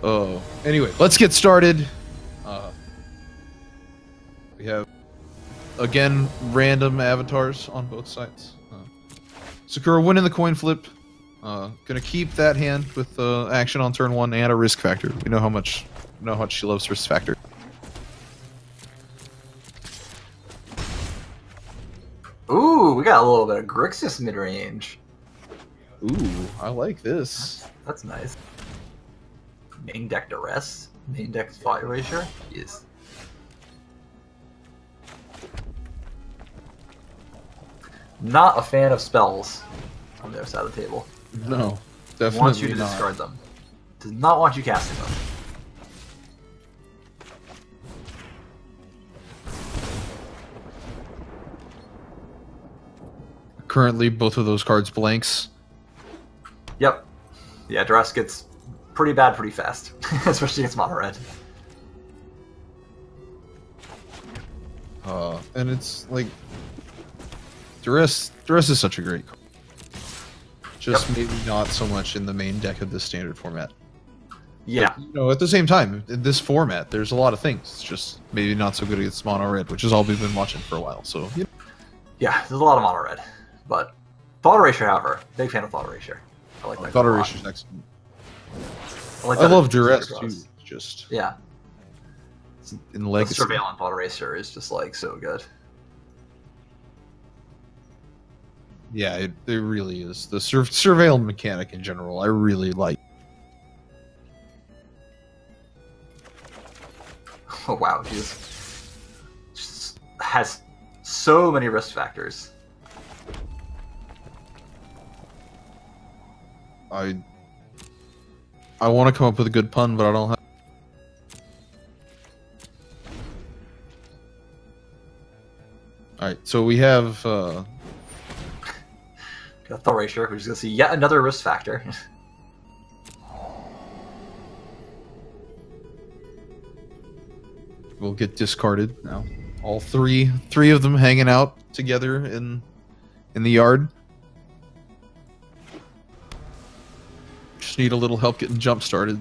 Oh, anyway, let's get started. We have, again, random avatars on both sides. Sakura winning the coin flip. Gonna keep that hand with action on turn 1 and a risk factor. We know how much she loves risk factor. Ooh, we got a little bit of Grixis mid range. Ooh, I like this. That's nice. Main deck Duress. Main deck Fire Erasure. Yes. Not a fan of spells on the other side of the table. No, definitely Wants you to not. discard them. Does not want you casting them. Currently, both of those cards blanks. Yep. Yeah, Duress gets pretty bad pretty fast, especially against mono red. And it's like Duress is such a great card. Just maybe not so much in the main deck of the standard format. Yeah. But, you know, at the same time, in this format, there's a lot of things. It's just maybe not so good against mono red, which is all we've been watching for a while. So Yeah, there's a lot of mono red, but Thought Erasure, however, big fan of Thought Erasure. I like that. Thought card a lot. Eraser's excellent. like I that love it- Duress it too. grows. Just Yeah, in the Legacy. Surveillant Thought Eraser is just like so good. Yeah, it really is. The surveillance mechanic in general, I really like. Oh wow, he just has so many risk factors. I want to come up with a good pun, but I don't have. All right, so we have Got Thought Erasure, who's gonna see yet another risk factor. will get discarded now. All three of them hanging out together in the yard. Just need a little help getting jump started.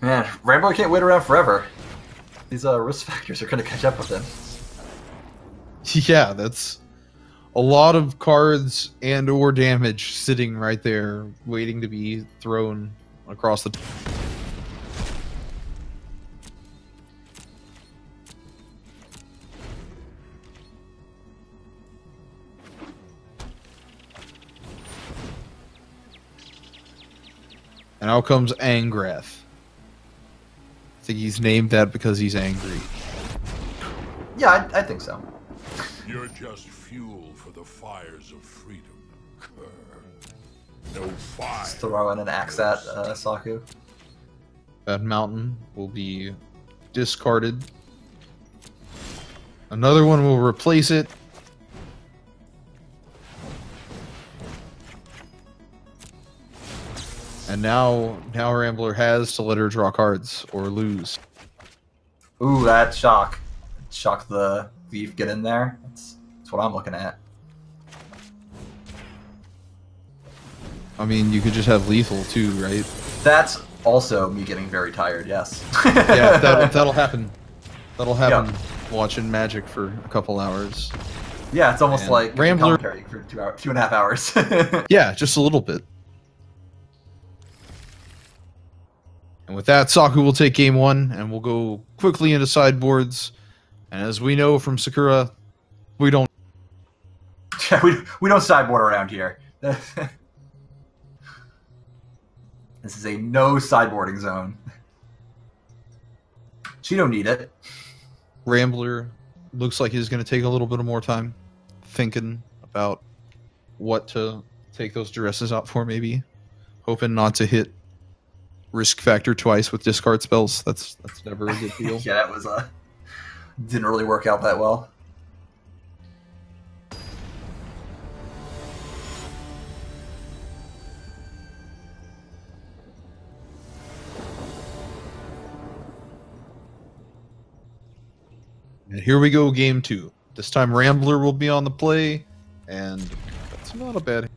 Man, Rambler can't wait around forever. These risk factors are gonna catch up with him. Yeah, that's a lot of cards and or damage sitting right there waiting to be thrown across the And out comes Angrath. I think he's named that because he's angry. Yeah, I think so. You're just fuel for the fires of freedom. Kerr. No fire. Just throw in an axe at Saku. That mountain will be discarded. Another one will replace it. And now Rambler has to let her draw cards or lose. Ooh, that shock. Shock the thief get in there. That's what I'm looking at. I mean, you could just have lethal too, right? That's also me getting very tired, yes. Yeah, that'll happen. That'll happen. Yeah. Watching Magic for a couple hours. Yeah, it's almost And like Rambler- commentary for 2.5 hours. Yeah, just a little bit. And with that, Saku will take game one, and we'll go quickly into sideboards. And as we know from Sakura, we don't. Yeah, we don't sideboard around here. This is a no sideboarding zone. She don't need it. Rambler looks like he's going to take a little bit of more time thinking about what to take those duresses out for, maybe. Hoping not to hit risk factor twice with discard spells. That's never a good deal. Yeah, that was didn't really work out that well. And here we go, game two. This time Rambler will be on the play, and that's not a bad.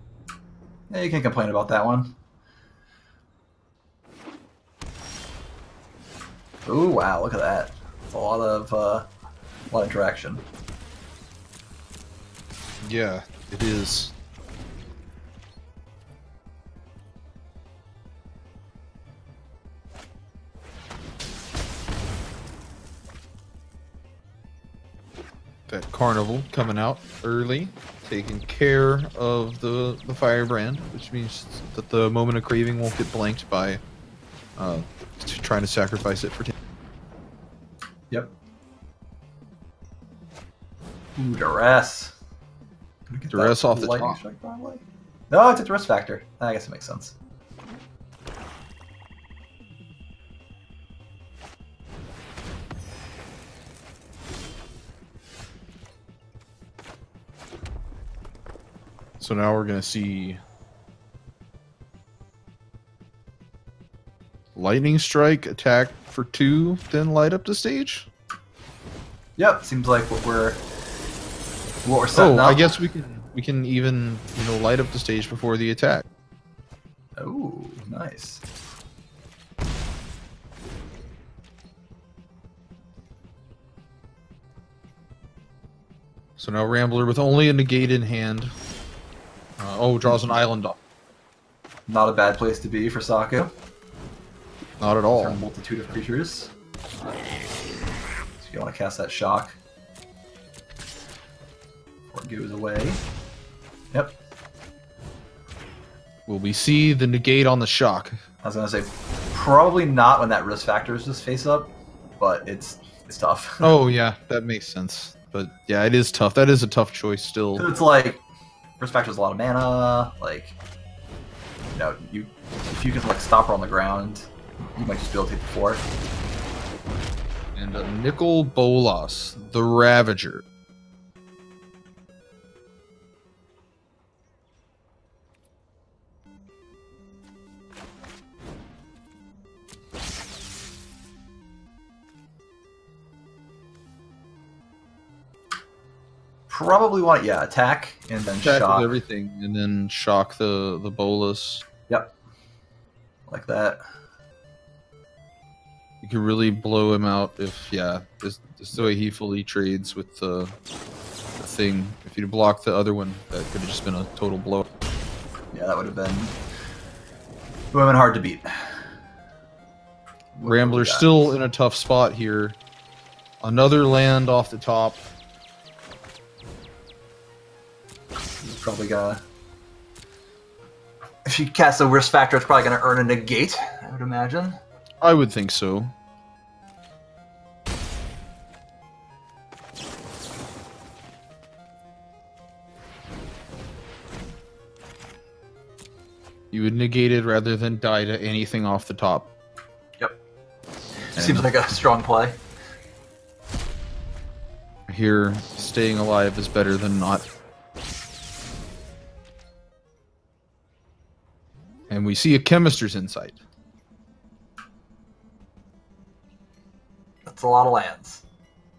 Yeah, you can't complain about that one. Ooh, wow, look at that. It's a lot of interaction. Yeah, it is. That Carnival coming out early, taking care of the Firebrand, which means that the Moment of Craving won't get blanked by trying to sacrifice it for. Yep. Ooh, duress. Duress off the lightning top. strike, probably. No, it's a duress factor. I guess it makes sense. So now we're gonna see lightning strike attack for 2, then light up the stage. Yep, seems like what we're setting up. I guess we can even light up the stage before the attack. Oh, nice. So now Rambler with only a negate in hand. Draws an island off. Not a bad place to be for Saku. Not at all. Turn a multitude of creatures. So you want to cast that shock before it goes away. Yep. Will we see the negate on the shock? I was gonna say probably not when that risk factor is just face up, but it's tough. Oh yeah, that makes sense. But yeah, it is tough. That is a tough choice still. 'Cause it's like risk factor is a lot of mana. Like, if you can like stop her on the ground, you might just be able to take the 4. And a Nicol Bolas, the Ravager. Probably want attack and then Attack shock. with everything, and then shock the Bolas. Yep. Like that. You could really blow him out if, this the way he fully trades with the thing. If you'd blocked the other one, that could have just been a total blow. Yeah, that would have been hard to beat. Rambler's still in a tough spot here. Another land off the top. He's probably gonna... If she casts a risk factor, it's probably gonna earn a negate, I would imagine. I would think so. You would negate it rather than die to anything off the top. Yep. Seems like a strong play. Here, staying alive is better than not. And we see a Chemister's Insight. That's a lot of lands.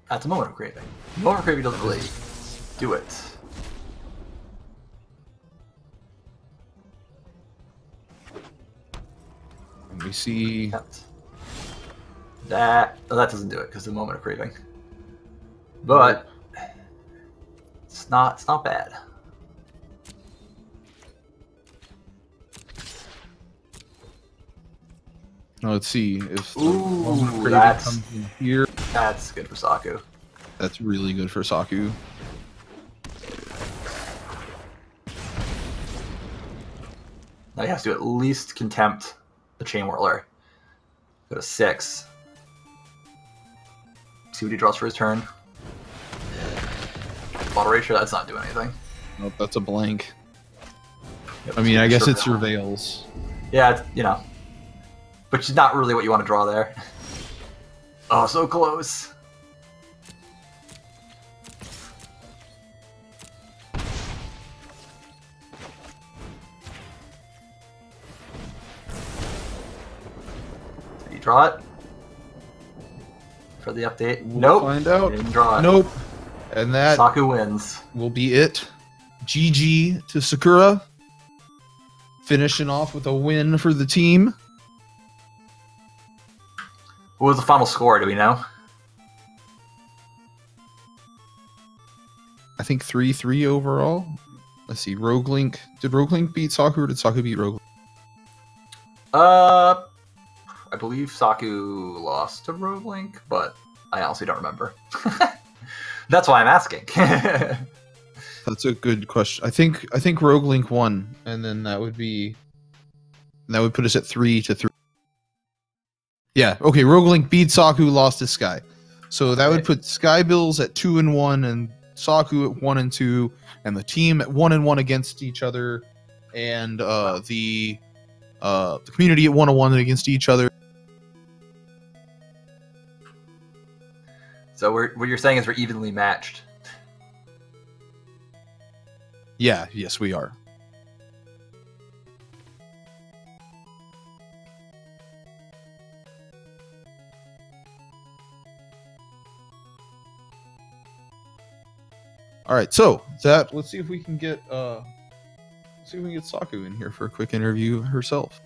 That's a Moment of Craving. Moment of Craving doesn't really do it. And we see... That doesn't do it because of the Moment of Craving. But it's not bad. Now let's see if the Ooh, Moment of Craving that's- comes in here. That's good for Saku. That's really good for Saku. Now he has to at least contempt the Chain Whirler. Go to 6. See what he draws for his turn. Bottle Ratio, that's not doing anything. Nope, that's a blank. Yep, I mean, I guess it Surveil. surveils. Yeah, but it's not really what you want to draw there. Oh, so close. Did you draw it? For the update? We'll Nope. find out. Didn't draw it. Nope. And that Saku wins. will be it. GG to Sakura. Finishing off with a win for the team. What was the final score? Do we know? I think 3-3 overall. Let's see. Roguelink. Did Roguelink beat Saku or did Saku beat Roguelink? I believe Saku lost to Roguelink, but I honestly don't remember. That's why I'm asking. That's a good question. I think Roguelink won, and then that would put us at 3-3. Yeah, okay, Roguelink beat Saku, lost to Sky. So that would Okay. put Skybills at 2-1 and Saku at 1-2, and the team at 1-1 against each other, and the community at 1-1 against each other. So what you're saying is we're evenly matched. Yeah, yes, we are. All right, so let's see if we can get Saku in here for a quick interview herself.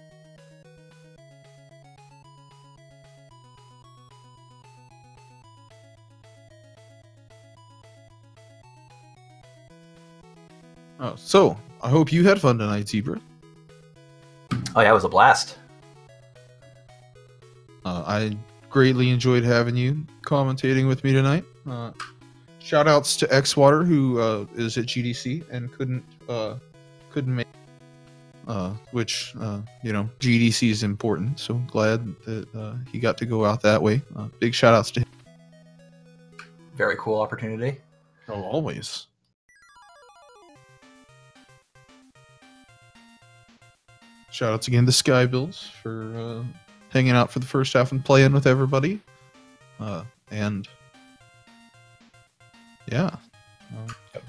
Oh, so I hope you had fun tonight, Zebra. Oh yeah, it was a blast. I greatly enjoyed having you commentating with me tonight. Shout outs to Xwater, who is at GDC and couldn't make, which GDC is important. So glad that he got to go out that way. Big shout outs to him. Very cool opportunity. Oh, always. Shout outs again to Skybills for hanging out for the first half and playing with everybody. And yeah.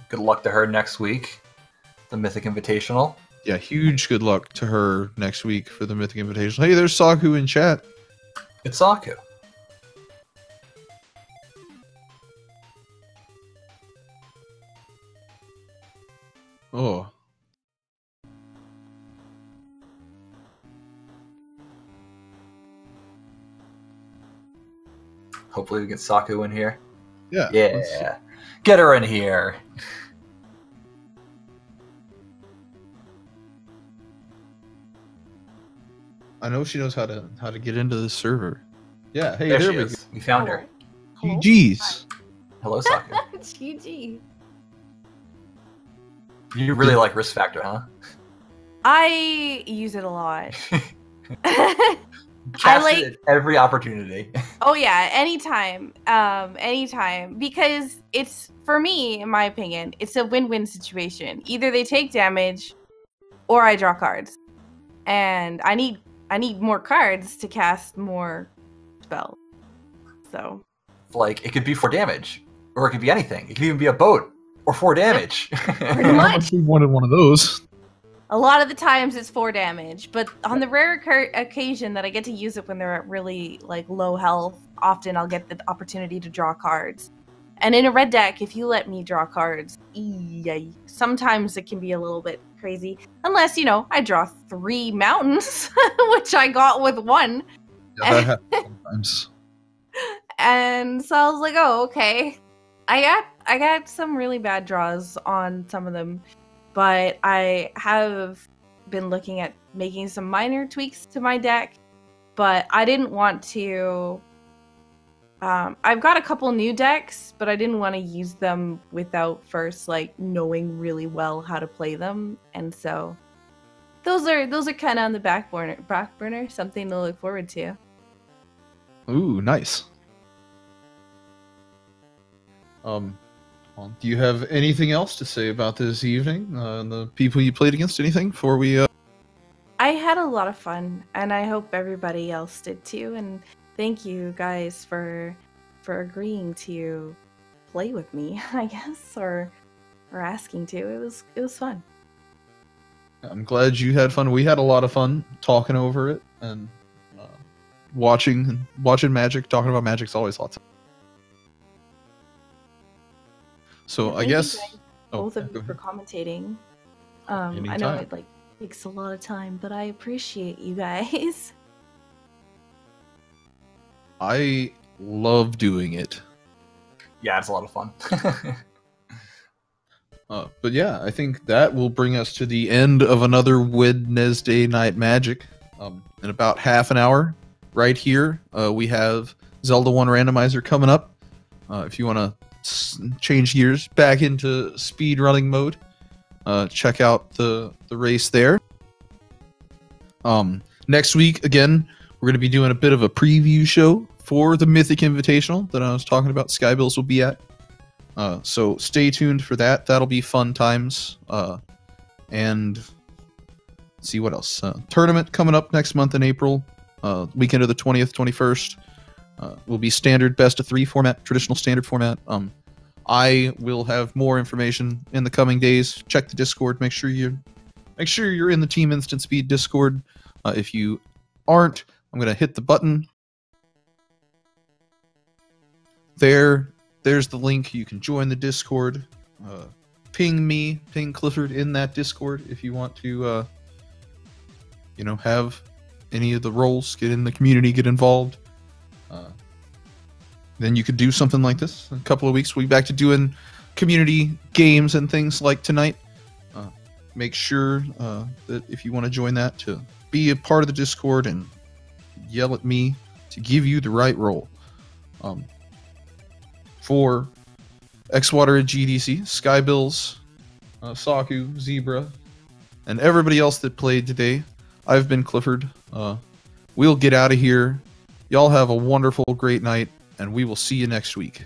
Good luck to her next week. The Mythic Invitational. Yeah, huge good luck to her next week for the Mythic Invitational. Hey, there's Saku in chat. It's Saku. Oh. Hopefully we get Saku in here. Yeah. Yeah. Get her in here. I know she knows how to get into the server. Yeah, hey, There there she we is. We found her. go. GG's. Hello, Saku. GG. You really like Risk Factor, huh? I use it a lot. Cast like- it at every opportunity. Oh yeah, anytime. Anytime. Because it's, for me, in my opinion, it's a win-win situation. Either they take damage or I draw cards. And I need more cards to cast more spells. So Like, it could be 4 damage. Or it could be anything. It could even be a boat. Or 4 damage. Pretty much. We wanted one of those. A lot of the times it's 4 damage, but on the rare occasion that I get to use it when they're at really low health, often I'll get the opportunity to draw cards. And in a red deck, if you let me draw cards, sometimes it can be a little bit crazy. Unless, I draw 3 mountains, which I got with 1. Yeah, that happens sometimes. And so I was like, oh, okay. I got some really bad draws on some of them. But I have been looking at making some minor tweaks to my deck, but I didn't want to. I've got a couple new decks, but I didn't want to use them without first knowing really well how to play them, and so those are kind of on the back burner, something to look forward to. Ooh, nice. Do you have anything else to say about this evening? The people you played against? Anything before we? I had a lot of fun, and I hope everybody else did too. And thank you guys for agreeing to play with me, I guess, or asking to. It was fun. I'm glad you had fun. We had a lot of fun talking over it and watching Magic. Talking about Magic's always lots of fun. So I Thank you guess guys, oh, both of go you for ahead. commentating. I know Anytime. it takes a lot of time, but I appreciate you guys. I love doing it. Yeah, it's a lot of fun. But yeah, I think that will bring us to the end of another Wednesday Night Magic. In about half an hour, right here, we have Zelda 1 Randomizer coming up. If you want to change gears back into speed running mode, check out the race there. Next week, again, we're going to be doing a bit of a preview show for the Mythic Invitational that I was talking about. Skybills will be at. So stay tuned for that. That'll be fun times. And let's see what else. Tournament coming up next month in April. Weekend of the 20th, 21st. Will be standard best of 3 format, traditional standard format. I will have more information in the coming days. Check the Discord. Make sure you're in the Team Instant Speed Discord. If you aren't, I'm gonna hit the button. There's the link. You can join the Discord. Ping Clifford in that Discord if you want to, have any of the roles, get in the community, get involved. Then you could do something like this. In a couple of weeks, we'll be back to doing community games and things like tonight. Make sure that if you want to join that, to be a part of the Discord and yell at me to give you the right role. For Xwater at GDC, Skybills, Saku, Zebra, and everybody else that played today, I've been Clifford. We'll get out of here. Y'all have a wonderful, great night, and we will see you next week.